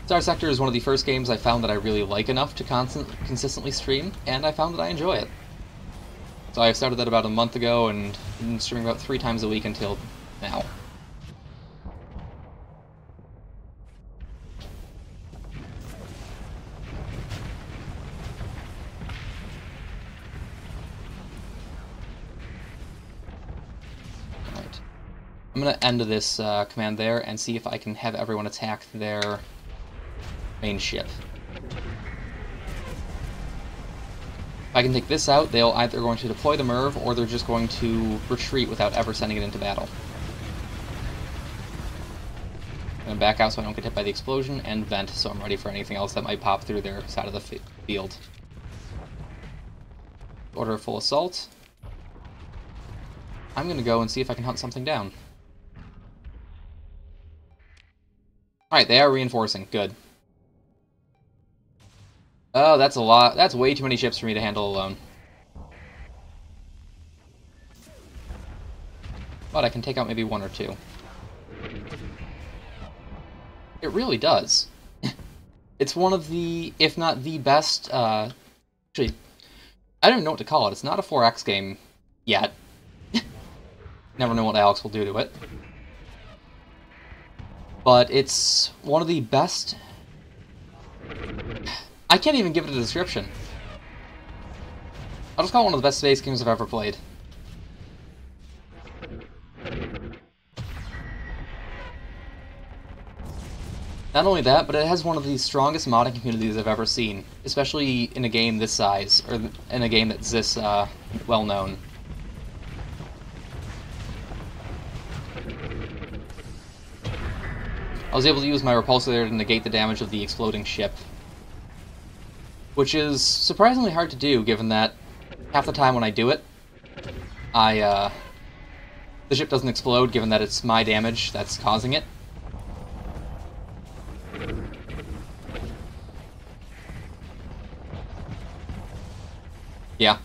Starsector is one of the first games I found that I really like enough to consistently stream, and I found that I enjoy it. So I started that about a month ago, and been streaming about 3 times a week until now. Alright. I'm going to end this command there and see if I can have everyone attack their main ship. If I can take this out, they'll either going to deploy the MIRV, or they're just going to retreat without ever sending it into battle. I'm going to back out so I don't get hit by the explosion, and vent so I'm ready for anything else that might pop through their side of the field. Order a full assault. I'm going to go and see if I can hunt something down. Alright, they are reinforcing. Good. Oh, that's a lot. That's way too many ships for me to handle alone. But I can take out maybe 1 or 2. It really does. It's one of the, if not the best, actually, I don't even know what to call it. It's not a 4X game yet. Never know what Alex will do to it. But it's one of the best... I can't even give it a description. I'll just call it one of the best space games I've ever played. Not only that, but it has one of the strongest modding communities I've ever seen, especially in a game this size, or in a game that's this well-known. I was able to use my repulsor there to negate the damage of the exploding ship. Which is surprisingly hard to do, given that half the time when I do it, the ship doesn't explode, given that it's my damage that's causing it. Yeah.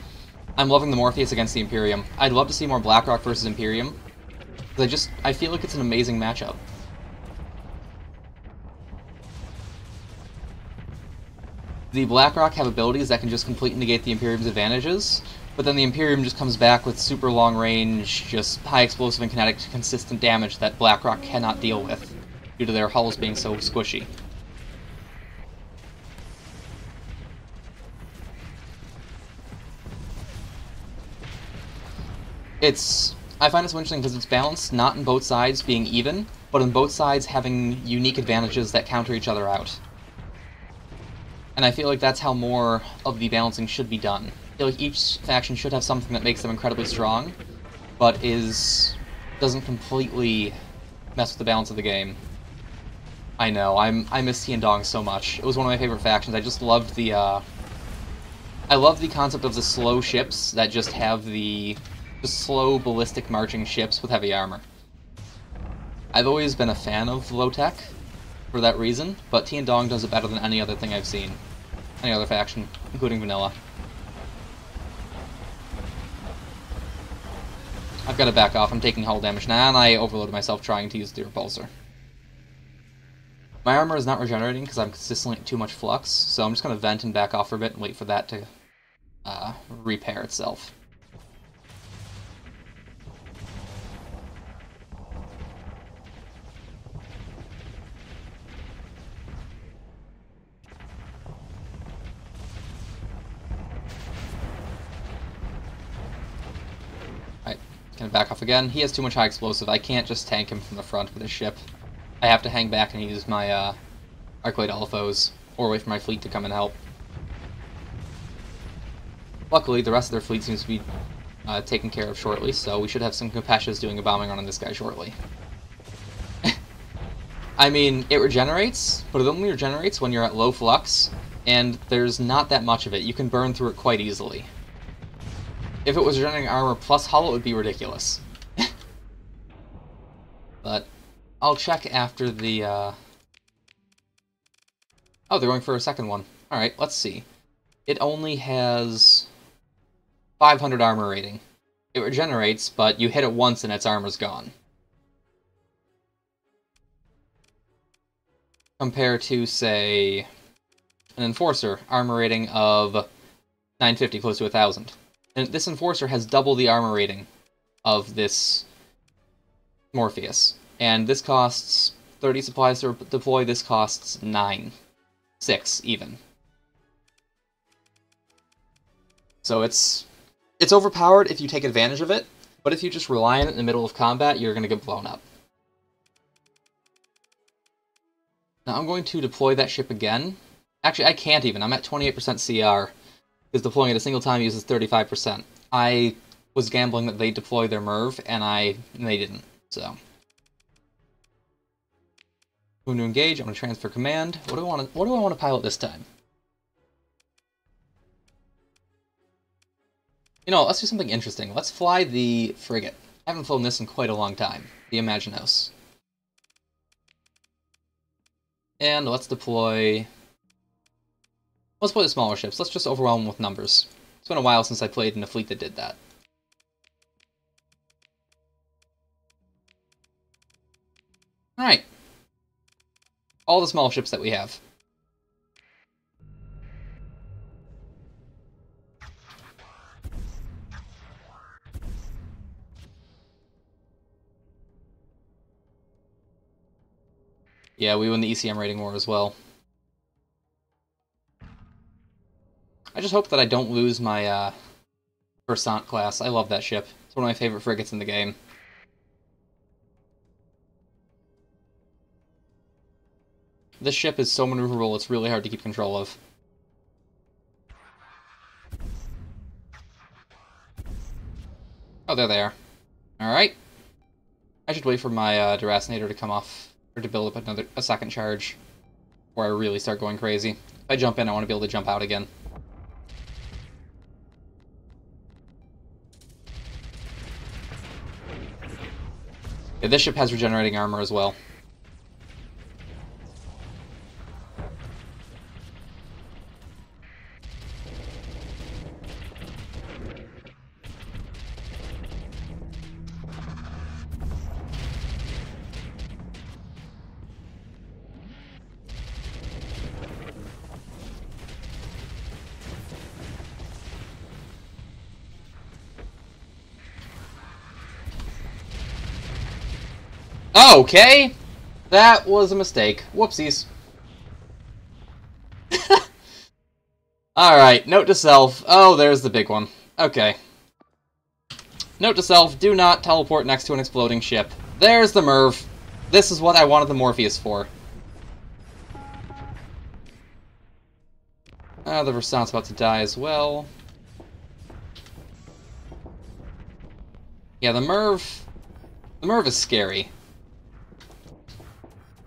I'm loving the Morpheus against the Imperium. I'd love to see more Blackrock versus Imperium. Because I feel like it's an amazing matchup. The Blackrock have abilities that can just completely negate the Imperium's advantages, but then the Imperium just comes back with super long range, just high explosive and kinetic consistent damage that Blackrock cannot deal with, due to their hulls being so squishy. I find it so interesting because it's balanced not in both sides being even, but in both sides having unique advantages that counter each other out. And I feel like that's how more of the balancing should be done. I feel like each faction should have something that makes them incredibly strong, but doesn't completely mess with the balance of the game. I know, I miss Tiandong so much. It was one of my favorite factions. I just loved the, I love the concept of the slow ships that just have the slow ballistic marching ships with heavy armor. I've always been a fan of low tech for that reason, but Tiandong does it better than any other thing I've seen. Any other faction, including vanilla. I've got to back off. I'm taking hull damage now, and I overloaded myself trying to use the repulsor. My armor is not regenerating because I'm consistently at too much flux, so I'm just going to vent and back off for a bit and wait for that to repair itself. Alright, gonna back off again. He has too much high explosive. I can't just tank him from the front with his ship. I have to hang back and use my Arcblade Alphos, or wait for my fleet to come and help. Luckily, the rest of their fleet seems to be taken care of shortly, so we should have some Compashes doing a bombing run on this guy shortly. I mean, it regenerates, but it only regenerates when you're at low flux, and there's not that much of it. You can burn through it quite easily. If it was regenerating armor plus hull, it would be ridiculous. But I'll check after the, Oh, they're going for a second one. Alright, let's see. It only has 500 armor rating. It regenerates, but you hit it once and its armor's gone. Compared to, say, an Enforcer, armor rating of 950, close to 1,000. And this Enforcer has double the armor rating of this Morpheus. And this costs 30 supplies to deploy, this costs 9. 6, even. So it's overpowered if you take advantage of it, but if you just rely on it in the middle of combat, you're going to get blown up. Now I'm going to deploy that ship again. Actually, I can't even. I'm at 28% CR, because deploying it a single time uses 35%. I was gambling that they'd deploy their Merv, and they didn't, so. Going to engage, I'm going to transfer command. What do I want to pilot this time? You know, let's do something interesting. Let's fly the frigate. I haven't flown this in quite a long time. The Imaginos. And let's deploy the smaller ships. Let's just overwhelm them with numbers. It's been a while since I played in a fleet that did that. Alright. All the small ships that we have. Yeah, we win the ECM rating war as well. I just hope that I don't lose my Versant class. I love that ship. It's one of my favorite frigates in the game. This ship is so maneuverable, it's really hard to keep control of. Oh, there they are. Alright. I should wait for my Deracinator to come off, or to build up a second charge, before I really start going crazy. If I jump in, I want to be able to jump out again. Yeah, this ship has regenerating armor as well. Okay! That was a mistake. Whoopsies. Alright, note to self. Oh, there's the big one. Okay. Note to self, do not teleport next to an exploding ship. There's the Merv. This is what I wanted the Morpheus for. The Versant's about to die as well. Yeah, the Merv is scary.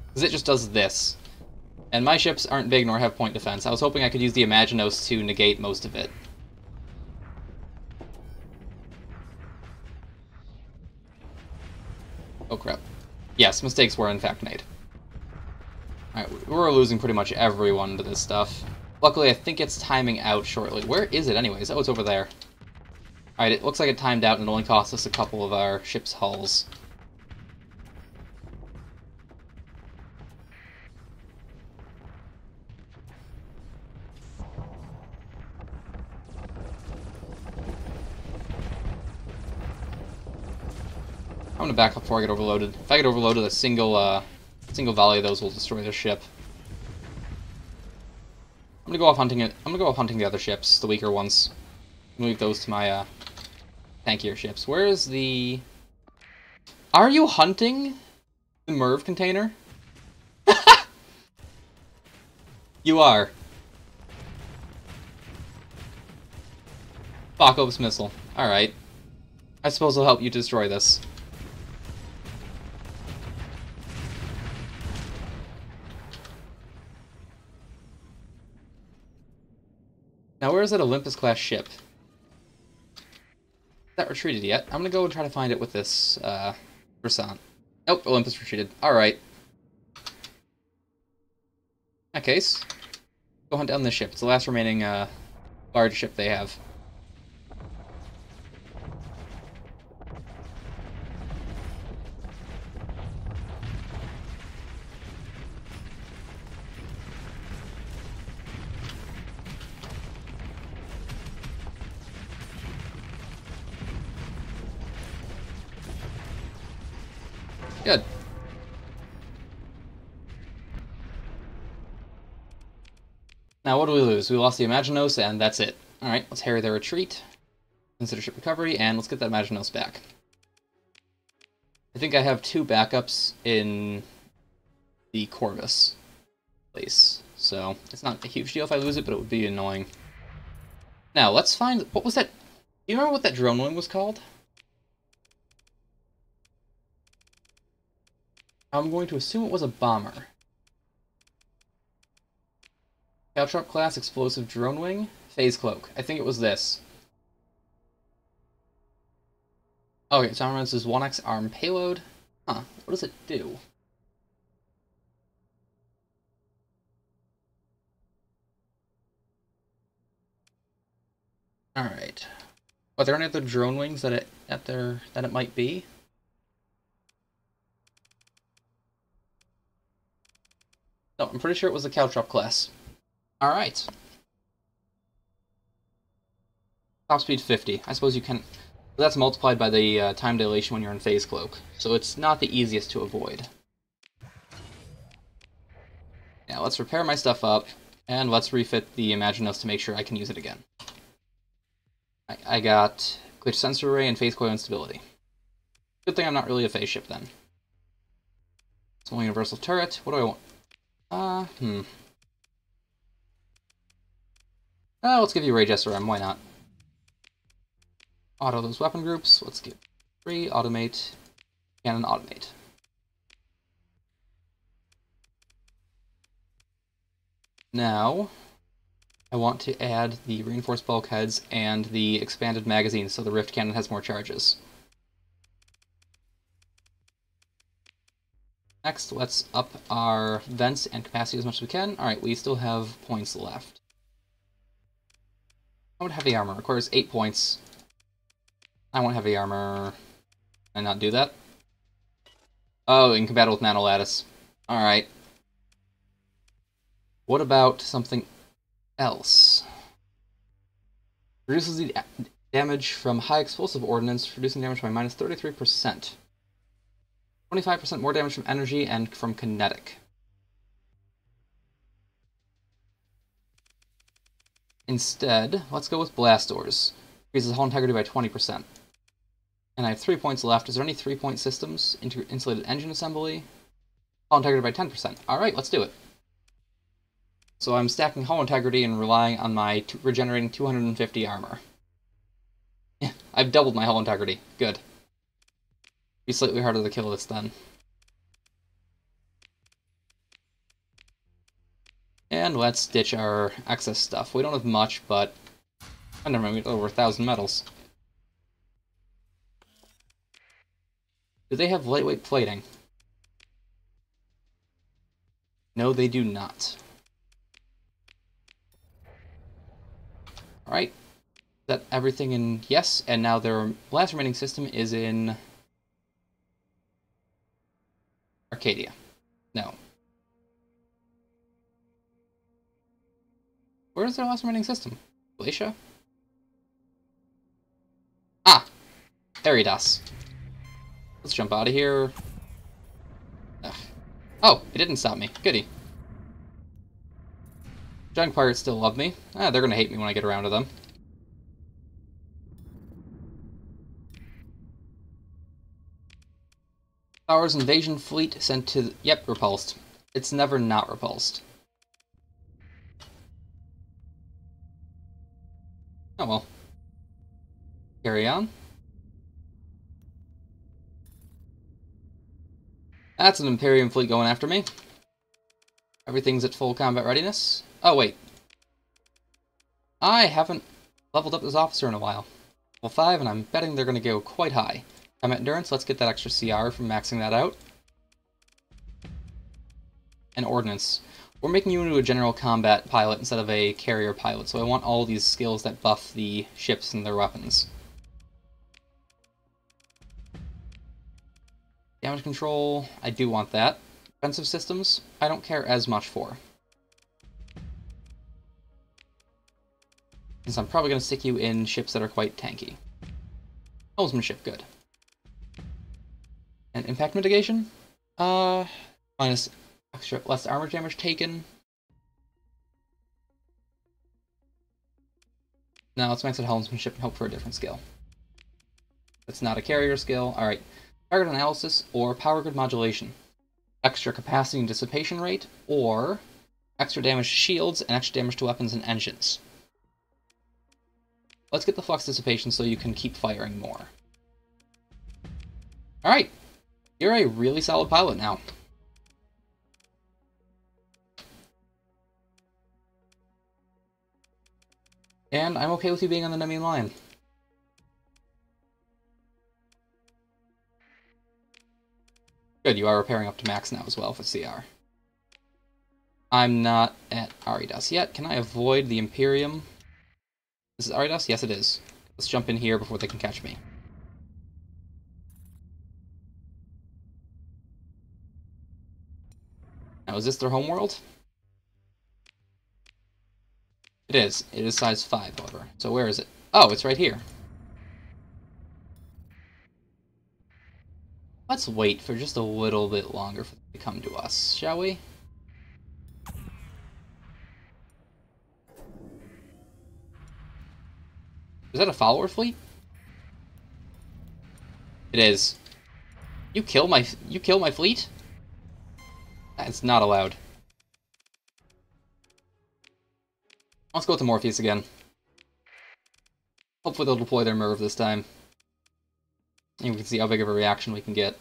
Because it just does this. And my ships aren't big nor have point defense. I was hoping I could use the Imaginos to negate most of it. Oh crap. Yes, mistakes were in fact made. Alright, we're losing pretty much everyone to this stuff. Luckily, I think it's timing out shortly. Where is it anyways? Oh, it's over there. Alright, it looks like it timed out and it only cost us a couple of our ship's hulls. I'm gonna back up before I get overloaded. If I get overloaded, a single volley of those will destroy the ship. I'm gonna go off hunting it. I'm gonna go off hunting the other ships, the weaker ones. Move those to my tankier ships. Where is the? Are you hunting the Merv container? You are. Apocalypse missile. All right. I suppose I'll help you destroy this. Now, where is that Olympus-class ship? Not retreated yet. I'm gonna go and try to find it with this, Versant. Nope, Olympus retreated. Alright. In that case, go hunt down this ship. It's the last remaining, large ship they have. Good. Now, what do we lose? We lost the Imaginos, and that's it. Alright, let's harry their retreat. Consider ship recovery, and let's get that Imaginos back. I think I have 2 backups in the Corvus place, so it's not a huge deal if I lose it, but it would be annoying. Now, let's find... What was that? Do you remember what that drone wing was called? I'm going to assume it was a bomber. Caltrop class explosive drone wing, phase cloak. I think it was this. Okay, so armaments is 1x arm payload. Huh, what does it do? Alright. Are there any other drone wings that it might be? No, I'm pretty sure it was the Caltrop class. Alright. Top speed 50. I suppose you can... That's multiplied by the time dilation when you're in phase cloak, so it's not the easiest to avoid. Now, let's repair my stuff up, and let's refit the Imaginos to make sure I can use it again. I got glitch sensor array and phase coil instability. Good thing I'm not really a phase ship then. Small universal turret. What do I want? Let's give you Rage SRM, why not? Auto those weapon groups. Let's give 3, automate, cannon automate. Now, I want to add the reinforced bulkheads and the expanded magazine so the Rift cannon has more charges. Next, let's up our vents and capacity as much as we can. Alright, we still have points left. I want heavy armor. Requires 8 points. I want heavy armor. Can I not do that? Oh, incompatible with nano lattice. Alright. What about something else? Reduces the damage from high explosive ordnance, reducing damage by minus 33%. 25% more damage from energy and from kinetic. Instead, let's go with blast doors. Increases hull integrity by 20%. And I have 3 points left. Is there any 3-point systems? Insulated engine assembly? Hull integrity by 10%. Alright, let's do it. So I'm stacking hull integrity and relying on my regenerating 250 armor. Yeah, I've doubled my hull integrity. Good. Be slightly harder to kill this then. And let's ditch our excess stuff. We don't have much, but I never mind, we have over 1,000 metals. Do they have lightweight plating? No, they do not. Alright. That everything in yes, and now their last remaining system is in Arcadia. No. Where is their last remaining system? Glacia? Ah! Eridas. Let's jump out of here. Ugh. Oh, it didn't stop me. Goody. Giant pirates still love me. Ah, they're gonna hate me when I get around to them. Power's invasion fleet sent to... Yep, repulsed. It's never not repulsed. Oh well. Carry on. That's an Imperium fleet going after me. Everything's at full combat readiness. Oh, wait. I haven't leveled up this officer in a while. Level 5, and I'm betting they're going to go quite high. Combat endurance, let's get that extra CR from maxing that out. And ordnance. We're making you into a general combat pilot instead of a carrier pilot, so I want all these skills that buff the ships and their weapons. Damage control, I do want that. Defensive systems, I don't care as much for. Since I'm probably going to stick you in ships that are quite tanky. Helmsmanship, good. And impact mitigation? Minus extra less armor damage taken. Now let's max out helmsmanship and hope for a different skill. That's not a carrier skill. Alright. Target analysis or power grid modulation. Extra capacity and dissipation rate, or extra damage to shields and extra damage to weapons and engines. Let's get the flux dissipation so you can keep firing more. Alright. You're a really solid pilot now. And I'm okay with you being on the Nemean line. Good, you are repairing up to max now as well for CR. I'm not at Aridas yet. Can I avoid the Imperium? This is Aridas? Yes, it is. Let's jump in here before they can catch me. Now, is this their homeworld? It is. It is size 5, however. So where is it? Oh, it's right here. Let's wait for just a little bit longer for them to come to us, shall we? Is that a follower fleet? It is. You kill my fleet? That's not allowed. Let's go with the Morpheus again. Hopefully they'll deploy their Merv this time. And we can see how big of a reaction we can get.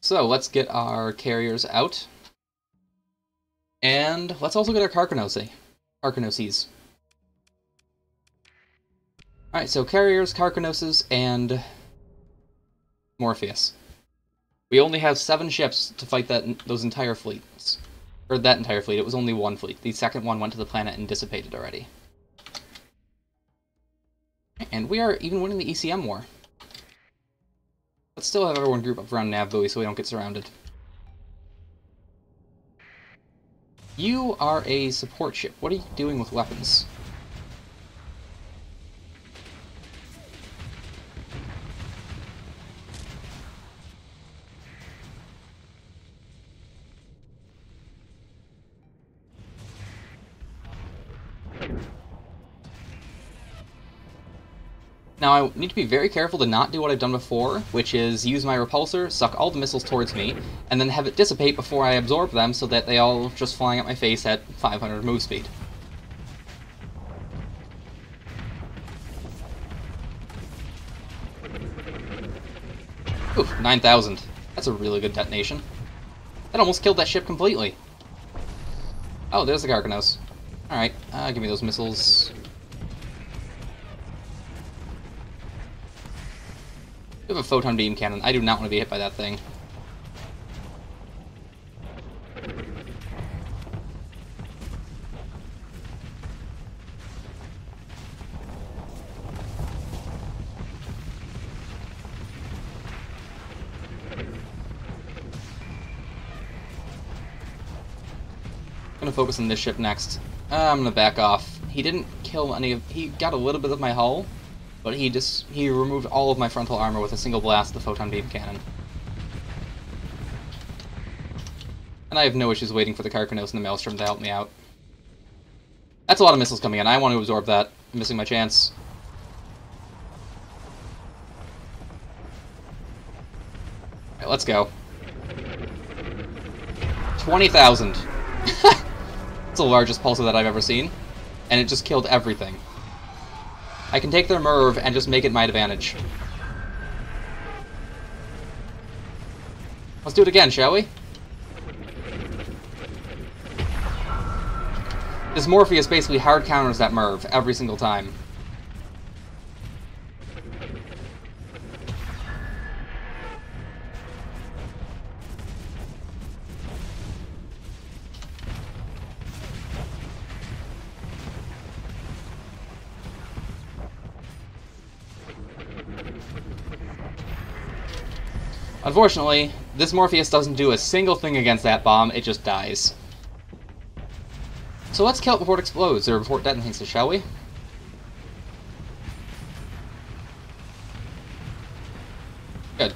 So, let's get our carriers out. And let's also get our Carcanoses. Alright, so carriers, Carcanoses, and Morpheus. We only have 7 ships to fight those entire fleets. Or that entire fleet, it was only 1 fleet. The second one went to the planet and dissipated already. And we are even winning the ECM war. Let's still have everyone group up around Nav Buoy so we don't get surrounded. You are a support ship. What are you doing with weapons? Now, I need to be very careful to not do what I've done before, which is use my repulsor, suck all the missiles towards me, and then have it dissipate before I absorb them so that they all just flying at my face at 500 move speed. Oof, 9,000. That's a really good detonation. That almost killed that ship completely. Oh, there's the Carcanos. Alright, give me those missiles. We have a photon beam cannon. I do not want to be hit by that thing. I'm gonna focus on this ship next. I'm gonna back off. He didn't kill any of... He got a little bit of my hull, but he removed all of my frontal armor with a single blast of the photon beam cannon. And I have no issues waiting for the Carcanos and the Maelstrom to help me out. That's a lot of missiles coming in. I want to absorb that. I'm missing my chance. Alright, let's go. 20,000. It's the largest pulsar that I've ever seen, and it just killed everything. I can take their Merv and just make it my advantage. Let's do it again, shall we? This Morpheus basically hard counters that Merv every single time. Unfortunately, this Morpheus doesn't do a single thing against that bomb, it just dies. So let's kill it before it explodes, or before it detonates it, shall we? Good.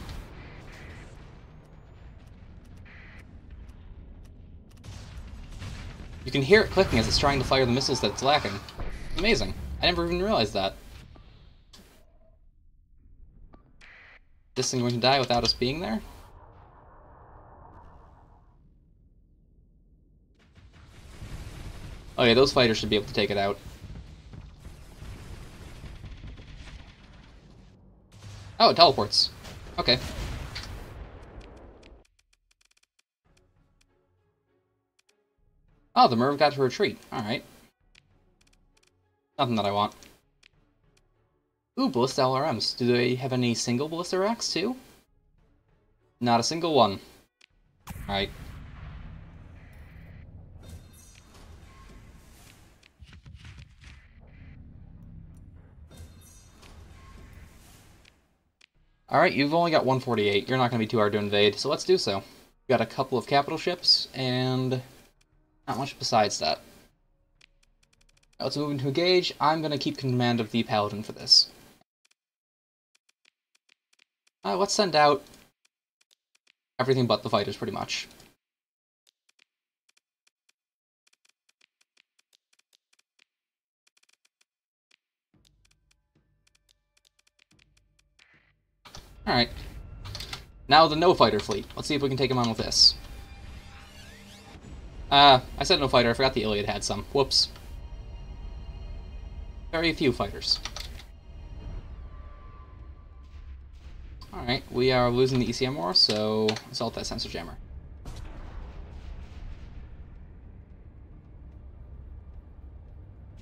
You can hear it clicking as it's trying to fire the missiles that it's lacking. Amazing. I never even realized that. This thing going to die without us being there? Oh yeah, those fighters should be able to take it out. Oh, it teleports. Okay. Oh, the Merv got to retreat. Alright. Nothing that I want. Ooh, Ballista LRMs. Do they have any single Ballista racks, too? Not a single one. Alright. Alright, you've only got 148. You're not going to be too hard to invade, so let's do so. We've got a couple of capital ships, and not much besides that. Let's move into engage. I'm going to keep command of the Paladin for this. Let's send out everything but the fighters, pretty much. Alright. Now the no-fighter fleet. Let's see if we can take him on with this. I said no fighter, I forgot the Iliad had some. Whoops. Very few fighters. Alright, we are losing the ECM war, so assault that sensor jammer.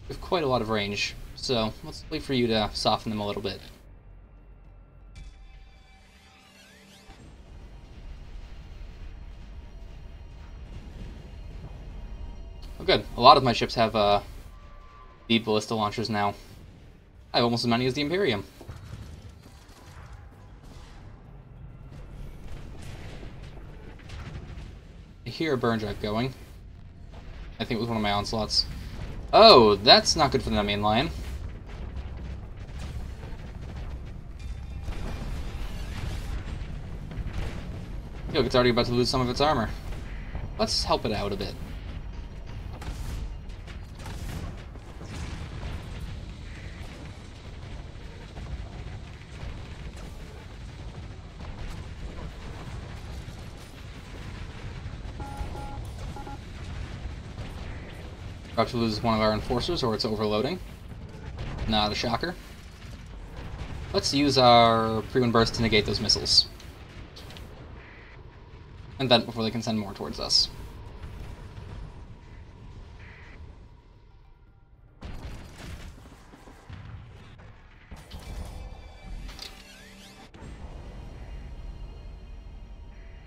We have quite a lot of range, so let's wait for you to soften them a little bit. Oh good, a lot of my ships have deep ballista launchers now. I have almost as many as the Imperium. I hear a burn drive going. I think it was one of my onslaughts. Oh, that's not good for the main line. Look, it's already about to lose some of its armor. Let's help it out a bit. about to lose one of our enforcers, or it's overloading. Not a shocker. Let's use our pre-wind burst to negate those missiles. And vent before they can send more towards us.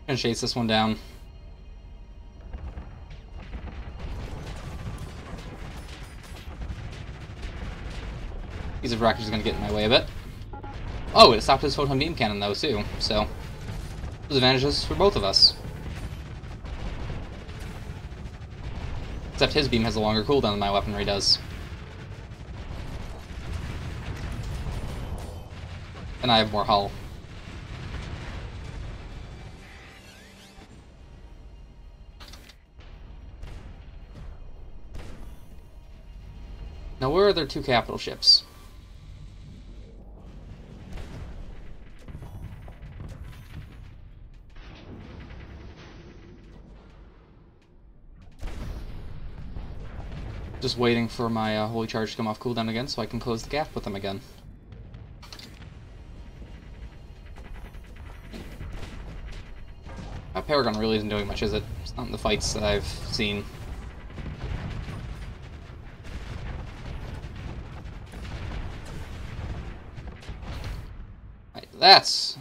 Gonna chase this one down. Piece of rocket is gonna get in my way a bit. Oh, it stopped his photon beam cannon though too, so there's advantages for both of us. Except his beam has a longer cooldown than my weaponry does. And I have more hull. Now where are their two capital ships? Just waiting for my holy charge to come off cooldown again so I can close the gap with them again. Paragon really isn't doing much, is it? It's not in the fights that I've seen. Right, that's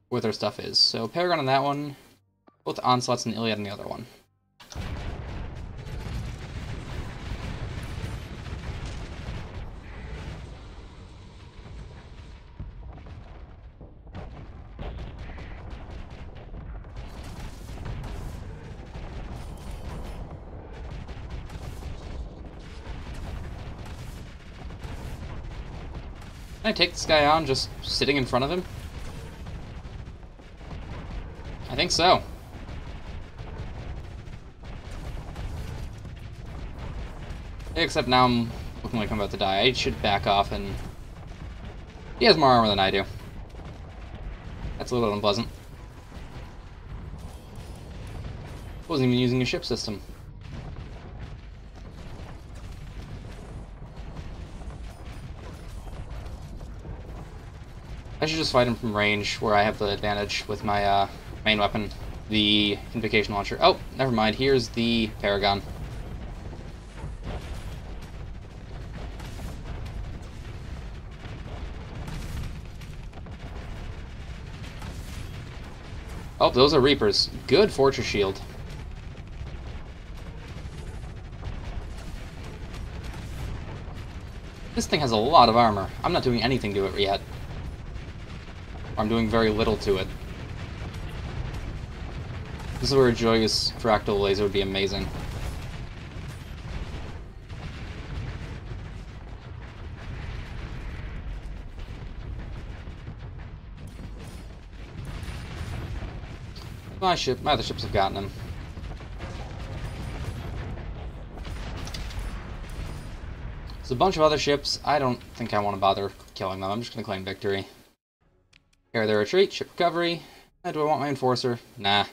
where their stuff is. So Paragon on that one, both Onslaughts and Iliad on the other one. Can I take this guy on just sitting in front of him? I think so. Except now I'm looking like I'm about to die. I should back off, and he has more armor than I do. That's a little unpleasant. Wasn't even using a ship system. I should just fight him from range, where I have the advantage with my main weapon, the Invocation Launcher. Oh, never mind. Here's the Paragon. Oh, those are Reapers. Good Fortress Shield. This thing has a lot of armor. I'm not doing anything to it yet. I'm doing very little to it. This is where a Joyous Fractal Laser would be amazing. My other ships have gotten him. There's a bunch of other ships. I don't think I want to bother killing them. I'm just going to claim victory. Pair their retreat, ship recovery. Do I want my Enforcer? Nah.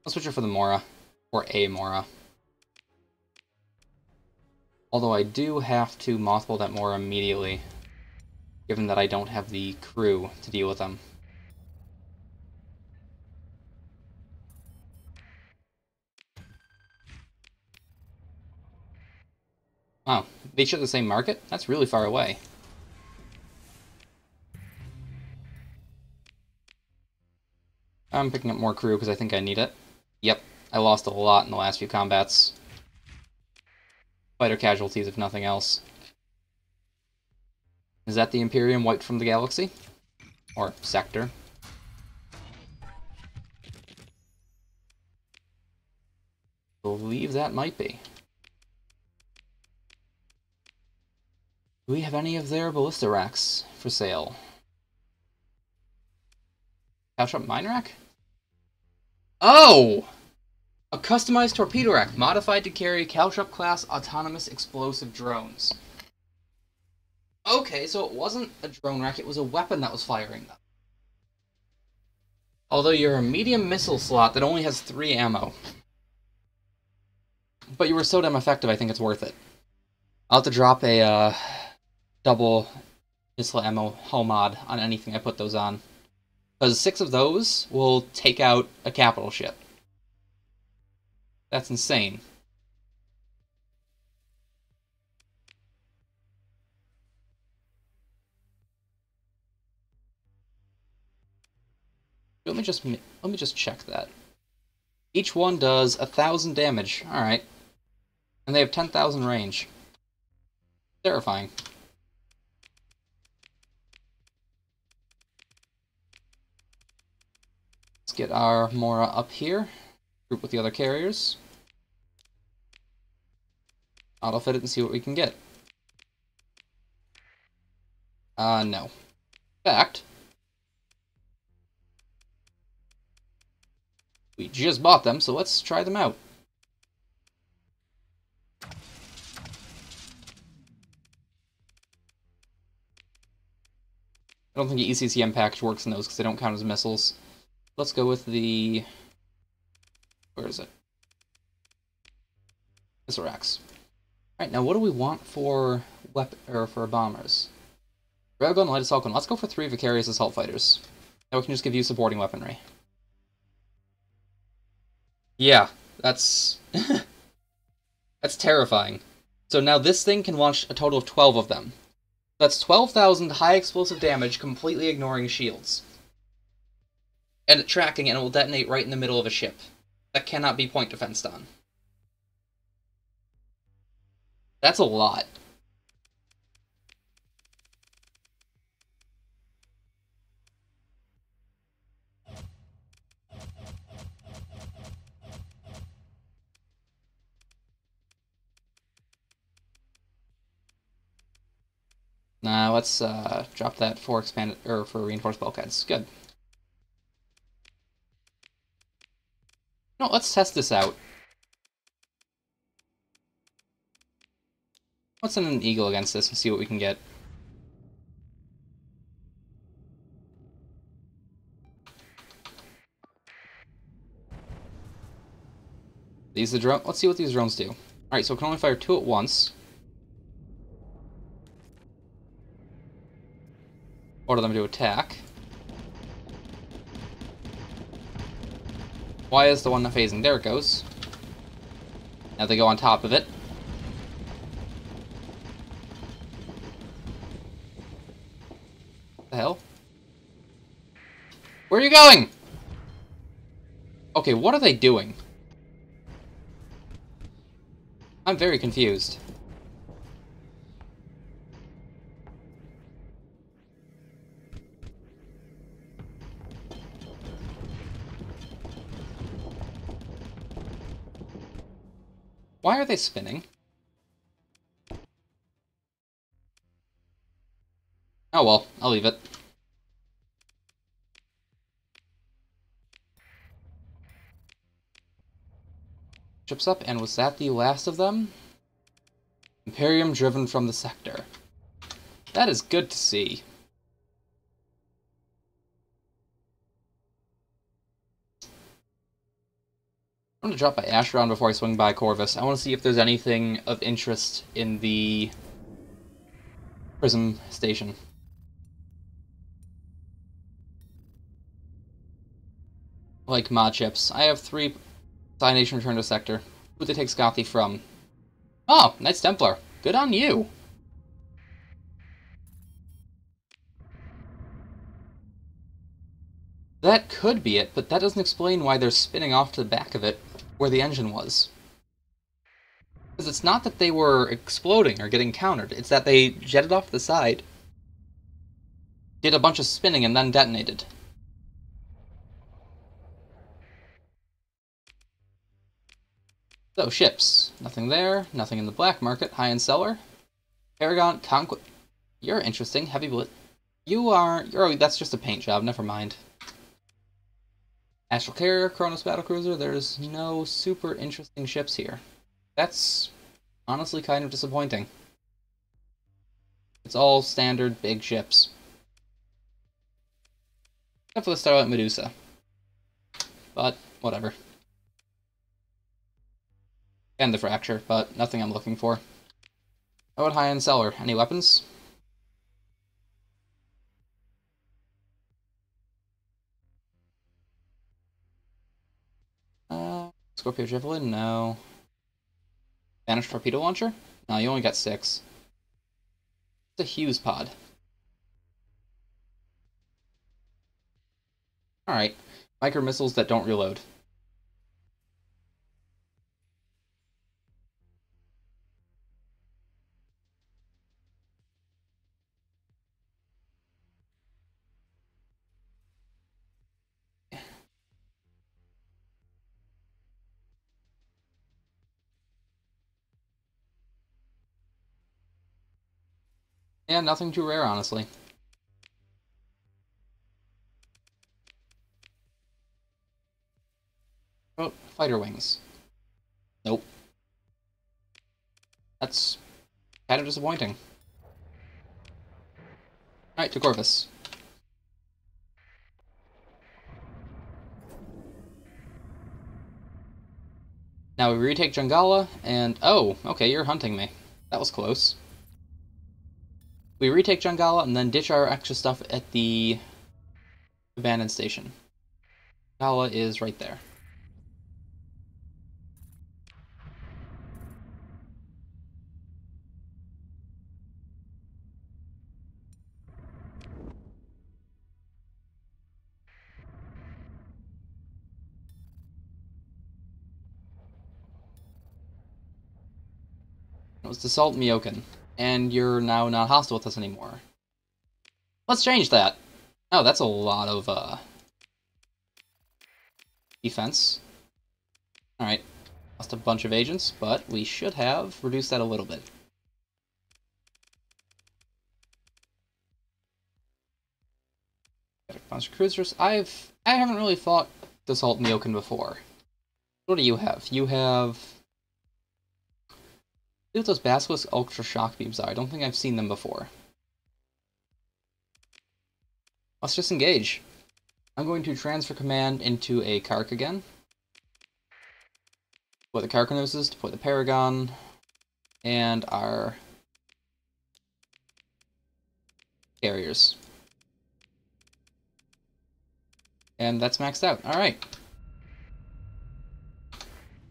I'll switch her for the Mora. Or a Mora. Although I do have to mothball that Mora immediately, given that I don't have the crew to deal with them. Wow, they share the same market? That's really far away. I'm picking up more crew because I think I need it. Yep, I lost a lot in the last few combats. Fighter casualties, if nothing else. Is that the Imperium wiped from the galaxy? Or sector? I believe that might be. Do we have any of their ballista racks for sale? Caltrop mine rack? Oh! A customized torpedo rack, modified to carry Caltrop-class autonomous explosive drones. Okay, so it wasn't a drone rack, it was a weapon that was firing them. Although you're a medium missile slot that only has 3 ammo. But you were so damn effective, I think it's worth it. I'll have to drop a double missile ammo hull mod on anything I put those on. Because 6 of those will take out a capital ship. That's insane. Let me just check that. Each one does 1,000 damage. Alright. And they have 10,000 range. Terrifying. Let's get our Mora up here. Group with the other carriers. Autofit it and see what we can get. No. In fact, we just bought them, so let's try them out. I don't think the ECCM package works in those because they don't count as missiles. Let's go with the... Where is it? Missile racks. Alright, now what do we want for for bombers? Railgun, light assault gun. Let's go for 3 Vicarious assault fighters. Now we can just give you supporting weaponry. Yeah, that's... that's terrifying. So now this thing can launch a total of 12 of them. That's 12,000 high explosive damage, completely ignoring shields. And tracking, and it will detonate right in the middle of a ship. That cannot be point defensed on. That's a lot. Now let's drop that for expanded for reinforced bulkheads. Good. No, let's test this out. Let's send an Eagle against this and see what we can get. These the drone. Let's see what these drones do. All right, so it can only fire 2 at once. Order them to attack. Why is the one not phasing? There it goes. Now they go on top of it. What the hell? Where are you going? Okay, what are they doing? I'm very confused. Why are they spinning? Oh well, I'll leave it. Ships up, and was that the last of them? Imperium driven from the sector. That is good to see. I'm going to drop by Acheron before I swing by Corvus. I want to see if there's anything of interest in the Prism Station. Like mod chips. I have 3 Cyanation Return to Sector. Who they take Scothy from? Oh, Knights Templar. Good on you. That could be it, but that doesn't explain why they're spinning off to the back of it, where the engine was. Because it's not that they were exploding or getting countered, it's that they jetted off to the side, did a bunch of spinning, and then detonated. So, ships. Nothing there, nothing in the black market, high-end seller. Paragon, Conquest. You're interesting, heavy bullet. Oh, that's just a paint job, never mind. Astral Carrier, Kronos Battlecruiser, there's no super interesting ships here. That's honestly kind of disappointing. It's all standard big ships. Except for the Starlight Medusa. But, whatever. And the fracture, but nothing I'm looking for. How about high-end cellar? Any weapons? Scorpio Javelin? No. Vanished Torpedo Launcher? No, you only got 6. It's a Hughes pod. Alright. Micro missiles that don't reload. Yeah, nothing too rare, honestly. Oh, fighter wings. Nope. That's kind of disappointing. Alright, to Corvus. Now we retake Jungala, and... Oh, okay, you're hunting me. That was close. We retake Jungala, and then ditch our extra stuff at the abandoned station. Jungala is right there. It was the Salt Miokin, and you're now not hostile with us anymore. Let's change that! Oh, that's a lot of, defense. Alright. Lost a bunch of agents, but we should have reduced that a little bit. Got a bunch of cruisers. I haven't really fought the Salt Miokin before. What do you have? You have... See what those Basilisk Ultra Shock Beams are. I don't think I've seen them before. Let's just engage. I'm going to transfer command into a Kark again. Deploy the Karkanoses, deploy the Paragon, and our carriers. And that's maxed out. Alright.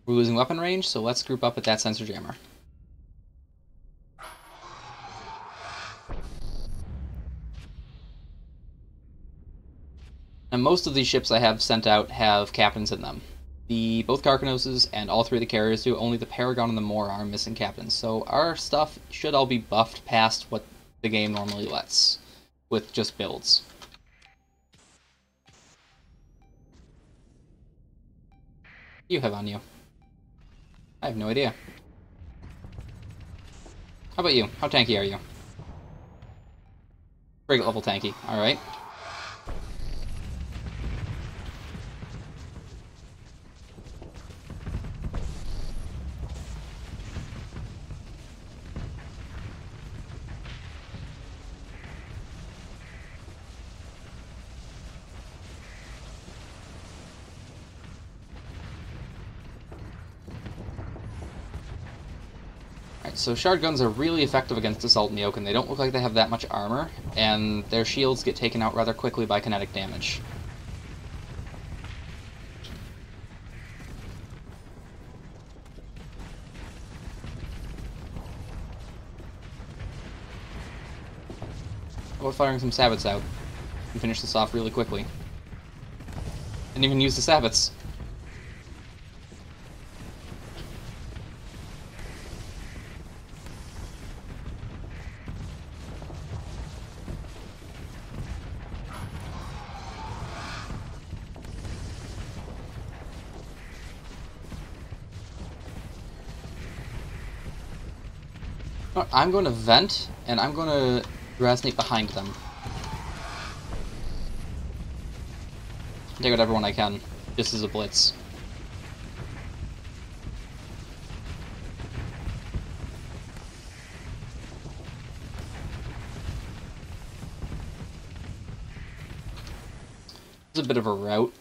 We're losing weapon range, so let's group up with that sensor jammer. And most of these ships I have sent out have captains in them. Both Karkanoses and all 3 of the carriers do. Only the Paragon and the Moor are missing captains. So our stuff should all be buffed past what the game normally lets, with just builds. What do you have on you? I have no idea. How about you? How tanky are you? Frigate level tanky. Alright. So shard guns are really effective against Assault Miokin. They don't look like they have that much armor, and their shields get taken out rather quickly by kinetic damage. How about firing some Sabbats out and finish this off really quickly? Didn't even use the Sabbats. I'm going to vent, and I'm going to Grasnate behind them. Take out everyone I can, just as a blitz. It's a bit of a rout.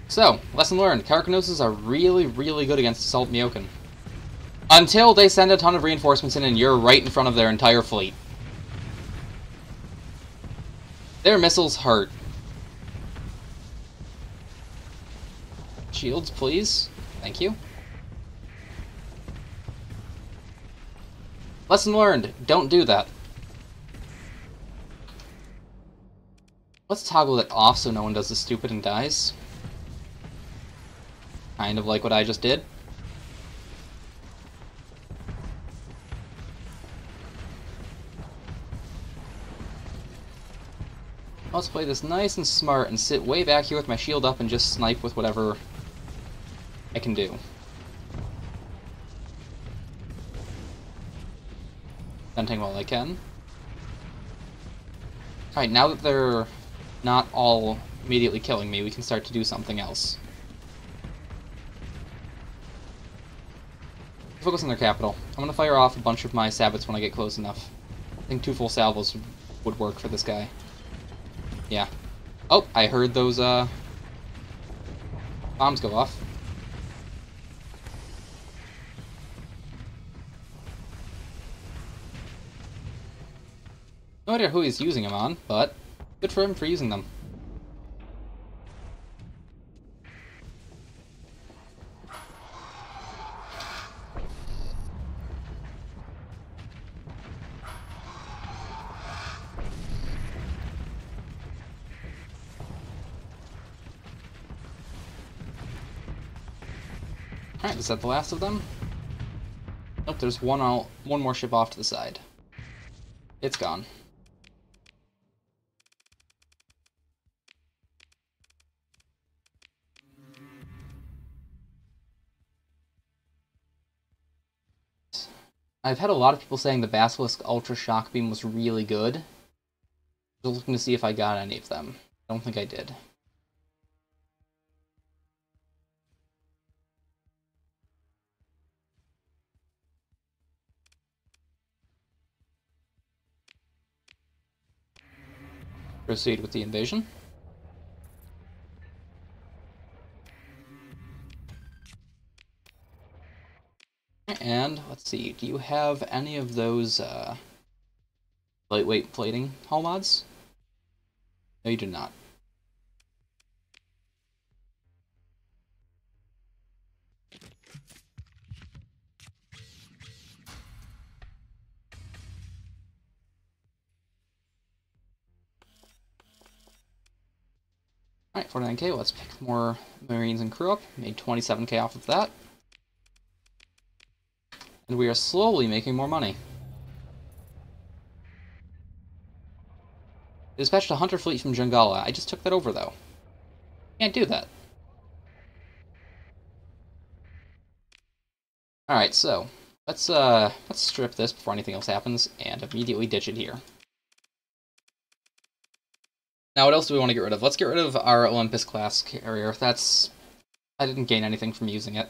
So, lesson learned. Karkanoses are really, really good against Assault Myokin. Until they send a ton of reinforcements in and you're right in front of their entire fleet. Their missiles hurt. Shields, please. Thank you. Lesson learned. Don't do that. Let's toggle it off so no one does this stupid and dies. Kind of like what I just did. Let's play this nice and smart and sit way back here with my shield up and just snipe with whatever I can do. Venting while I can. Alright, now that they're not all immediately killing me, we can start to do something else. Focus on their capital. I'm gonna fire off a bunch of my sabots when I get close enough. I think 2 full salvos would work for this guy. Yeah. Oh, I heard those, bombs go off. No idea who he's using them on, but good for him for using them. Alright, is that the last of them? Nope, there's one more ship off to the side. It's gone. I've had a lot of people saying the Basilisk Ultra Shock Beam was really good. I was looking to see if I got any of them. I don't think I did. Proceed with the invasion. And, let's see, do you have any of those, lightweight plating hull mods? No, you do not. Alright, 49k, let's pick more Marines and crew up. Made 27k off of that. And we are slowly making more money. Dispatched a hunter fleet from Jungala. I just took that over, though. Can't do that. Alright, so let's strip this before anything else happens and immediately ditch it here. Now, what else do we want to get rid of? Let's get rid of our Olympus class carrier. I didn't gain anything from using it.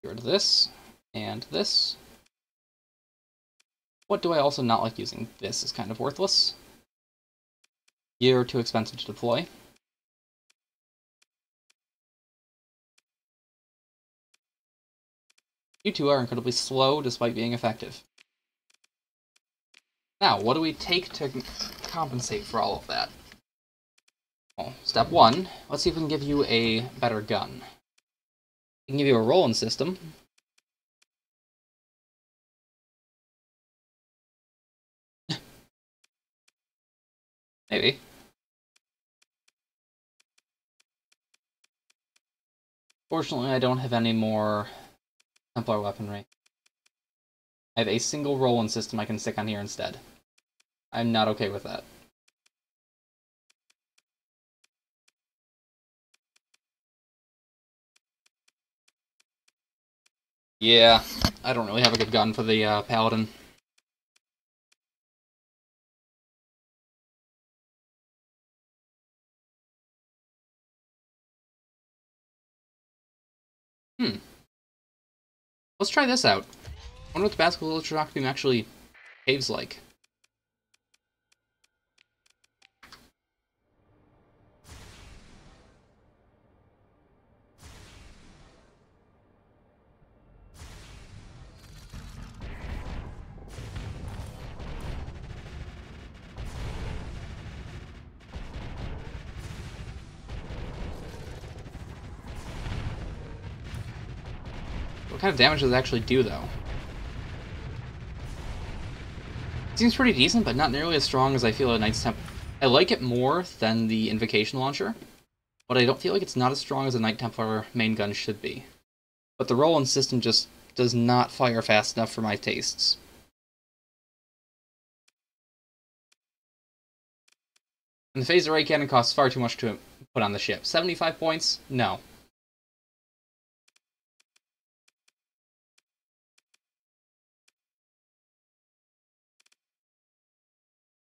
Get rid of this and this. What do I also not like using? This is kind of worthless. You're too expensive to deploy. You two are incredibly slow despite being effective. Now, what do we take to compensate for all of that? Well, step 1, let's see if we can give you a better gun. We can give you a rolling system. Maybe. Fortunately, I don't have any more Templar weaponry. I have a single rolling system I can stick on here instead. I'm not okay with that. Yeah, I don't really have a good gun for the Paladin. Let's try this out. wonder what the Basilisk Ultra Shock Beam actually behaves like. What kind of damage does it actually do, though? It seems pretty decent, but not nearly as strong as I feel a Knight's Templar. I like it more than the Invocation Launcher, but I don't feel like it's not as strong as a Knight Templar main gun should be. But the roll-in system just does not fire fast enough for my tastes. And the Phaser Ray Cannon costs far too much to put on the ship. 75 points? No.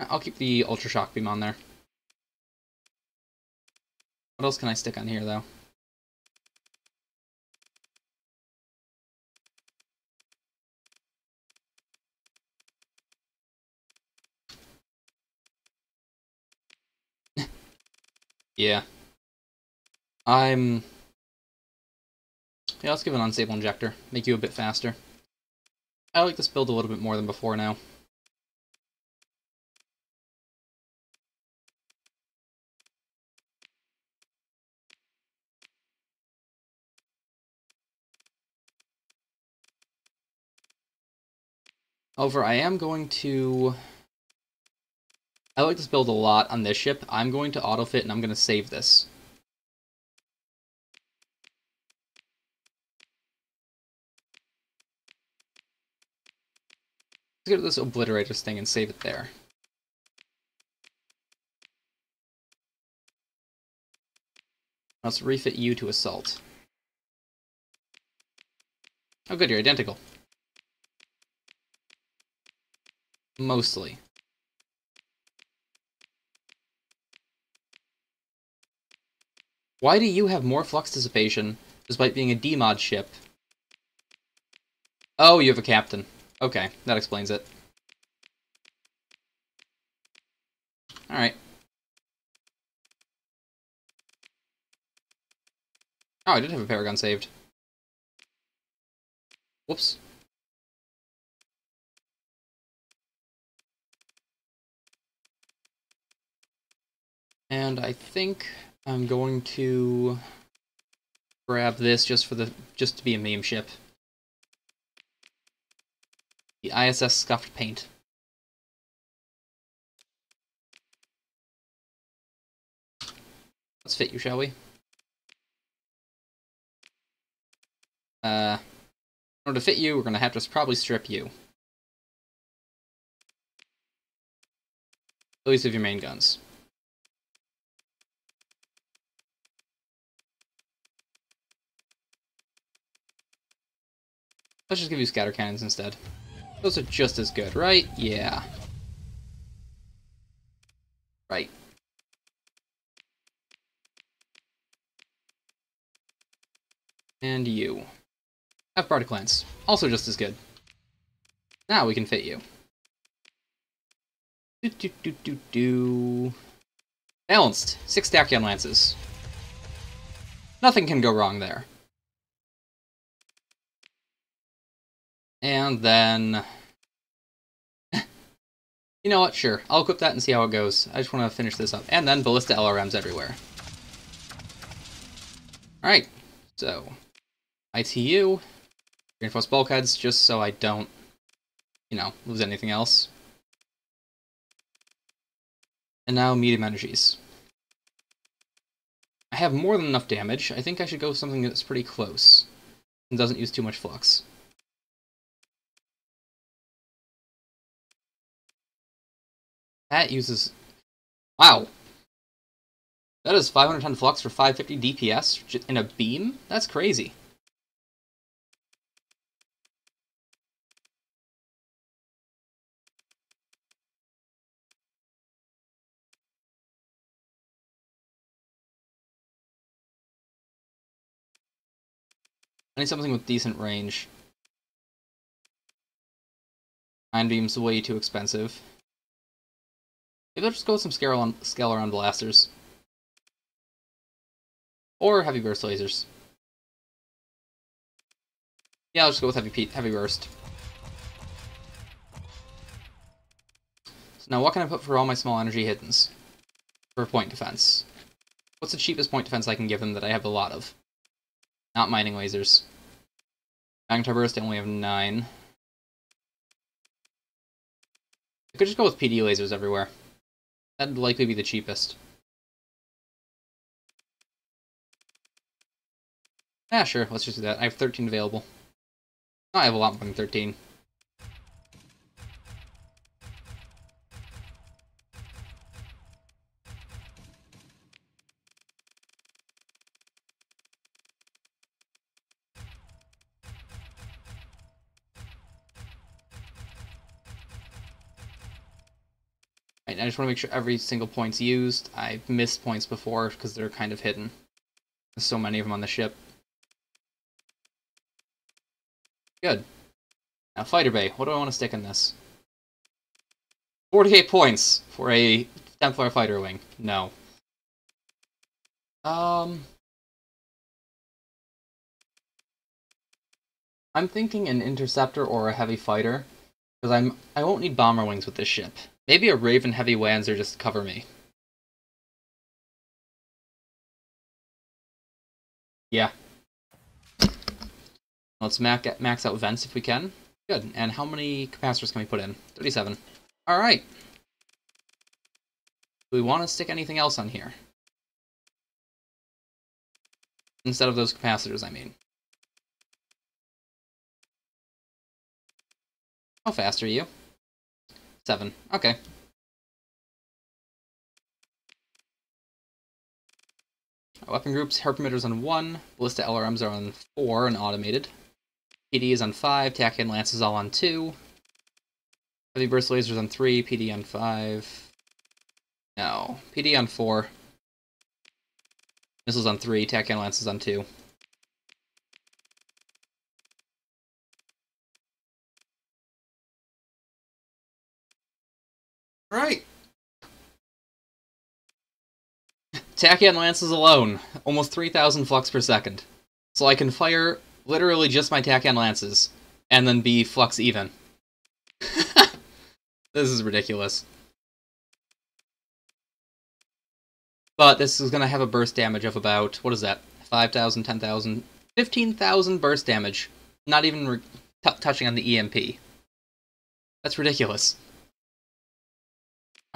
I'll keep the Ultra Shock Beam on there. What else can I stick on here, though? Yeah. Yeah, let's give an Unstable Injector. Make you a bit faster. I like this build a little bit more than before now. However, I like this build a lot on this ship. I'm going to autofit and I'm going to save this. Let's get to this Obliterators thing and save it there. Let's refit you to Assault. Oh good, you're identical. Mostly. Why do you have more flux dissipation, despite being a D-mod ship? Oh, you have a captain. Okay, that explains it. Alright. Oh, I did have a Paragon saved. Whoops. And I think I'm going to grab this just to be a meme ship. The ISS Scuffed Paint. Let's fit you, shall we? In order to fit you, we're going to have to probably strip you. At least of your main guns. Let's just give you scatter cannons instead. Those are just as good, right? Yeah. Right. And you. Have Bardic Lance. Also just as good. Now we can fit you. Balanced. 6 Dacian Lances. Nothing can go wrong there. And then... you know what? Sure. I'll equip that and see how it goes. I just want to finish this up. And then Ballista LRMs everywhere. Alright. So... ITU. Reinforced bulkheads, just so I don't, lose anything else. And now medium energies. I have more than enough damage. I think I should go with something that's pretty close. And doesn't use too much flux. That uses... wow! That is 510 flux for 550 DPS in a beam? That's crazy. I need something with decent range. Ion Beam's way too expensive. Maybe I'll just go with some Scaleron blasters. Or heavy burst lasers. Yeah, I'll just go with heavy burst. So now what can I put for all my small energy hiddens? For point defense. What's the cheapest point defense I can give them that I have a lot of? Not mining lasers. Magnetar burst, I only have 9. I could just go with PD lasers everywhere. That'd likely be the cheapest. Yeah, sure, let's just do that. I have 13 available. Oh, I have a lot more than 13. Right, I just want to make sure every single point's used. I've missed points before because they're kind of hidden. There's so many of them on the ship. Good. Now, Fighter Bay. What do I want to stick in this? 48 points for a Templar Fighter Wing. No. I'm thinking an Interceptor or a Heavy Fighter, because I won't need Bomber Wings with this ship. Maybe a Raven Heavy Wanzer just to cover me. Yeah. Let's max out vents if we can. Good. And how many capacitors can we put in? 37. Alright. Do we want to stick anything else on here? Instead of those capacitors, I mean. How fast are you? 7. Okay. Weapon groups, Herp emitters on 1, Ballista LRMs are on 4 and automated. PD is on 5, Tachyon Lance is all on 2. Heavy burst lasers on 3, PD on 5. No, PD on 4. Missiles on 3, Tachyon Lance is on 2. Right. Tachyon Lances alone, almost 3,000 flux per second. So I can fire literally just my Tachyon Lances, and then be flux even. This is ridiculous. But this is going to have a burst damage of about, what is that? 5,000, 10,000, 15,000 burst damage. Not even touching on the EMP. That's ridiculous.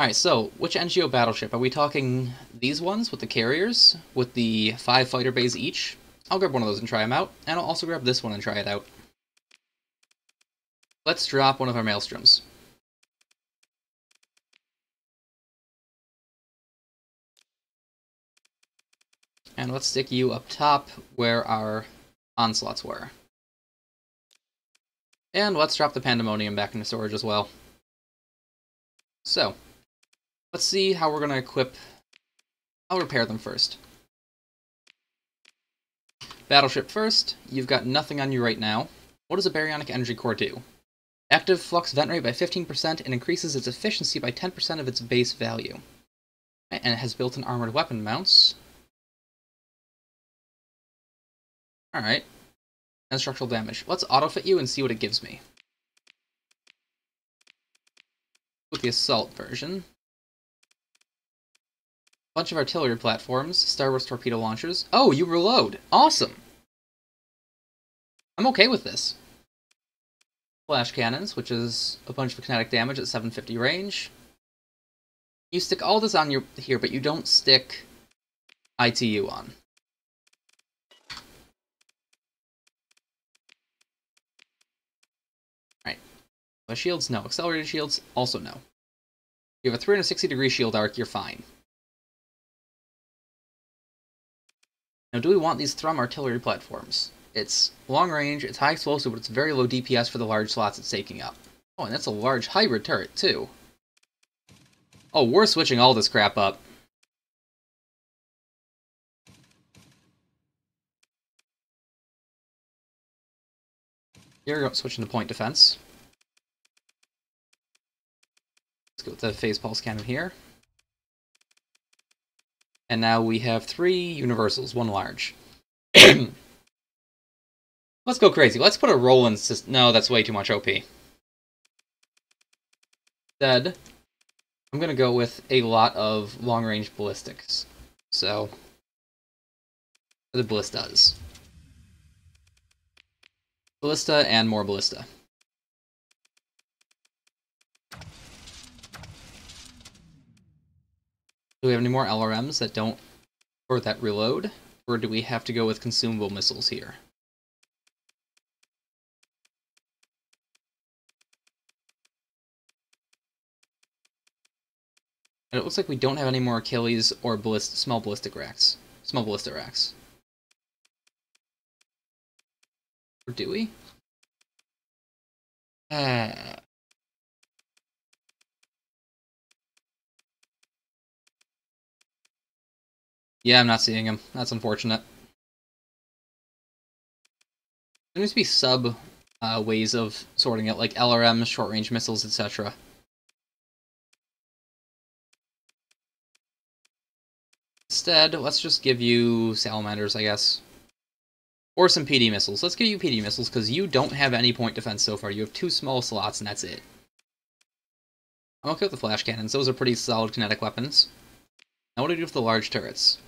Alright, so, which NGO battleship? Are we talking these ones with the carriers? With the 5 fighter bays each? I'll grab one of those and try them out, and I'll also grab this one and try it out. Let's drop one of our Maelstroms. And let's stick you up top where our onslaughts were. And let's drop the Pandemonium back into storage as well. So, let's see how we're going to equip... I'll repair them first. Battleship first. You've got nothing on you right now. What does a Baryonic Energy Core do? Active flux vent rate by 15% and increases its efficiency by 10% of its base value. And it has built-in armored weapon mounts. Alright. And structural damage. Let's auto-fit you and see what it gives me. With the assault version. Bunch of artillery platforms, Star Wars torpedo launchers. Oh, you reload! Awesome! I'm okay with this. Flash cannons, which is a bunch of kinetic damage at 750 range. You stick all this on here, but you don't stick ITU on. Alright. Shields, no. Accelerated shields, also no. You have a 360-degree shield arc, you're fine. Now, do we want these Thrum artillery platforms? It's long range, it's high explosive, but it's very low DPS for the large slots it's taking up. Oh, and that's a large hybrid turret, too. Oh, we're switching all this crap up. Here we go, switching to point defense. Let's go with the phase pulse cannon here. And now we have 3 universals, 1 large. Let's go crazy. Let's put a roll-in system. No, that's way too much OP. Instead, I'm going to go with a lot of long-range ballistics. So, the ballistas. Ballista and more ballista. Do we have any more LRMs that don't, or that reload? Or do we have to go with consumable missiles here? And it looks like we don't have any more Achilles or small ballistic racks. Small ballista racks. Or do we? Yeah, I'm not seeing him. That's unfortunate. There needs to be sub ways of sorting it, like LRMs, short-range missiles, etc. Instead, let's just give you salamanders, I guess. Or some PD missiles. Let's give you PD missiles, because you don't have any point defense so far. You have 2 small slots, and that's it. I'm okay with the flash cannons. Those are pretty solid kinetic weapons. Now what do we do with the large turrets?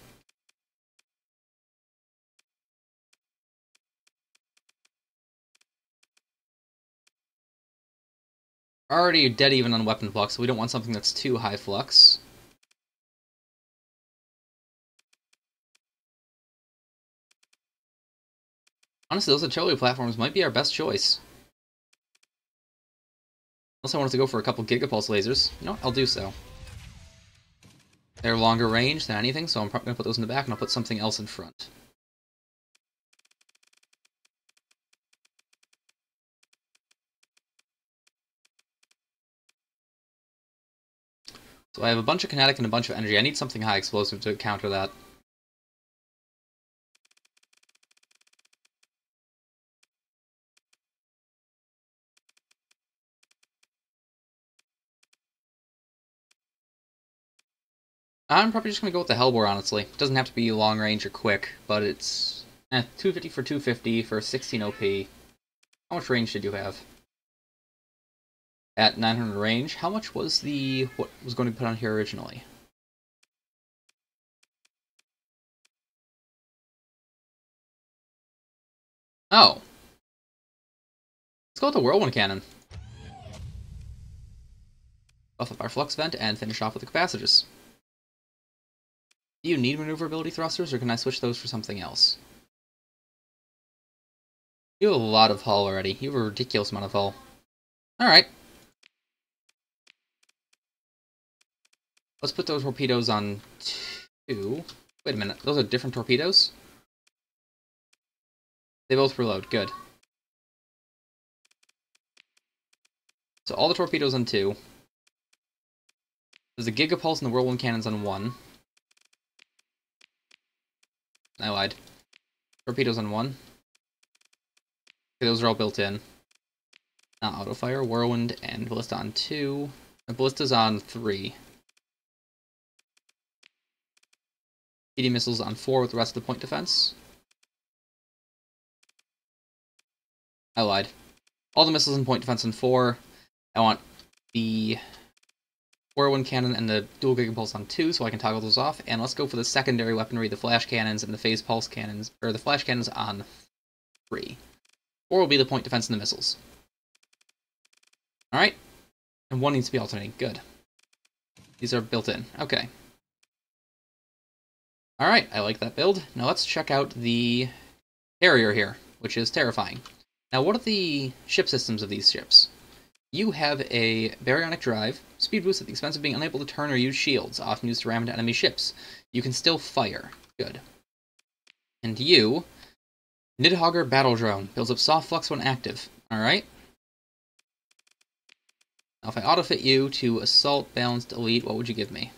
Already dead even on weapon flux, so we don't want something that's too high flux. Honestly, those artillery platforms might be our best choice. Unless I wanted to go for a couple gigapulse lasers. You know what? I'll do so. They're longer range than anything, so I'm probably going to put those in the back, and I'll put something else in front. So I have a bunch of kinetic and a bunch of energy. I need something high explosive to counter that. I'm probably just going to go with the Hellbore, honestly. It doesn't have to be long range or quick, but it's 250 for 250 for 16 OP. How much range did you have? At 900 range, how much was what was going to be put on here originally? Oh. Let's go with the Whirlwind Cannon. Buff up our Flux Vent and finish off with the Capacitors. Do you need maneuverability thrusters, or can I switch those for something else? You have a lot of hull already. You have a ridiculous amount of hull. Alright. Let's put those torpedoes on 2. Wait a minute, those are different torpedoes? They both reload, good. So all the torpedoes on 2. There's the Gigapulse and the Whirlwind Cannons on 1. I lied. Torpedoes on 1. Okay, those are all built in. Not auto-fire, Whirlwind, and Ballista on 2. The Ballista's on 3. PD missiles on 4 with the rest of the point defense. I lied. All the missiles in point defense on 4. I want the Whirlwind Cannon and the dual Gigapulse on 2, so I can toggle those off. And let's go for the secondary weaponry, the flash cannons and the phase pulse cannons, or the flash cannons on 3. 4 will be the point defense and the missiles. Alright. And 1 needs to be alternating. Good. These are built in. Okay. Alright, I like that build. Now let's check out the carrier here, which is terrifying. Now what are the ship systems of these ships? You have a baryonic drive, speed boost at the expense of being unable to turn or use shields, often used to ram into enemy ships. You can still fire. Good. And you, Nidhogger Battle Drone, builds up soft flux when active. Alright? Now if I auto-fit you to Assault, Balanced, Elite, what would you give me?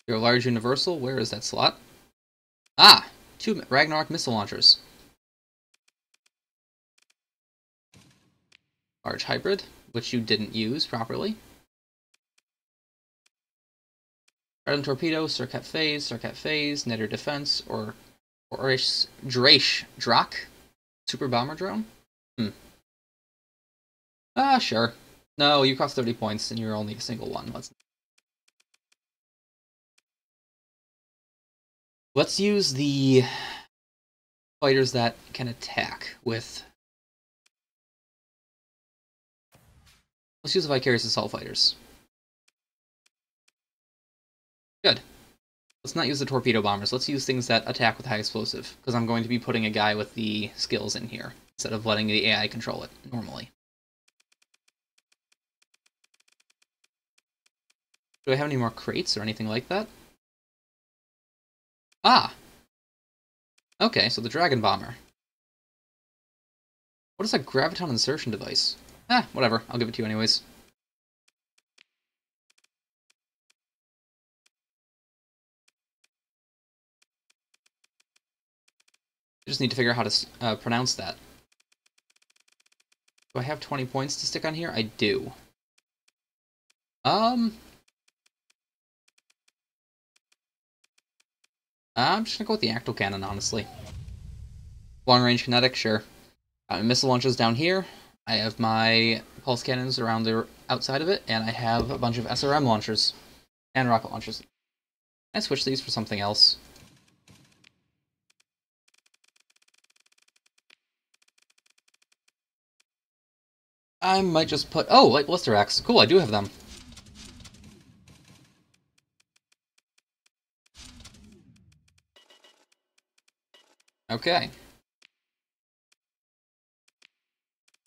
You're a large universal. Where is that slot? Ah! 2 Ragnarok missile launchers. Large hybrid. which you didn't use properly. Ardent Torpedo, Circuit Phase, Netter Defense, or Drache, Super Bomber Drone? Sure. No, you cost 30 points, and you're only a single one. Let's use the fighters that can attack with... Let's use the Vicarious Assault Fighters. Good. Let's not use the Torpedo Bombers. Let's use things that attack with high explosive, because I'm going to be putting a guy with the skills in here, instead of letting the AI control it, normally. Do I have any more crates or anything like that? Ah! Okay, so the Dragon Bomber. What is a Graviton Insertion Device? Whatever. I'll give it to you anyways. I just need to figure out how to pronounce that. Do I have 20 points to stick on here? I do. I'm just gonna go with the Actal Cannon, honestly. Long-range kinetic, sure. Missile launches down here. I have my pulse cannons around the outside of it, and I have a bunch of SRM launchers and rocket launchers. I switch these for something else. I might just put... Oh, like Blister Axe. Cool, I do have them. Okay.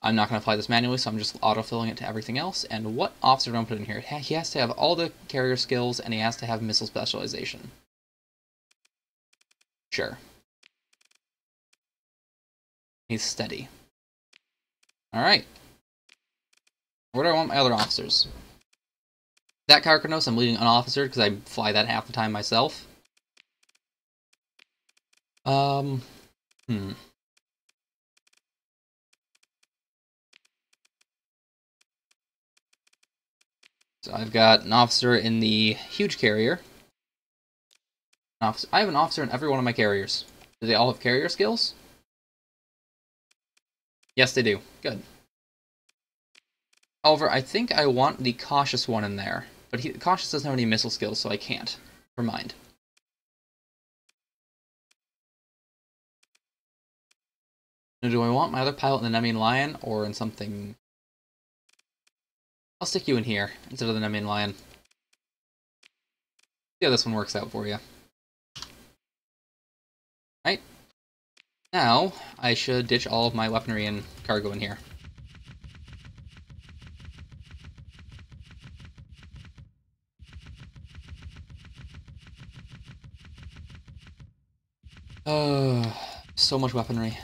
I'm not going to apply this manually, so I'm just auto-filling it to everything else. And what officer do I put in here? He has to have all the carrier skills, and he has to have missile specialization. Sure. He's steady. Alright. Where do I want my other officers? That Carcanos, I'm leading unofficered, because I fly that half the time myself. So I've got an officer in the huge carrier. I have an officer in every one of my carriers. Do they all have carrier skills? Yes, they do. Good. However, I think I want the cautious one in there. But cautious doesn't have any missile skills, so I can't. Never mind. Now, do I want my other pilot in the Nemean Lion, or in something... I'll stick you in here, instead of the Nemean Lion. See how this one works out for you. Right. Now, I should ditch all of my weaponry and cargo in here. So much weaponry.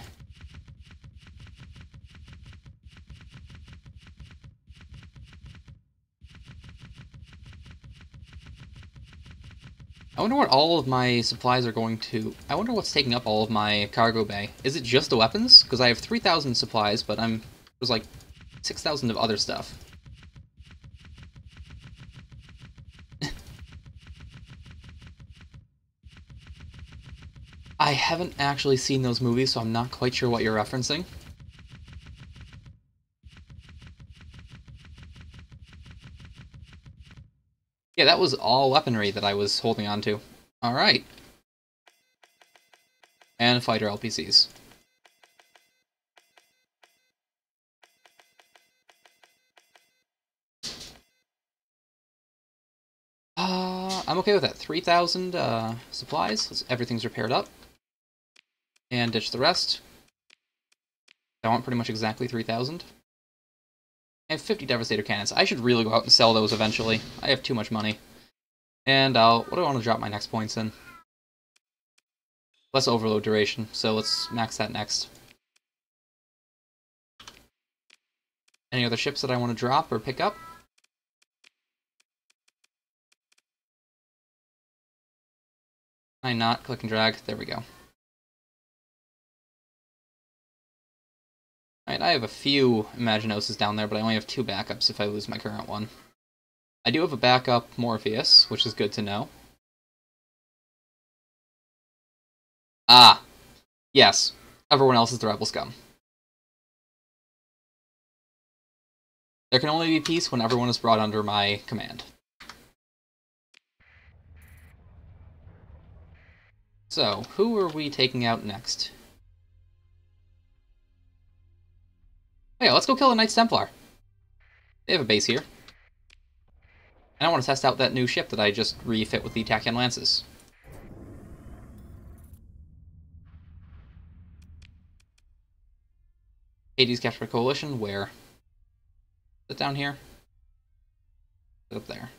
I wonder what all of my supplies are going to... I wonder what's taking up all of my cargo bay. Is it just the weapons? Because I have 3,000 supplies, but there's like 6,000 of other stuff. I haven't actually seen those movies, so I'm not quite sure what you're referencing. Yeah, that was all weaponry that I was holding on to. Alright. And fighter LPCs. I'm okay with that. 3,000 supplies. Everything's repaired up. And ditch the rest. I want pretty much exactly 3,000. I have 50 Devastator cannons. I should really go out and sell those eventually. I have too much money. And what do I want to drop my next points in? Less overload duration, so let's max that next. Any other ships that I want to drop or pick up? Can I not click and drag? There we go. Alright, Alright, I have a few Imaginoses down there, but I only have 2 backups if I lose my current one. I do have a backup Morpheus, which is good to know. Ah, yes. Everyone else is the rebel scum. There can only be peace when everyone is brought under my command. So, who are we taking out next? Hey, let's go kill the Knights Templar. They have a base here. And I want to test out that new ship that I just refit with the Tachyon Lances. Hades captured a coalition. Where? Is it down here? Is it up there?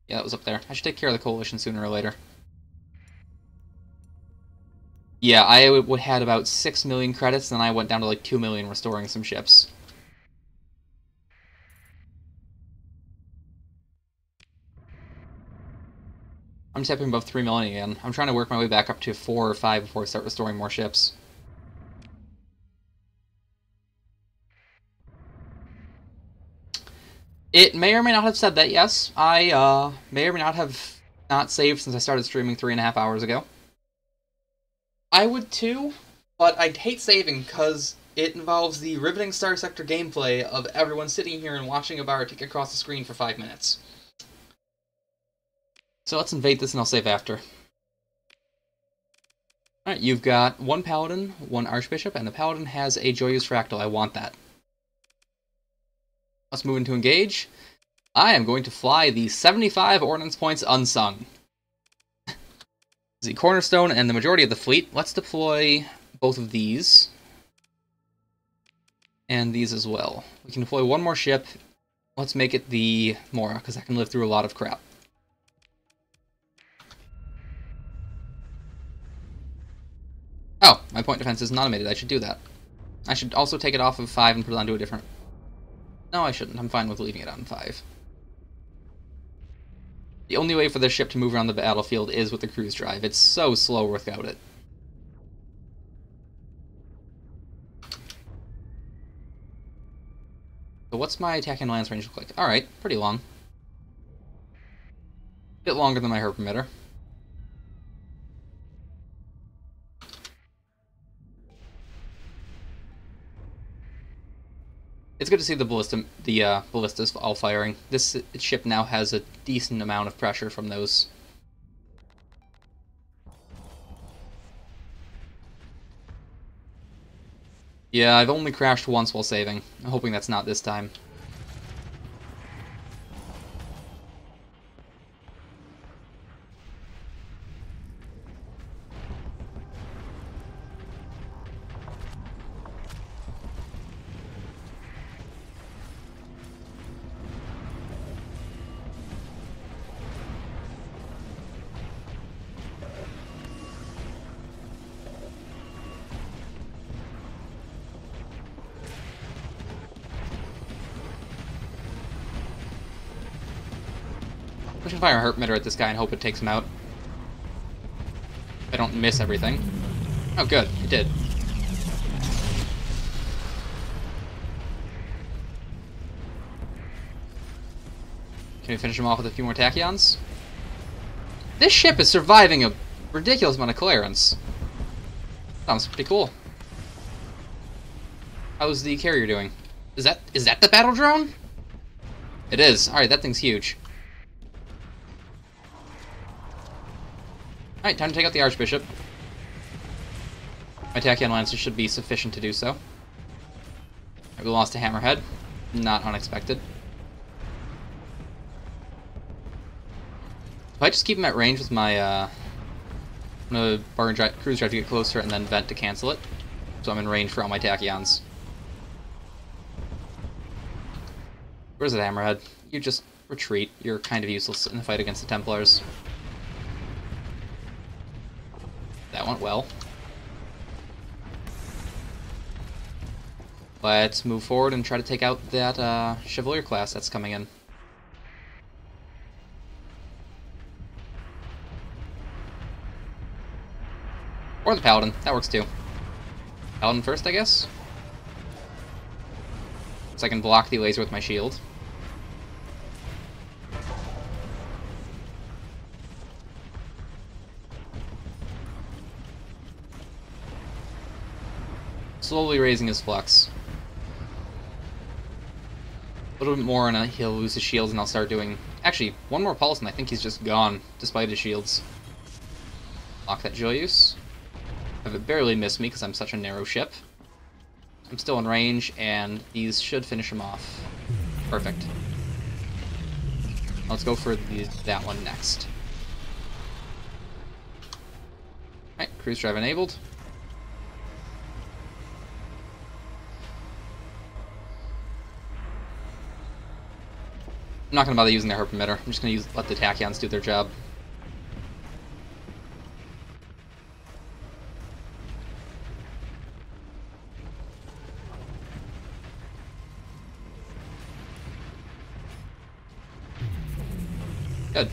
Yeah, that was up there. I should take care of the coalition sooner or later. Yeah, I had about 6 million credits, and then I went down to like 2 million restoring some ships. I'm tapping above 3 million again. I'm trying to work my way back up to 4 or 5 before I start restoring more ships. It may or may not have said that, yes. I may or may not have not saved since I started streaming 3.5 hours ago. I would too, but I'd hate saving because it involves the riveting Starsector gameplay of everyone sitting here and watching a bar tick across the screen for 5 minutes. So let's invade this and I'll save after. Alright, you've got 1 Paladin, 1 Archbishop, and the Paladin has a Joyous Fractal. I want that. Let's move into engage. I am going to fly the 75 Ordnance Points Unsung. The Cornerstone and the majority of the fleet. Let's deploy both of these. And these as well. We can deploy 1 more ship. Let's make it the Mora, because I can live through a lot of crap. Oh, my point defense isn't automated. I should do that. I should also take it off of 5 and put it onto a different... No, I shouldn't. I'm fine with leaving it on 5. The only way for this ship to move around the battlefield is with the cruise drive. It's so slow without it. So what's my attack and lance range look like? Alright, pretty long. A bit longer than my herb emitter. It's good to see the ballistas all firing. This ship now has a decent amount of pressure from those. Yeah, I've only crashed once while saving. I'm hoping that's not this time. I should fire a herb emitter at this guy and hope it takes him out. I don't miss everything. Oh, good. It did. Can we finish him off with a few more tachyons? This ship is surviving a ridiculous amount of clearance. Sounds pretty cool. How's the carrier doing? Is that the battle drone? It is. Alright, that thing's huge. Alright, time to take out the Archbishop. My Tachyon Lancer should be sufficient to do so. We lost a Hammerhead. Not unexpected. If I just keep him at range with my, I'm gonna cruise drive to get closer and then vent to cancel it. So I'm in range for all my Tachyons. Where's that Hammerhead? You just retreat. You're kind of useless in the fight against the Templars. That went well. Let's move forward and try to take out that Chevalier class that's coming in. Or the Paladin. That works too. Paladin first, I guess? So I can block the laser with my shield. Slowly raising his flux. A little bit more and he'll lose his shields and I'll start doing... Actually, one more pulse and I think he's just gone, despite his shields. Lock that Joyous. Have it barely missed me because I'm such a narrow ship. I'm still in range, and these should finish him off. Perfect. Let's go for that one next. Alright, cruise drive enabled. I'm not going to bother using the herp emitter. I'm just going to let the tachyons do their job. Good.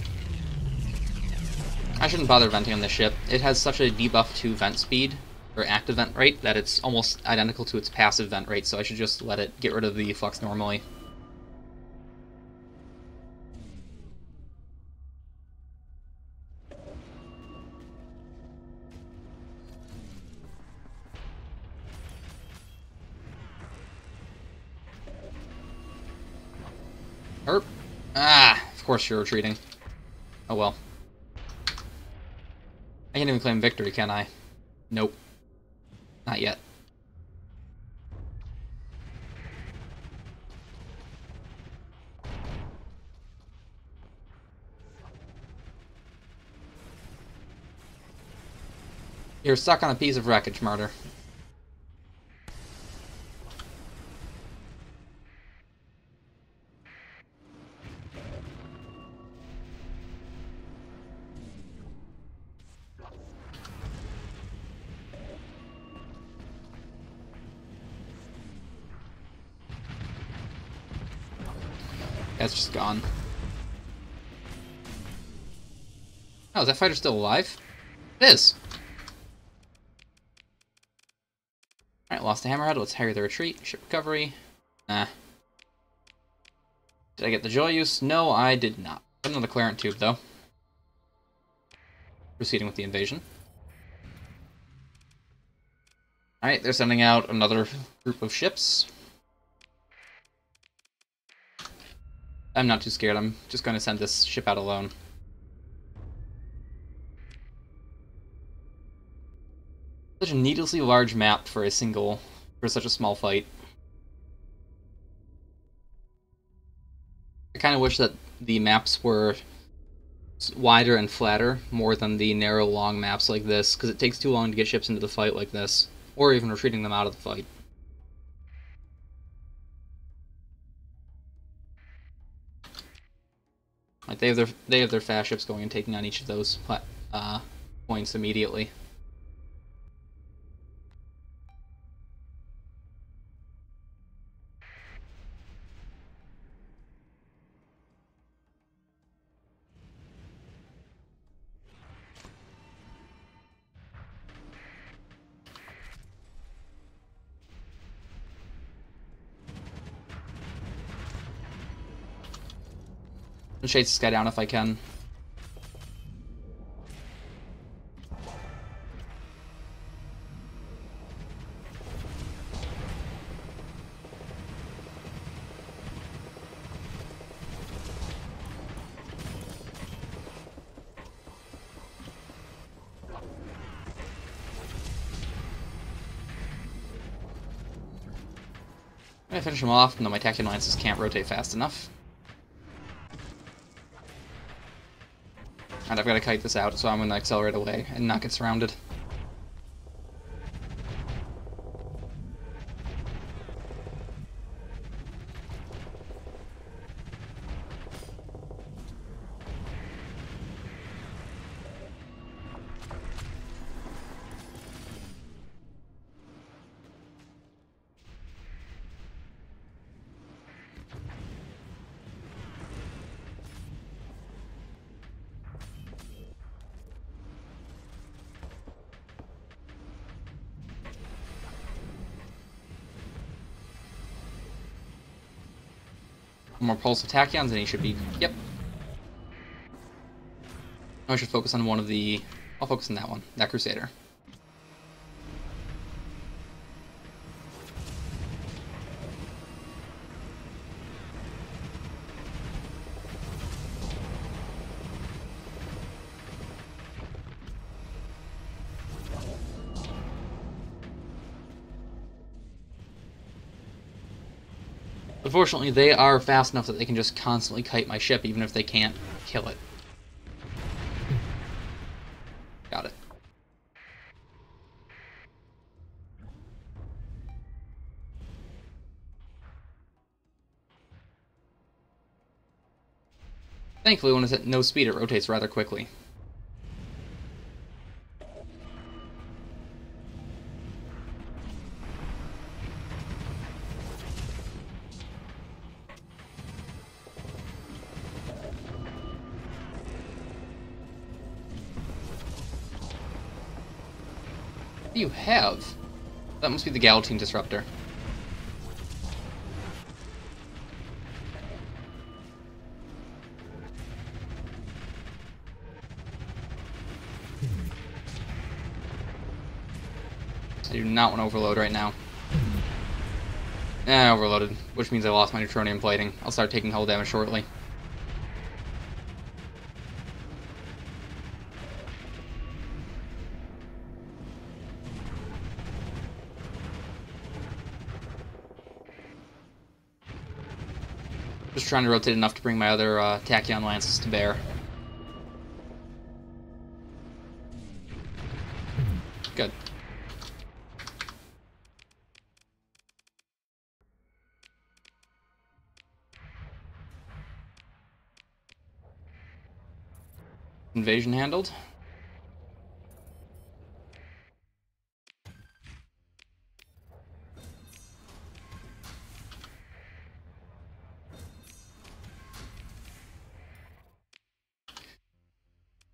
I shouldn't bother venting on this ship. It has such a debuff to vent speed, or active vent rate, that it's almost identical to its passive vent rate, so I should just let it get rid of the flux normally. Herp. Ah, of course you're retreating. Oh well. I can't even claim victory, can I? Nope. Not yet. You're stuck on a piece of wreckage, Martyr. That's just gone. Oh, is that fighter still alive? It is! Alright, lost the hammerhead. Let's harry the retreat. Ship recovery. Nah. Did I get the Joyous? No, I did not. Got another Clarent tube, though. Proceeding with the invasion. Alright, they're sending out another group of ships. I'm not too scared. I'm just going to send this ship out alone. Such a needlessly large map for such a small fight. I kind of wish that the maps were wider and flatter more than the narrow, long maps like this, because it takes too long to get ships into the fight like this, or even retreating them out of the fight. Like they have their fast ships going and taking on each of those points immediately. I'll chase this guy down if I can. I'm gonna finish him off, no, my tachyon lances can't rotate fast enough. And I've got to kite this out, so I'm going to accelerate away and not get surrounded. More pulse of tachyons, and he should be... Yep. I should focus on one of the... I'll focus on that one. That Crusader. Unfortunately, they are fast enough that they can just constantly kite my ship, even if they can't kill it. Got it. Thankfully, when it's at no speed, it rotates rather quickly. What do you have? That must be the Galatine Disruptor. I do not want to overload right now. Overloaded, which means I lost my neutronium plating. I'll start taking hull damage shortly. Just trying to rotate enough to bring my other Tachyon Lances to bear. Good. Invasion handled.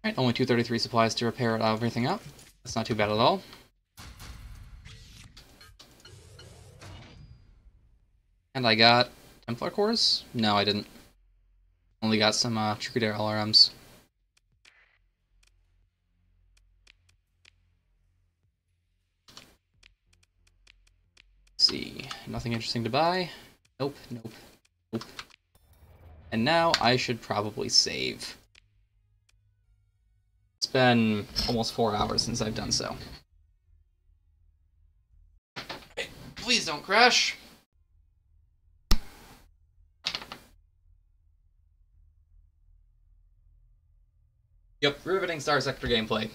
Alright, only 233 supplies to repair everything up. That's not too bad at all. And I got Templar cores? No, I didn't. Only got some Trucader LRMs. Let's see, nothing interesting to buy. Nope, nope, nope. And now I should probably save. It's been almost 4 hours since I've done so. Please don't crash. Yep, riveting Starsector gameplay.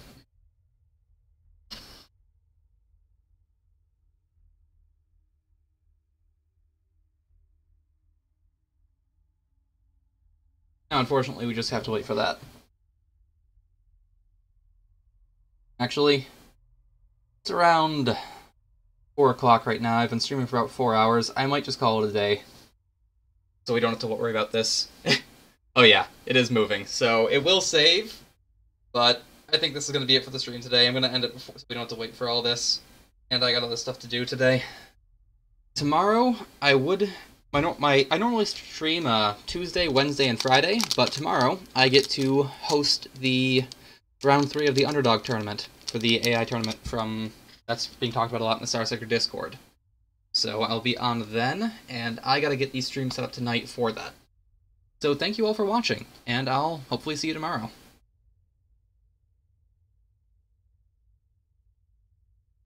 Now, unfortunately, we just have to wait for that. Actually, it's around 4 o'clock right now. I've been streaming for about 4 hours. I might just call it a day, so we don't have to worry about this. Oh yeah, it is moving, so it will save, but I think this is going to be it for the stream today. I'm going to end it before, so we don't have to wait for all this, and I got other stuff to do today. Tomorrow, I normally stream Tuesday, Wednesday, and Friday, but tomorrow I get to host the Round 3 of the Underdog Tournament for the AI tournament that's being talked about a lot in the Starsector Discord. So I'll be on then, and I gotta get these streams set up tonight for that. So thank you all for watching, and I'll hopefully see you tomorrow.